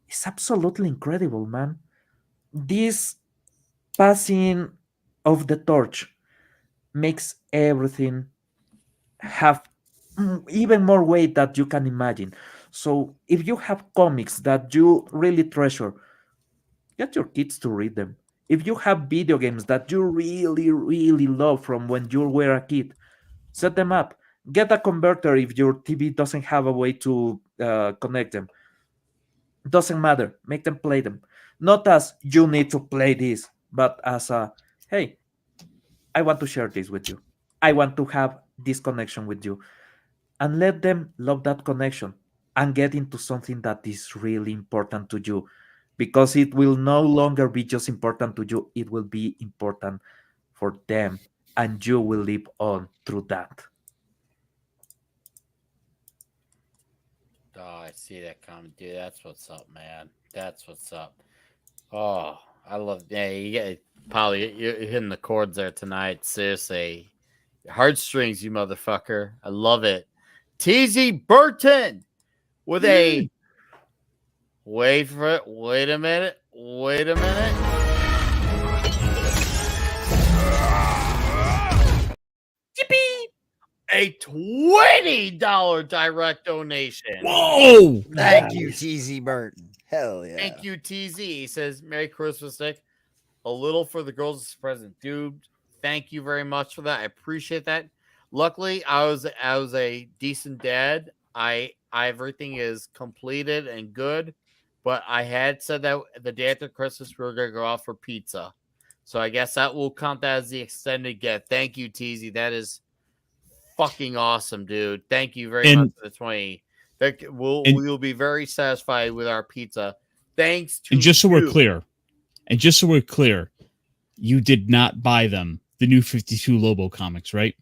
is absolutely incredible, man. This passing of the torch makes everything have even more weight that you can imagine. So if you have comics that you really treasure, get your kids to read them. If you have video games that you really, really love from when you were a kid, set them up. Get a converter if your TV doesn't have a way to connect them. Doesn't matter. Make them play them. Not as you need to play this, but as a, hey, I want to share this with you. I want to have this connection with you. And let them love that connection and get into something that is really important to you, because it will no longer be just important to you, it will be important for them, and you will live on through that. Oh, I see that comment, dude. That's what's up, man. That's what's up. Oh, I love. Yeah, you get Polly. You're hitting the chords there tonight. Seriously, heartstrings, you motherfucker. I love it. TZ Burton with a. Wait for it. Wait a minute. Wait a minute. Yippee! A $20 direct donation. Whoa! Thank you, TZ Burton. Hell yeah. Thank you, TZ. He says, Merry Christmas, Nick. A little for the girls as a present. Dude, thank you very much for that. I appreciate that. Luckily, I was a decent dad. Everything is completed and good, but I had said that the day after Christmas we were gonna go out for pizza. So I guess that will count that as the extended gift. Thank you, TZ. That is fucking awesome, dude. Thank you very much for the 20. We'll be very satisfied with our pizza. Thanks to and just so you. we're clear, you did not buy them the new 52 Lobo comics, right?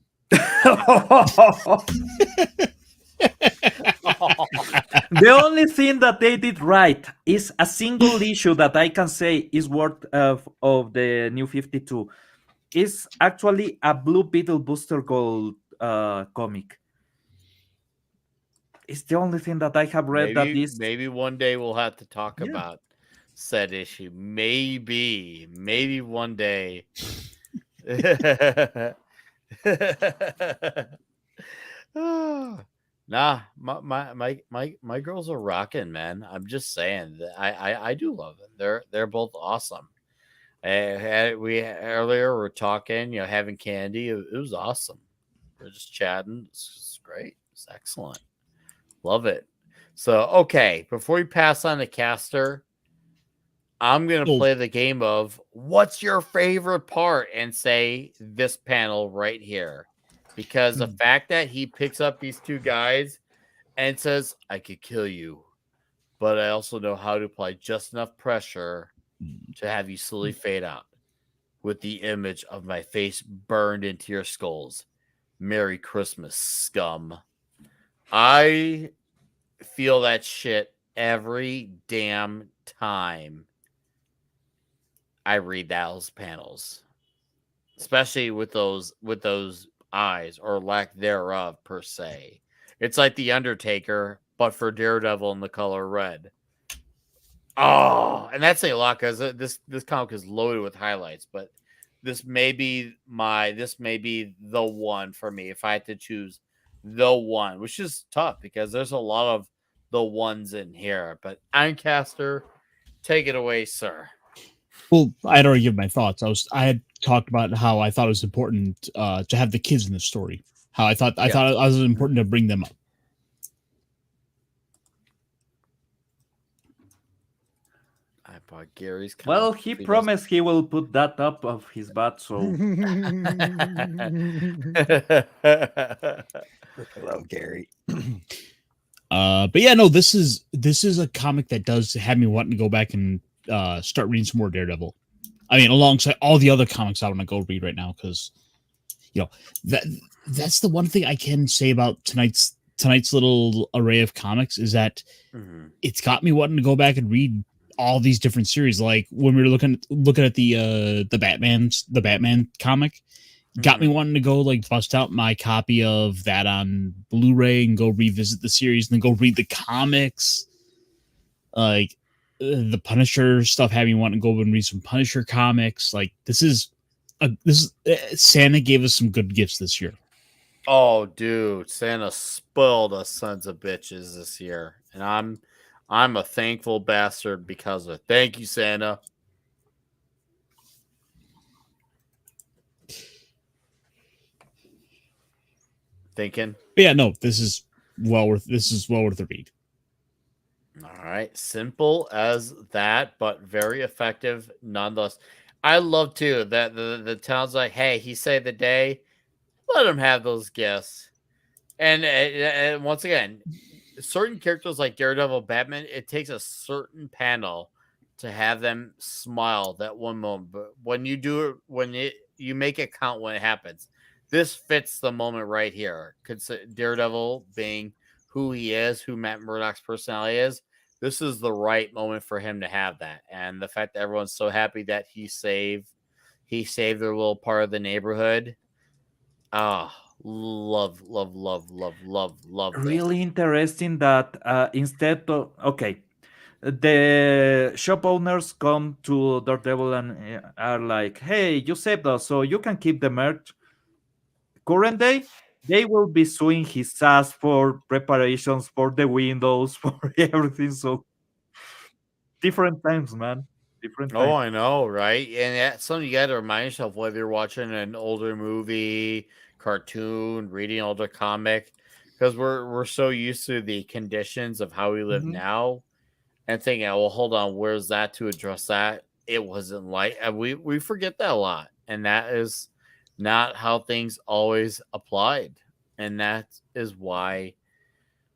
The only thing that they did right is a single issue that I can say is worth of the new 52. Is actually a Blue Beetle Booster Gold comic. It's the only thing that I have read maybe one day we'll have to talk about said issue. Maybe one day. Nah, my girls are rocking, man. I'm just saying that I do love them. They're both awesome. We earlier were talking, having candy. It was awesome. We're just chatting. It's great. It's excellent. Love it. So, okay, before we pass on to Caster, I'm going to play the game of what's your favorite part and say this panel right here. Because the fact that he picks up these two guys and says, I could kill you, but I also know how to apply just enough pressure to have you slowly fade out with the image of my face burned into your skulls. Merry Christmas, scum. I feel that shit every damn time I read those panels, especially with those eyes or lack thereof per se. It's like the Undertaker, but for Daredevil in the color red. Oh, and that's a lot because this comic is loaded with highlights, but this may be the one for me if I had to choose the one, which is tough because there's a lot of the ones in here. But Ironcaster, take it away, sir. Well, I had already given my thoughts. I had talked about how I thought it was important to have the kids in the story. How I thought it was important to bring them up. I bought Gary's. Well, he promised he will put that up of his butt. So I love Gary. But yeah, no, this is a comic that does have me wanting to go back and start reading some more Daredevil. I mean, alongside all the other comics I want to go read right now, because that's the one thing I can say about tonight's little array of comics is that it's got me wanting to go back and read all these different series. Like when we were looking at the Batman comic, got me wanting to go like bust out my copy of that on Blu-ray and go revisit the series and then go read the comics. Like the Punisher stuff had me wanting to go and read some Punisher comics. Like Santa gave us some good gifts this year. Oh, dude, Santa spoiled us sons of bitches this year, and I'm a thankful bastard because of it. Thank you, Santa. Thinking? But yeah, no, this is well worth a read. All right, simple as that, but very effective nonetheless. I love too that the town's like, hey, he saved the day. Let him have those gifts. And once again, certain characters like Daredevil, Batman, it takes a certain panel to have them smile that one moment. But when you do it, you make it count when it happens. This fits the moment right here. Daredevil being who he is, who Matt Murdock's personality is, this is the right moment for him to have that. And the fact that everyone's so happy that he saved their little part of the neighborhood. Love really interesting that instead of the shop owners come to Daredevil and are like, hey, you saved us so you can keep the merch. Current day, they will be suing his ass for preparations for the windows, for everything. So different times, man. Different times. I know, right? And that's something you got to remind yourself whether you're watching an older movie, cartoon, reading an older comic, because we're so used to the conditions of how we live now, and thinking, well, hold on, where's that to address that? It wasn't like we forget that a lot, and that is not how things always applied, and that is why.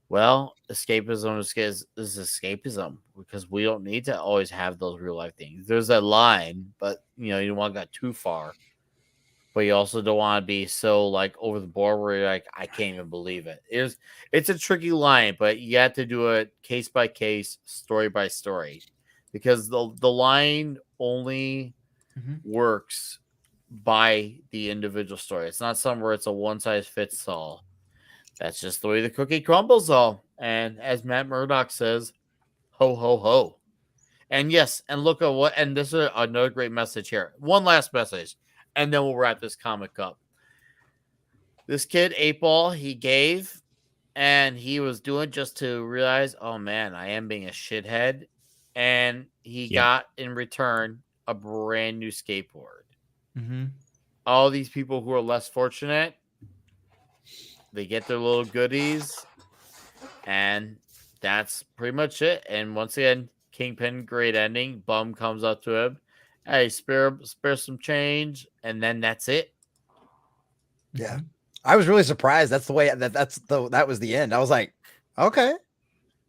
Well, escapism is escapism because we don't need to always have those real life things. There's that line, but you don't want to go too far. But you also don't want to be so like over the board where you're like, I can't even believe it. It's a tricky line, but you have to do it case by case, story by story, because the line only works by the individual story. It's not somewhere it's a one size fits all. That's just the way the cookie crumbles, all. And as Matt Murdock says, ho, ho, ho. And yes, and look at what, and this is another great message here. One last message, and then we'll wrap this comic up. This kid, 8-Ball, he gave, and he was doing just to realize, oh man, I am being a shithead. And he got in return a brand new skateboard. All these people who are less fortunate, they get their little goodies, and that's pretty much it. And once again, Kingpin, great ending. Bum comes up to him, hey, spare some change, and then that's it. Yeah, I was really surprised. That's the way that was the end. I was like, okay,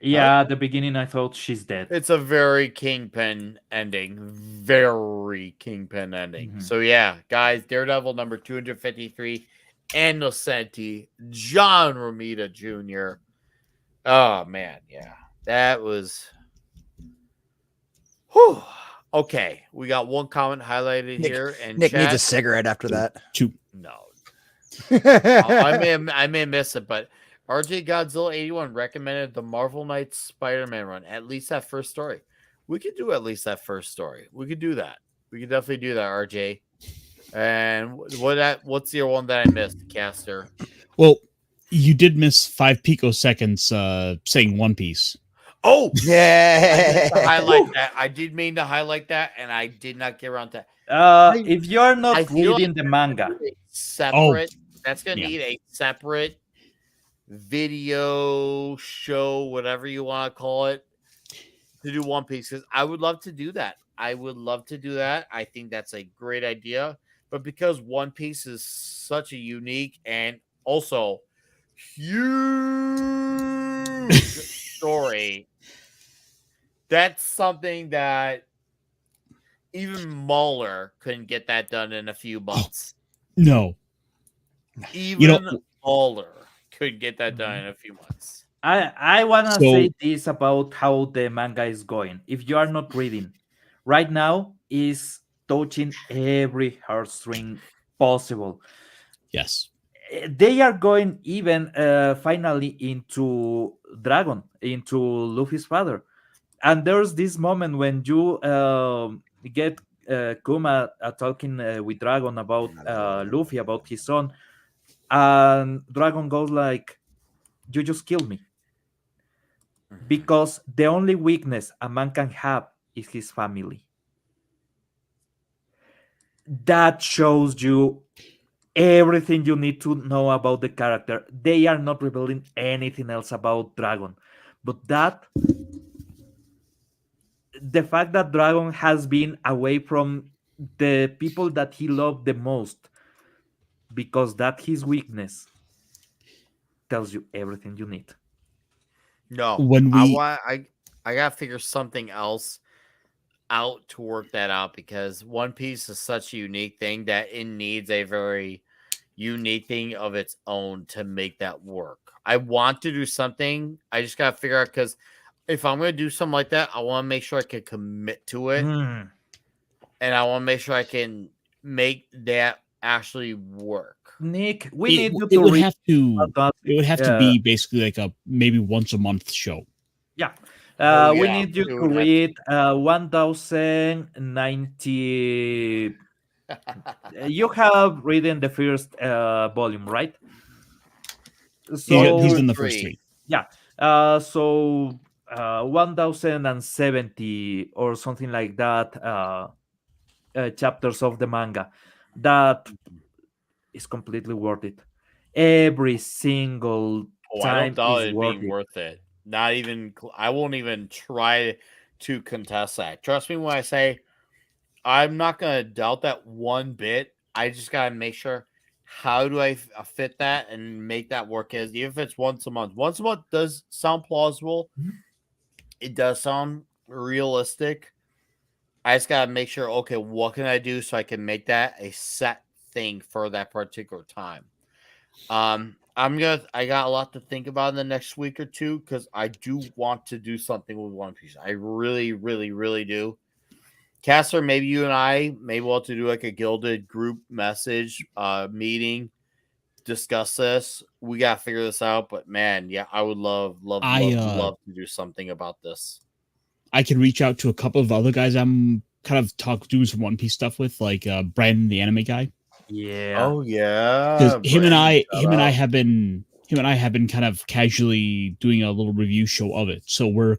Yeah, at the beginning I thought she's dead. It's a very Kingpin ending. Very Kingpin ending. Mhm. So yeah, guys, Daredevil number 253, Innocenti, John Romita Jr. Oh man, yeah. That was whew. Okay. We got one comment highlighted here, and Nick needs a chat. cigarette after that. No. I may miss it, but RJ Godzilla 81 recommended the Marvel Knights Spider-Man run. At least that first story. We could do at least that first story. We could do that. We could definitely do that, RJ. And what's the one that I missed, Caster? Well, you did miss 5 picoseconds saying One Piece. Oh yeah! Highlight that. I did mean to highlight that, and I did not get around to If you're not reading the manga, separate. That's gonna need a separate video show, whatever you want to call it, to do One Piece, because I would love to do that. I think that's a great idea. But because One Piece is such a unique and also huge story, that's something that even Mueller couldn't get that done in a few months. No. Even Mueller couldn't get that done in a few months. I want to say this about how the manga is going. If you are not reading, right now is touching every heartstring possible. Yes. They are going even finally into Dragon, into Luffy's father. And there's this moment when you get Kuma talking with Dragon about Luffy, about his son, and Dragon goes like, "You just killed me." Because the only weakness a man can have is his family. That shows you everything you need to know about the character. They are not revealing anything else about Dragon. But the fact that Dragon has been away from the people that he loved the most, because that his weakness, tells you everything you need. No, I gotta figure something else out to work that out, because One Piece is such a unique thing that it needs a very unique thing of its own to make that work. I want to do something. I just gotta figure out, because if I'm gonna do something like that, I want to make sure I can commit to it, and I want to make sure I can make that actually work. Nick, we need you it to would read have to. It would have to be basically like a maybe once a month show. Yeah. Oh, We yeah, need you it to would have read 1090. You have written the first volume, right? So He's in the first 3. Yeah. So 1070 or something like that chapters of the manga. That is completely worth it. Every single time is worth it. Not even, I won't even try to contest that. Trust me when I say I'm not going to doubt that one bit. I just got to make sure, how do I fit that and make that work? As even if it's once a month does sound plausible. It does sound realistic. I just got to make sure, okay, what can I do so I can make that a set thing for that particular time? I got a lot to think about in the next week or two, because I do want to do something with One Piece. I really, really, really do. Caster, maybe you and I may want to do like a gilded group message meeting, discuss this. We gotta figure this out, but man, yeah, I would love to do something about this. I can reach out to a couple of other guys I'm kind of doing some One Piece stuff with, like Brandon, the anime guy. Yeah. Oh yeah. Because him and I have been kind of casually doing a little review show of it. So we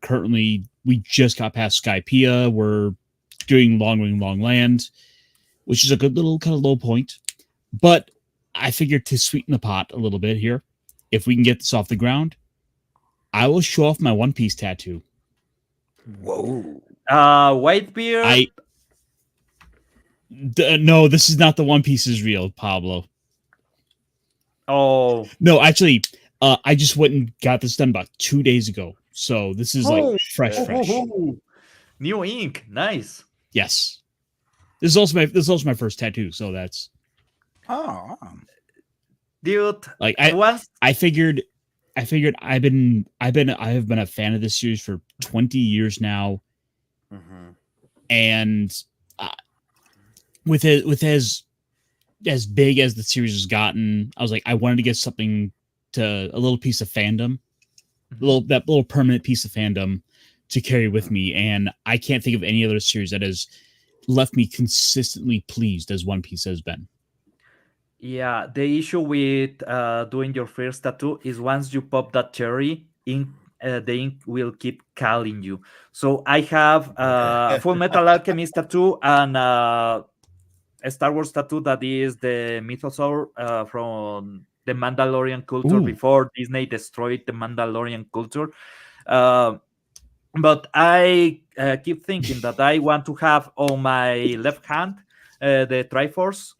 just got past Skypiea. We're doing Long Ring Long Land, which is a good little kind of low point. But I figured to sweeten the pot a little bit here, if we can get this off the ground, I will show off my One Piece tattoo. Whoa. Whitebeard. No, this is not the One Piece is real, Pablo. Oh. No, actually, I just went and got this done about 2 days ago. So this is like fresh. New ink, nice. Yes, this is also my first tattoo. So that's dude. Like I figured I have been a fan of this series for 20 years now, and with as big as the series has gotten, I was like, I wanted to get something to a little piece of fandom, that little permanent piece of fandom to carry with me, and I can't think of any other series that has left me consistently pleased as One Piece has been. Yeah, the issue with doing your first tattoo is once you pop that cherry, the ink will keep calling you. So I have a Full Metal Alchemist tattoo and a Star Wars tattoo that is the mythosaur from the Mandalorian culture before Disney destroyed the Mandalorian culture. But I keep thinking that I want to have on my left hand the Triforce.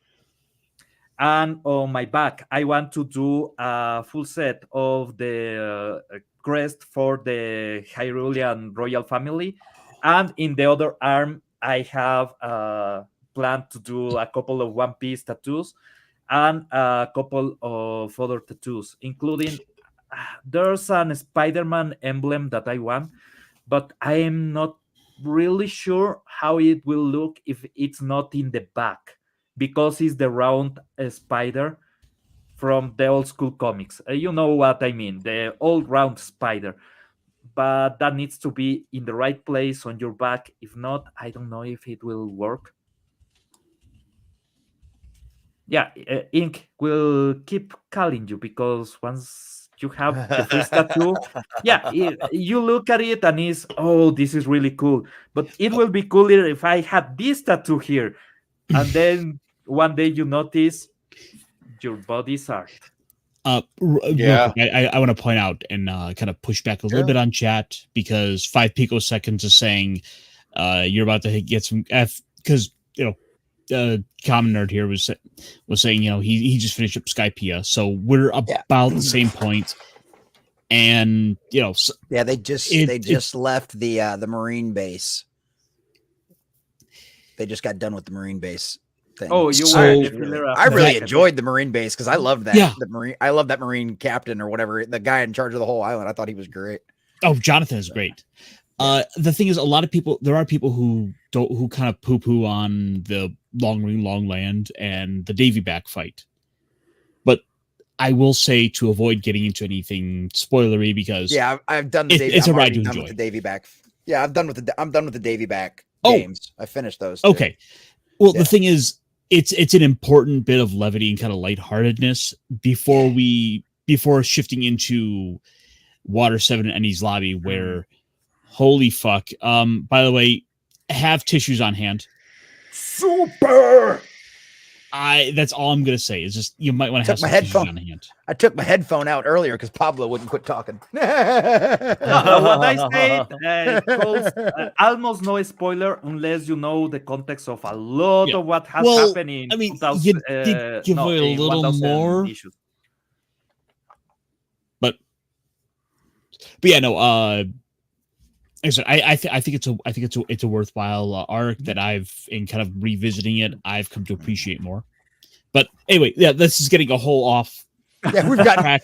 And on my back, I want to do a full set of the crest for the Hyrulean royal family. And in the other arm, I have planned to do a couple of One Piece tattoos and a couple of other tattoos, including there's an Spider-Man emblem that I want, but I am not really sure how it will look if it's not in the back, because it's the round spider from the old school comics. You know what I mean, the old round spider. But that needs to be in the right place on your back. If not, I don't know if it will work. Yeah, ink will keep calling you because once you have the first tattoo, yeah, you look at it and it's, oh, this is really cool. But it will be cooler if I had this tattoo here. And then one day you notice your body's art. Yeah, I want to point out and kind of push back a little bit on chat, because 5 picoseconds is saying you're about to get some F, because Common Nerd here was saying he just finished up Skypiea, so we're about the same point. And they just left the Marine base. They just got done with the Marine base thing. Oh, I really enjoyed the Marine base because I loved that. Yeah. I love that Marine captain or whatever, the guy in charge of the whole island. I thought he was great. Oh, Jonathan is great. The thing is, there are people who kind of poo-poo on the Long Ring, Long Land and the Davy back fight. But I will say, to avoid getting into anything spoilery, because I've done the Davy. It's a ride to enjoy. With the Davy back. Yeah, I'm done with the Davy back games. I finished those. Okay. Well, the thing is, it's an important bit of levity and kind of lightheartedness before shifting into Water 7 and Ennie's Lobby, where holy fuck. By the way, have tissues on hand. Super. That's all I'm gonna say. Is just you might want to have some tissues on hand. I took my headphone out earlier because Pablo wouldn't quit talking. What I said, almost no spoiler unless you know the context of a lot of what has happened in. I mean, you did give away a little more. Issues. But yeah, no. I think it's a worthwhile arc that in kind of revisiting it, I've come to appreciate more. But anyway, this is getting a whole off. Yeah, we've got track.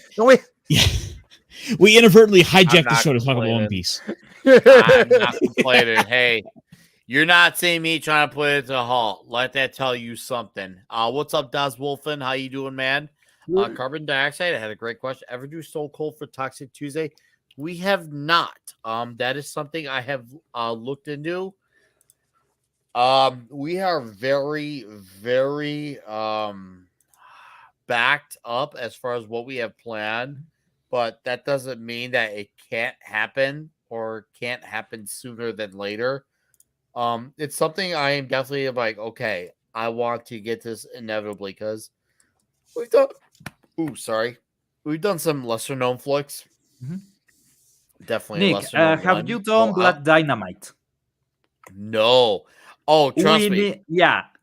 We inadvertently hijacked the show to talk about One Piece. I'm not complaining. Hey, you're not seeing me trying to put it to a halt. Let that tell you something. What's up, Das Wolfen? How you doing, man? Carbon dioxide. I had a great question. Ever do Soul Cold for Toxic Tuesday? We have not. That is something I have looked into. We are very, very backed up as far as what we have planned, but that doesn't mean that it can't happen or can't happen sooner than later. It's something I am definitely like, okay, I want to get this inevitably, because we've done. We've done some lesser known flicks. Mm-hmm. Definitely. Nick, have you done Black Dynamite? No. Oh, trust me.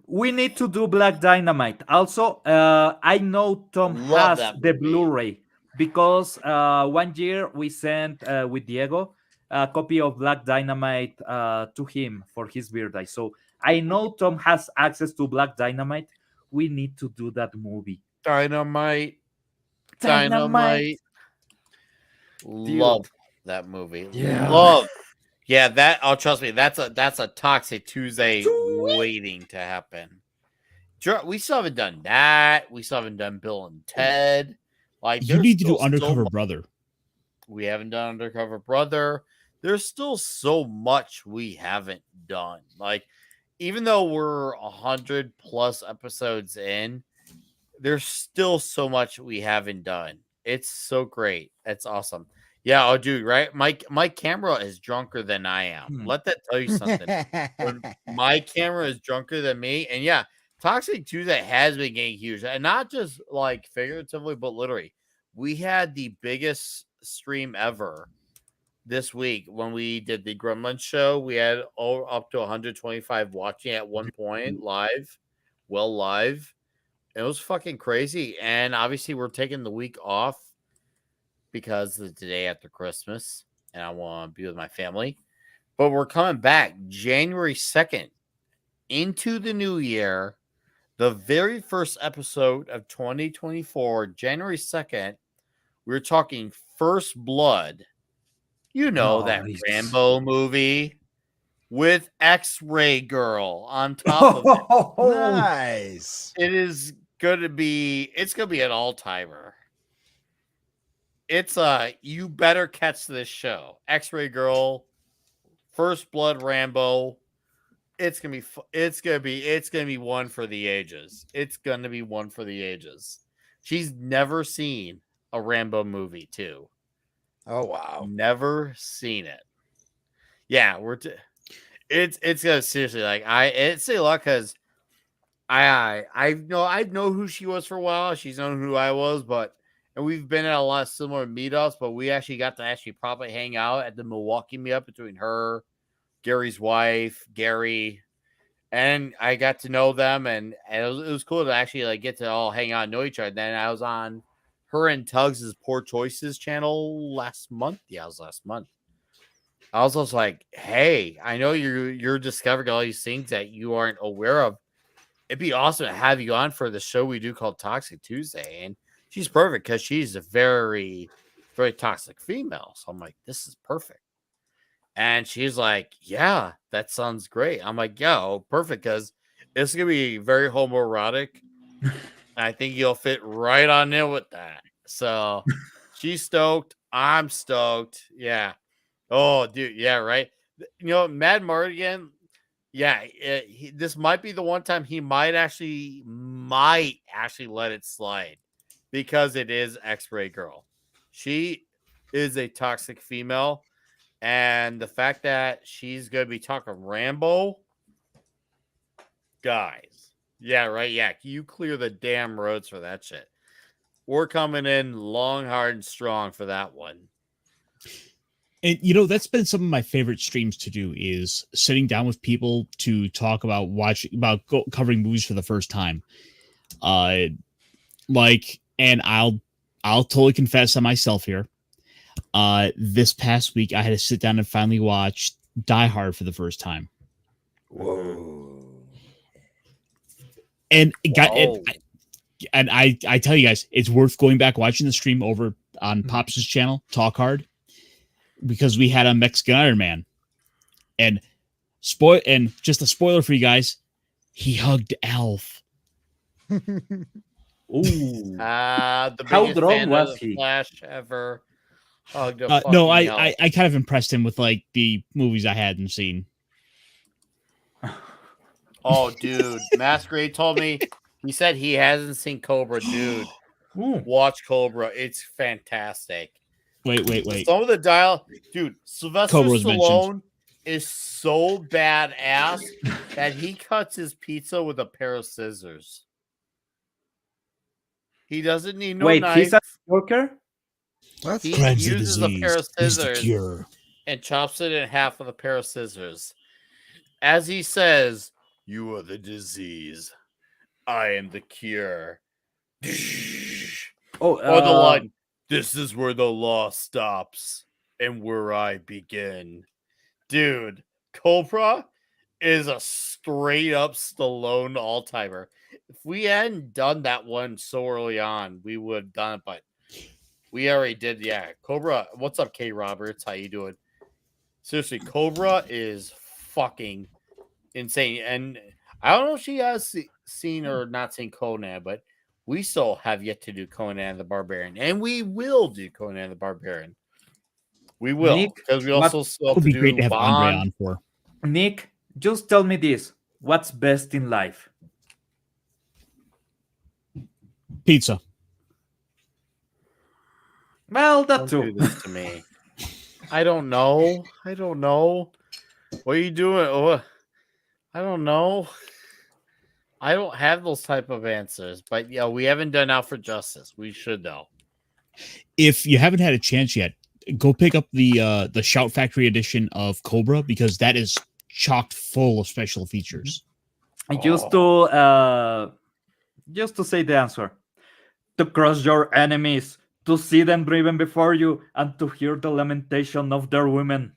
We need to do Black Dynamite. Also, I know Tom has the Blu-ray. because 1 year we sent with Diego a copy of Black Dynamite to him for his birthday. So I know Tom has access to Black Dynamite. We need to do that movie. Dynamite. Love that movie. Yeah. Love. Yeah, that. Oh, trust me, that's a Toxic Tuesday waiting to happen. We still haven't done that. We still haven't done Bill and Ted. Like, you need to do Undercover Brother. We haven't done Undercover Brother. There's still so much we haven't done. Like, even though we're 100+ episodes in, there's still so much we haven't done. It's so great. It's awesome. Yeah, oh, dude, right? My camera is drunker than I am. Let that tell you something. When my camera is drunker than me, and yeah, Toxic Tuesday has been getting huge, and not just like figuratively, but literally. We had the biggest stream ever this week when we did the Gremlin show. We had up to 125 watching at one point live. It was fucking crazy. And obviously, we're taking the week off because it's the day after Christmas and I want to be with my family. But we're coming back January 2nd into the new year. The very first episode of 2024, January 2nd, we're talking First Blood. You know, that Rambo movie with X-Ray Girl on top of it. Nice. It's gonna be an all-timer. It's you better catch this show. X-Ray Girl, First Blood Rambo. It's gonna be one for the ages. It's gonna be one for the ages. She's never seen a Rambo movie too. Oh wow. Never seen it. Yeah, it's gonna seriously, like, it's a lot because I know who she was for a while. She's known who I was, and we've been at a lot of similar meetups, but we actually got to probably hang out at the Milwaukee meetup between her, Gary's wife, Gary, and I got to know them, and it was cool to actually like get to all hang out and know each other. Then I was on her and Tugs' Poor Choices channel last month. Yeah, it was last month. I was also like, hey, I know you're discovering all these things that you aren't aware of. It'd be awesome to have you on for the show we do called Toxic Tuesday. And she's perfect because she's a very, very toxic female. So I'm like, this is perfect. And she's like, yeah, that sounds great. I'm like, yeah, perfect, because it's going to be very homoerotic. I think you'll fit right on in with that. So she's stoked. I'm stoked. Yeah. Oh, dude. Yeah, right. You know, Mad Mardigan, yeah, this might be the one time he might actually let it slide because it is X-Ray Girl. She is a toxic female. And the fact that she's going to be talking Rambo, guys. Yeah, right. Yeah, you clear the damn roads for that shit. We're coming in long, hard, and strong for that one. And, that's been some of my favorite streams to do is sitting down with people to talk about covering movies for the first time. And I'll totally confess on myself here. This past week, I had to sit down and finally watch Die Hard for the first time. Whoa. And I tell you guys, it's worth going back watching the stream over on Pops' channel, Talk Hard, because we had a Mexican Iron Man. And just a spoiler for you guys, he hugged Alf. Ooh. The How biggest drunk fan was of the he? Flash ever. No, I kind of impressed him with like the movies I hadn't seen. Oh, dude, Masquerade told me, he said he hasn't seen Cobra, dude. Watch Cobra. It's fantastic. Wait. Some of the dude, Sylvester Cobra's Stallone is so badass that he cuts his pizza with a pair of scissors. He doesn't need no knife. He's a worker? What? He Cleanse the uses a pair of disease is the scissors cure. and chops it in half with a pair of scissors. As he says, "You are the disease. I am the cure." Or the line, This is where the law stops and where I begin. Dude, Cobra is a straight up Stallone all-timer. If we hadn't done that one so early on, we would have done it, but we already did. Yeah, Cobra. What's up, K Roberts? How you doing? Seriously, Cobra is fucking insane. And I don't know if she has seen or not seen Conan, but we still have yet to do Conan the Barbarian. And we will do Conan the Barbarian. We will. Because we also still have would to be do great to have Andre Bond. on for. Nick, just tell me this. What's best in life? Pizza. Well, that Don't too. do this to me. I don't know. What are you doing? Oh, I don't know. I don't have those type of answers, but yeah, we haven't done Out for Justice. We should though. If you haven't had a chance yet, go pick up the Shout Factory edition of Cobra, because that is chocked full of special features. Just to say the answer. To crush your enemies, to see them driven before you, and to hear the lamentation of their women.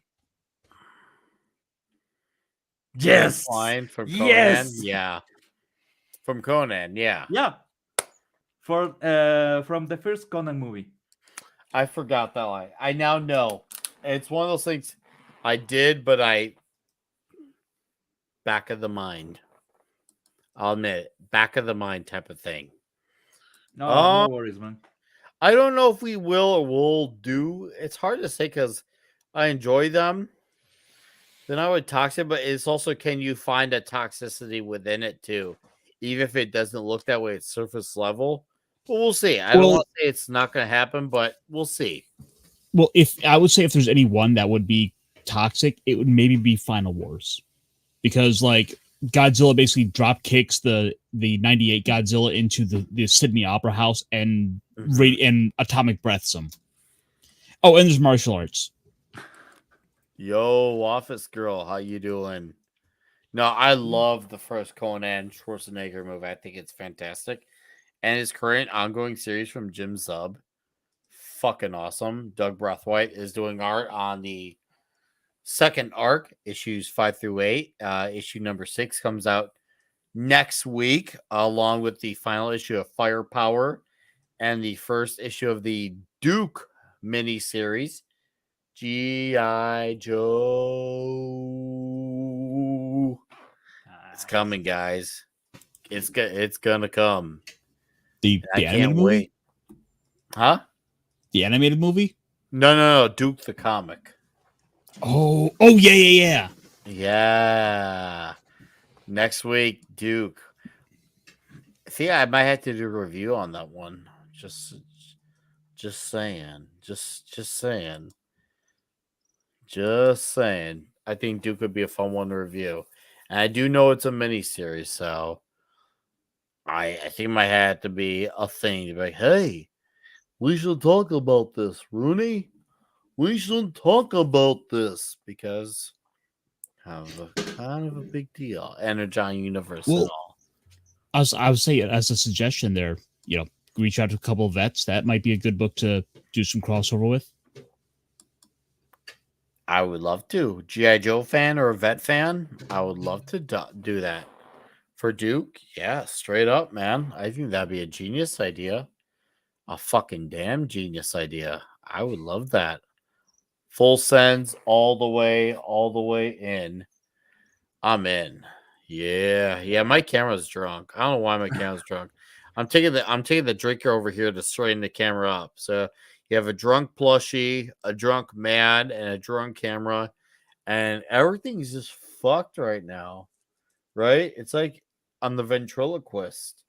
Yes. Line from Conan. Yes. Yeah. From Conan. Yeah. Yeah. From the first Conan movie. I forgot that line. I now know. It's one of those things I did, but back of the mind. I'll admit it. Back of the mind type of thing. No worries, man. I don't know if we will or will do. It's hard to say because I enjoy them. Then I would toxic, but it's also, can you find a toxicity within it too? Even if it doesn't look that way at surface level. But we'll see. I don't want to say it's not going to happen, but we'll see. Well, if there's any one that would be toxic, it would maybe be Final Wars. Because like Godzilla basically drop kicks the 98 Godzilla into the Sydney Opera House and and atomic breaths him. Oh, and there's martial arts. Yo, Office Girl, how you doing? No, I love the first Conan Schwarzenegger movie. I think it's fantastic. And his current ongoing series from Jim Zub, fucking awesome. Doug Brathwaite is doing art on the second arc, issues 5 through 8. Issue number 6 comes out next week, along with the final issue of Firepower and the first issue of the Duke miniseries. G.I. Joe. It's coming, guys. It's gonna come. The animated movie? Huh? The animated movie? No. Duke the comic. Oh, yeah. Yeah. Next week, Duke. See, I might have to do a review on that one. Just saying. Just saying. Just saying. I think Duke would be a fun one to review. And I do know it's a mini-series, so I think it might have to be a thing to be like, hey, we should talk about this, Rooney. We should talk about this because kind of a big deal. Energon Universe and all. I would say as a suggestion there, reach out to a couple of vets. That might be a good book to do some crossover with. I would love to. G.I. Joe fan or a vet fan, I would love to do that. For Duke, yeah, straight up, man. I think that'd be a genius idea. A fucking damn genius idea. I would love that. Full sends all the way in. I'm in. Yeah. My camera's drunk. I don't know why my camera's drunk. I'm taking the drinker over here to straighten the camera up. So you have a drunk plushie, a drunk man, and a drunk camera, and everything's just fucked right now, right? It's like I'm the ventriloquist,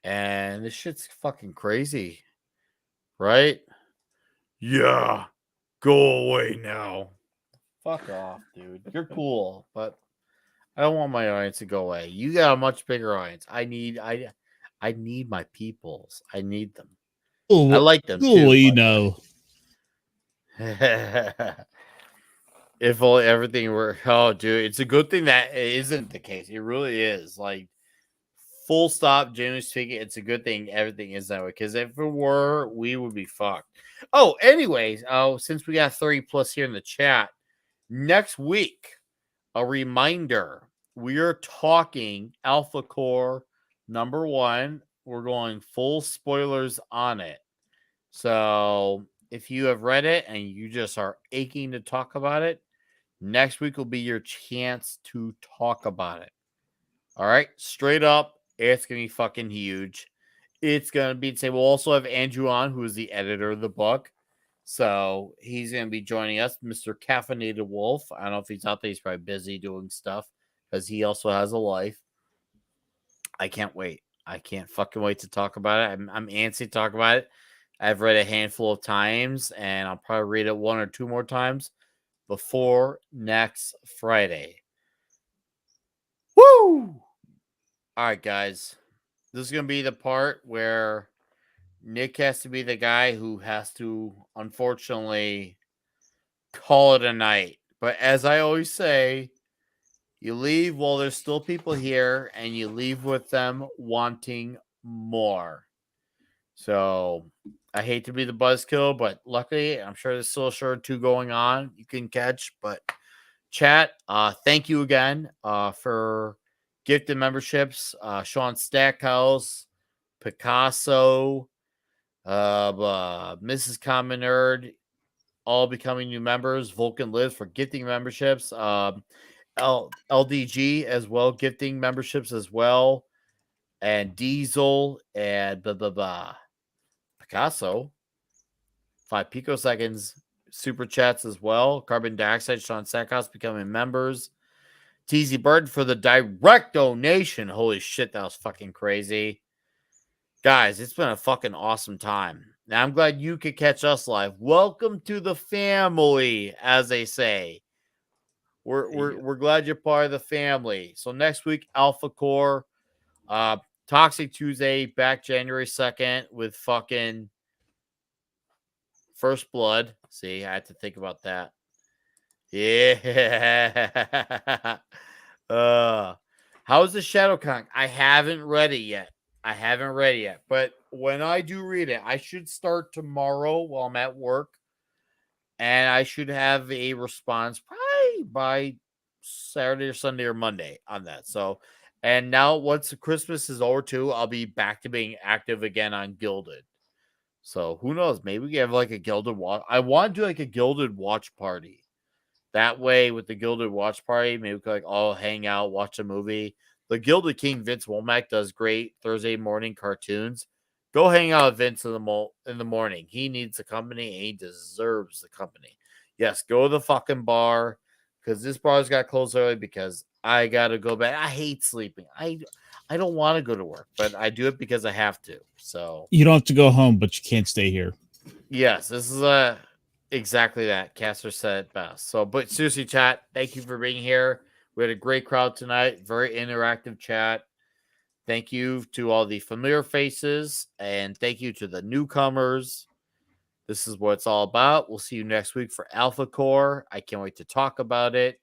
and this shit's fucking crazy, right? Yeah, go away now. Fuck off, dude. You're cool, but I don't want my audience to go away. You got a much bigger audience. I need my peoples. I need them. Ooh, I like them too. If only everything were. Oh, dude, it's a good thing that it isn't the case. It really is. Like, full stop. Generally speaking, it's a good thing everything is that way. Because if it were, we would be fucked. Oh, anyways, since we got 30 plus here in the chat, next week, a reminder, we are talking Alpha Core #1. We're going full spoilers on it. So if you have read it and you just are aching to talk about it, next week will be your chance to talk about it. All right, straight up, it's gonna be fucking huge. It's gonna be insane. We'll also have Andrew on, who is the editor of the book. So he's gonna be joining us, Mr. Caffeinated Wolf. I don't know if he's out there, he's probably busy doing stuff because he also has a life. I can't wait. I can't fucking wait to talk about it. I'm antsy to talk about it. I've read a handful of times, and I'll probably read it 1 or 2 more times before next Friday. Woo! All right, guys. This is going to be the part where Nick has to be the guy who has to, unfortunately, call it a night. But as I always say, you leave while there's still people here, and you leave with them wanting more. So I hate to be the buzzkill, but luckily, I'm sure there's still a show or two going on you can catch. But chat, thank you again for gifted memberships. Sean Stackhouse, Picasso, Mrs. Common Nerd, all becoming new members. Vulcan Lives for gifting memberships. LDG as well, gifting memberships as well. And Diesel and Picasso, 5 picoseconds, super chats as well. Carbon Dioxide, Sean Sackhouse becoming members. TZ Bird for the direct donation. Holy shit, that was fucking crazy. Guys, it's been a fucking awesome time. Now, I'm glad you could catch us live. Welcome to the family, as they say. We're glad you're part of the family. So next week, Alpha Core, Toxic Tuesday, back January 2nd with fucking First Blood. See, I had to think about that. Yeah. How's the ShadowCon? I haven't read it yet. But when I do read it, I should start tomorrow while I'm at work. And I should have a response probably by Saturday or Sunday or Monday on that. So, and now once Christmas is over too, I'll be back to being active again on Gilded. So who knows? Maybe we have like a Gilded watch. I want to do like a Gilded watch party. That way, with the Gilded watch party, maybe we could like all hang out, watch a movie. The Gilded King Vince Womack does great Thursday morning cartoons. Go hang out with Vince in the morning. He needs the company and he deserves the company. Yes, go to the fucking bar because this bar's got closed early because I gotta go back. I hate sleeping. I don't want to go to work, but I do it because I have to. So you don't have to go home, but you can't stay here. Yes, this is exactly that. Caster said it best. So, but seriously, chat, thank you for being here. We had a great crowd tonight. Very interactive chat. Thank you to all the familiar faces, and thank you to the newcomers. This is what it's all about. We'll see you next week for Alpha Core. I can't wait to talk about it.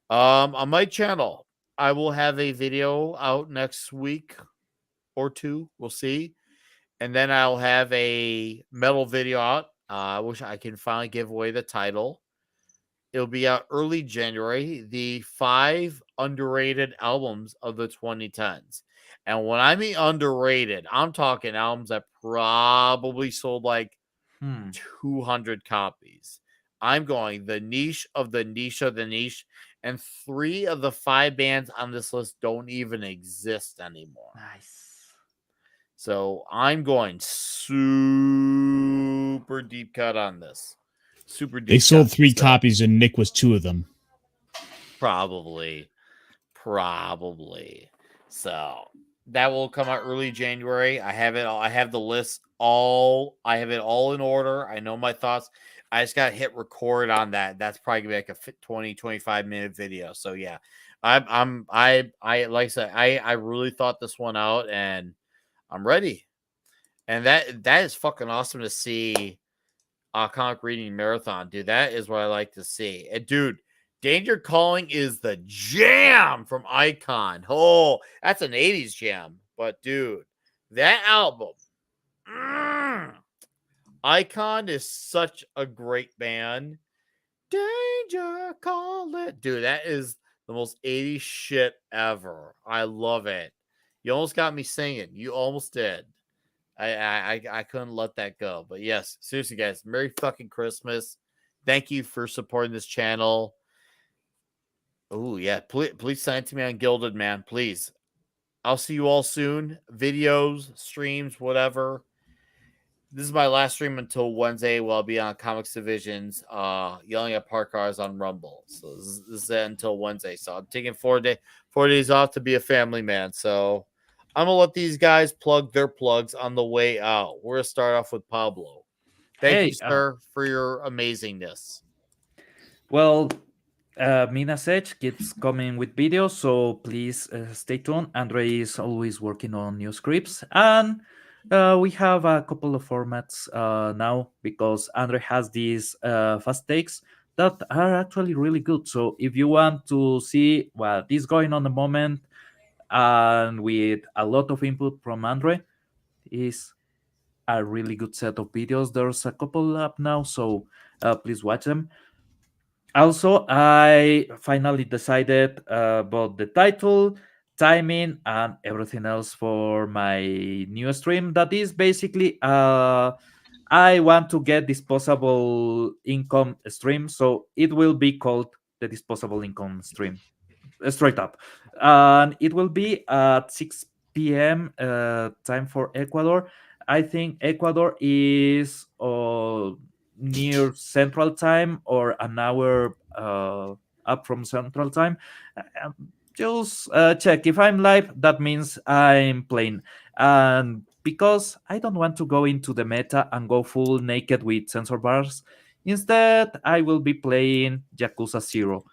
On my channel, I will have a video out next week or two. We'll see. And then I'll have a metal video out. I wish I can finally give away the title. It'll be out early January. The 5 underrated albums of the 2010s. And when I mean underrated, I'm talking albums that probably sold like 200 copies. I'm going the niche of the niche of the niche. And 3 of the 5 bands on this list don't even exist anymore. Nice. So I'm going super deep cut on this. Super deep. They sold 3 copies and Nick was 2 of them. Probably. So that will come out early January. I have it all. I have the list all. I have it all in order. I know my thoughts. I just got to hit record on that. That's probably gonna be like a 20-25 minute video. So yeah, I like I said, I really thought this one out and I'm ready. And that is fucking awesome to see. Comic reading marathon, dude. That is what I like to see. And dude, Danger Calling is the jam from Icon. Oh, that's an 80s jam. But dude, that album. Icon is such a great band. Danger, call it. Dude, that is the most 80s shit ever. I love it. You almost got me singing. You almost did. I couldn't let that go. But yes, seriously, guys, Merry fucking Christmas. Thank you for supporting this channel. Oh, yeah. Please sign to me on Gilded, man. Please. I'll see you all soon. Videos, streams, whatever. This is my last stream until Wednesday. Where I'll be on Comics Divisions, yelling at park cars on Rumble. So this is it until Wednesday. So I'm taking 4 days off to be a family man. So I'm gonna let these guys plug their plugs on the way out. We're gonna start off with Pablo. Thank you, sir, for your amazingness. Well, Mina Sech keeps coming with videos, so please stay tuned. Andre is always working on new scripts, and we have a couple of formats now because Andre has these fast takes that are actually really good. So if you want to see what is going on the moment, and with a lot of input from Andre, is a really good set of videos. There's a couple up now, so please watch them. Also, I finally decided about the title, timing, and everything else for my new stream. That is basically I want to get disposable income stream, so it will be called the disposable income stream, straight up, and it will be at 6 p.m. Time for Ecuador. I think Ecuador is near Central Time or an hour up from Central Time. Just check if I'm live. That means I'm playing, and because I don't want to go into the meta and go full naked with sensor bars, instead I will be playing Yakuza 0.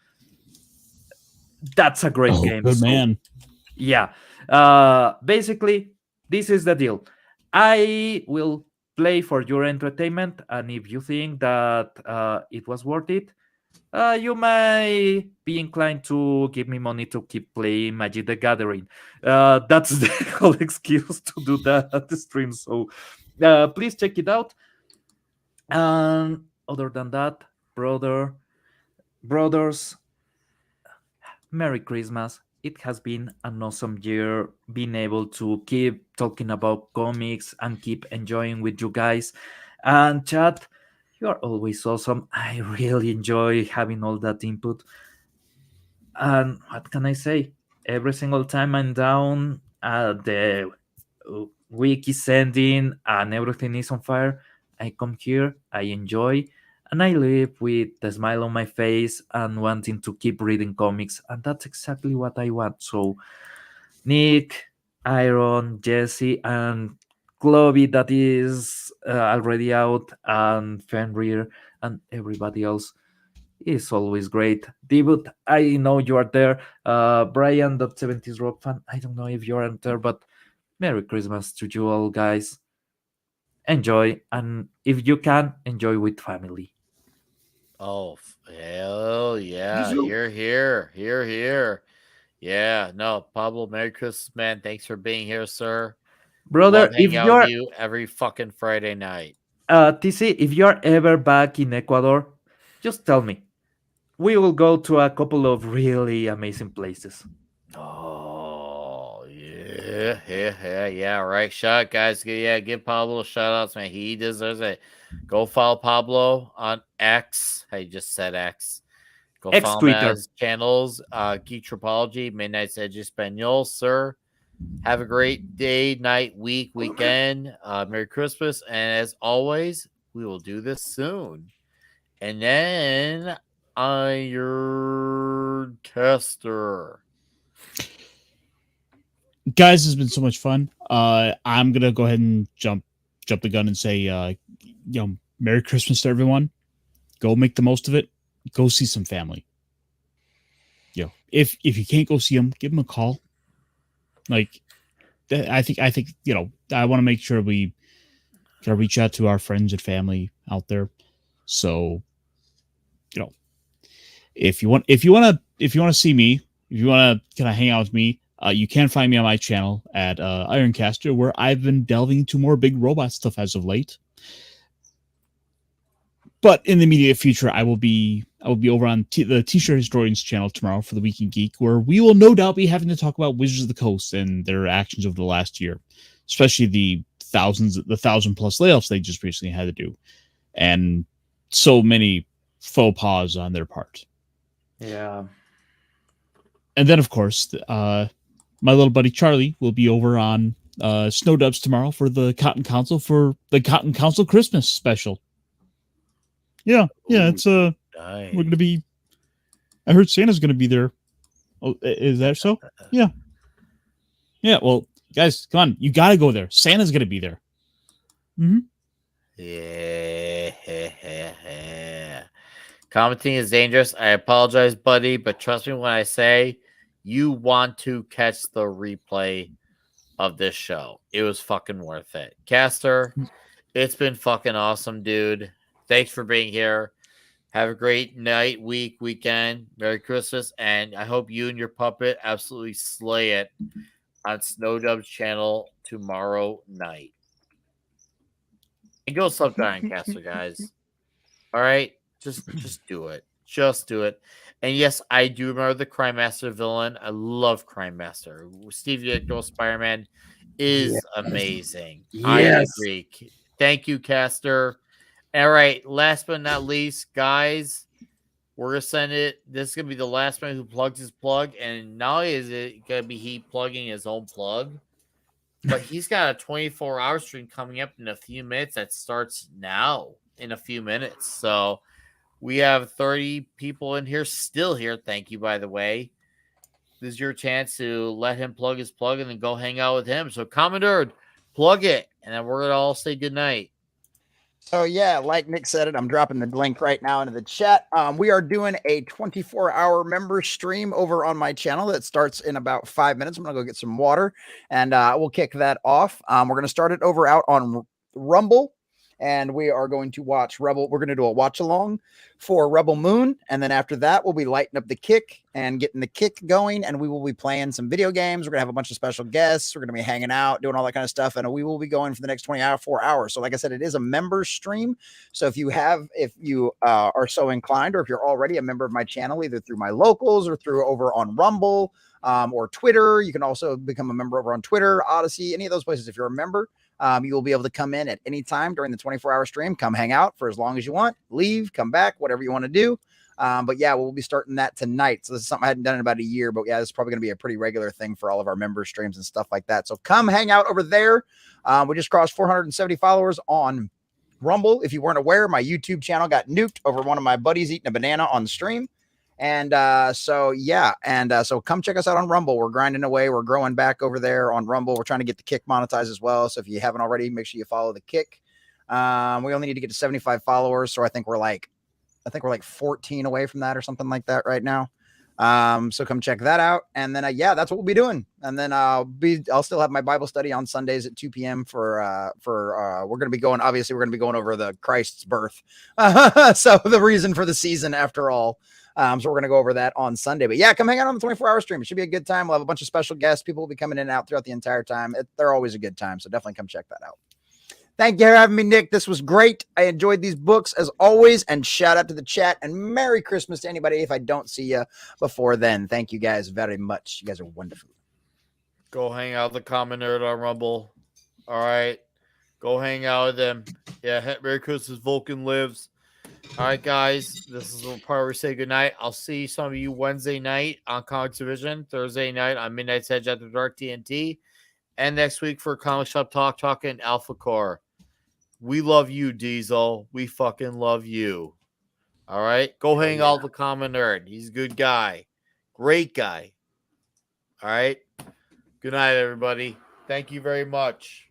That's a great game. Good man. Yeah. Basically, this is the deal. I will play for your entertainment, and if you think that it was worth it, you may be inclined to give me money to keep playing Magic the Gathering. That's the whole excuse to do that at the stream. So please check it out. And other than that, brothers, Merry Christmas. It has been an awesome year being able to keep talking about comics and keep enjoying with you guys. And chat, you are always awesome. I really enjoy having all that input. And what can I say? Every single time I'm down, the week is ending and everything is on fire, I come here, I enjoy, and I live with a smile on my face and wanting to keep reading comics. And that's exactly what I want. So, Nick, Iron, Jesse, and Chloe, that is already out, and Fenrir, and everybody else is always great. Debut, I know you are there. Brian, that 70s rock fan, I don't know if you aren't there, but Merry Christmas to you all, guys. Enjoy, and if you can, enjoy with family. Oh, hell yeah. You're here. Yeah, no, Pablo, Merry Christmas, man. Thanks for being here, sir. Brother, if you're with you every fucking Friday night. TC, if you're ever back in Ecuador, just tell me. We will go to a couple of really amazing places. Oh, yeah, right. Shout out, guys. Yeah, give Pablo shout outs, man. He deserves it. Go follow Pablo on X. I just said X. Go X follow Twitter. his channels. Geek Tropology, Midnight's Edge Espanol, sir. Have a great day, night, week, weekend. Merry Christmas. And as always, we will do this soon. And then Iron Tester. Guys, it's been so much fun. I'm gonna go ahead and jump the gun and say, Merry Christmas to everyone. Go make the most of it. Go see some family. If you can't go see them, give them a call. Like, I think I want to make sure we gotta reach out to our friends and family out there. So, if you want to see me, if you want to kind of hang out with me, you can find me on my channel at Ironcaster, where I've been delving into more big robot stuff as of late. But in the immediate future, I will be over on the T-shirt Historians channel tomorrow for the Week in Geek, where we will no doubt be having to talk about Wizards of the Coast and their actions over the last year, especially the 1,000+ layoffs they just recently had to do, and so many faux pas on their part. Yeah. And then, of course, my little buddy Charlie will be over on Snow Dubs tomorrow for the Cotton Council Christmas special. Yeah, it's nice. we're gonna be. I heard Santa's gonna be there. Oh, is that so? Yeah. Well, guys, come on, you gotta go there. Santa's gonna be there. Mm-hmm. Yeah. Commenting is dangerous. I apologize, buddy, but trust me when I say you want to catch the replay of this show. It was fucking worth it. Caster, it's been fucking awesome, dude. Thanks for being here. Have a great night, week, weekend. Merry Christmas. And I hope you and your puppet absolutely slay it on Snowdub's channel tomorrow night. And go sub Giant Caster, guys. All right? Just do it. Just do it. And yes, I do remember the Crime Master villain. I love Crime Master. Steve Ditko Spider-Man is amazing. Yes. I agree. Thank you, Caster. All right, last but not least, guys, we're gonna send it. This is gonna be the last man who plugs his plug, and not only is it gonna be he plugging his own plug, but he's got a 24-hour stream coming up in a few minutes that starts now in a few minutes. So we have 30 people in here still here. Thank you, by the way. This is your chance to let him plug his plug and then go hang out with him. So, Commodore, plug it, and then we're gonna all say goodnight. So yeah, like Nick said it, I'm dropping the link right now into the chat. We are doing a 24-hour member stream over on my channel that starts in about 5 minutes. I'm gonna go get some water, and we'll kick that off. We're gonna start it over out on Rumble, and we are going to watch Rebel. We're gonna do a watch along for Rebel Moon, and then after that, we'll be lighting up the kick and getting the kick going, and we will be playing some video games. We're gonna have a bunch of special guests. We're gonna be hanging out, doing all that kind of stuff, and we will be going for the next 24 hours. So, like I said, it is a member stream. So if you are so inclined, or if you're already a member of my channel, either through my locals or through over on Rumble or Twitter, you can also become a member over on Twitter, Odyssey, any of those places. If you're a member, you will be able to come in at any time during the 24-hour stream. Come hang out for as long as you want. Leave, come back, whatever you want to do. But yeah, we'll be starting that tonight. So this is something I hadn't done in about a year. But yeah, this is probably going to be a pretty regular thing for all of our member streams and stuff like that. So come hang out over there. We just crossed 470 followers on Rumble. If you weren't aware, my YouTube channel got nuked over one of my buddies eating a banana on the stream. And so come check us out on Rumble. We're grinding away. We're growing back over there on Rumble. We're trying to get the kick monetized as well. So if you haven't already, make sure you follow the kick. We only need to get to 75 followers. So I think we're like 14 away from that or something like that right now. So come check that out. And then, that's what we'll be doing. And then I'll still have my Bible study on Sundays at 2 p.m. we're going to be going over the Christ's birth. So the reason for the season after all. So we're going to go over that on Sunday. But yeah, come hang out on the 24-hour stream. It should be a good time. We'll have a bunch of special guests. People will be coming in and out throughout the entire time. They're always a good time. So definitely come check that out. Thank you for having me, Nick. This was great. I enjoyed these books as always. And shout out to the chat. And Merry Christmas to anybody if I don't see you before then. Thank you guys very much. You guys are wonderful. Go hang out with the Common Nerd on Rumble. All right. Go hang out with them. Yeah, Merry Christmas. Vulcan lives. All right, guys. This is the part where we say goodnight. I'll see some of you Wednesday night on Comics Division, Thursday night on Midnight's Edge at the Dark TNT, and next week for Comic Shop talking Alpha Core. We love you, Diesel. We fucking love you. All right? Go hang out with the Common Nerd. He's a good guy. Great guy. All right? Good night, everybody. Thank you very much.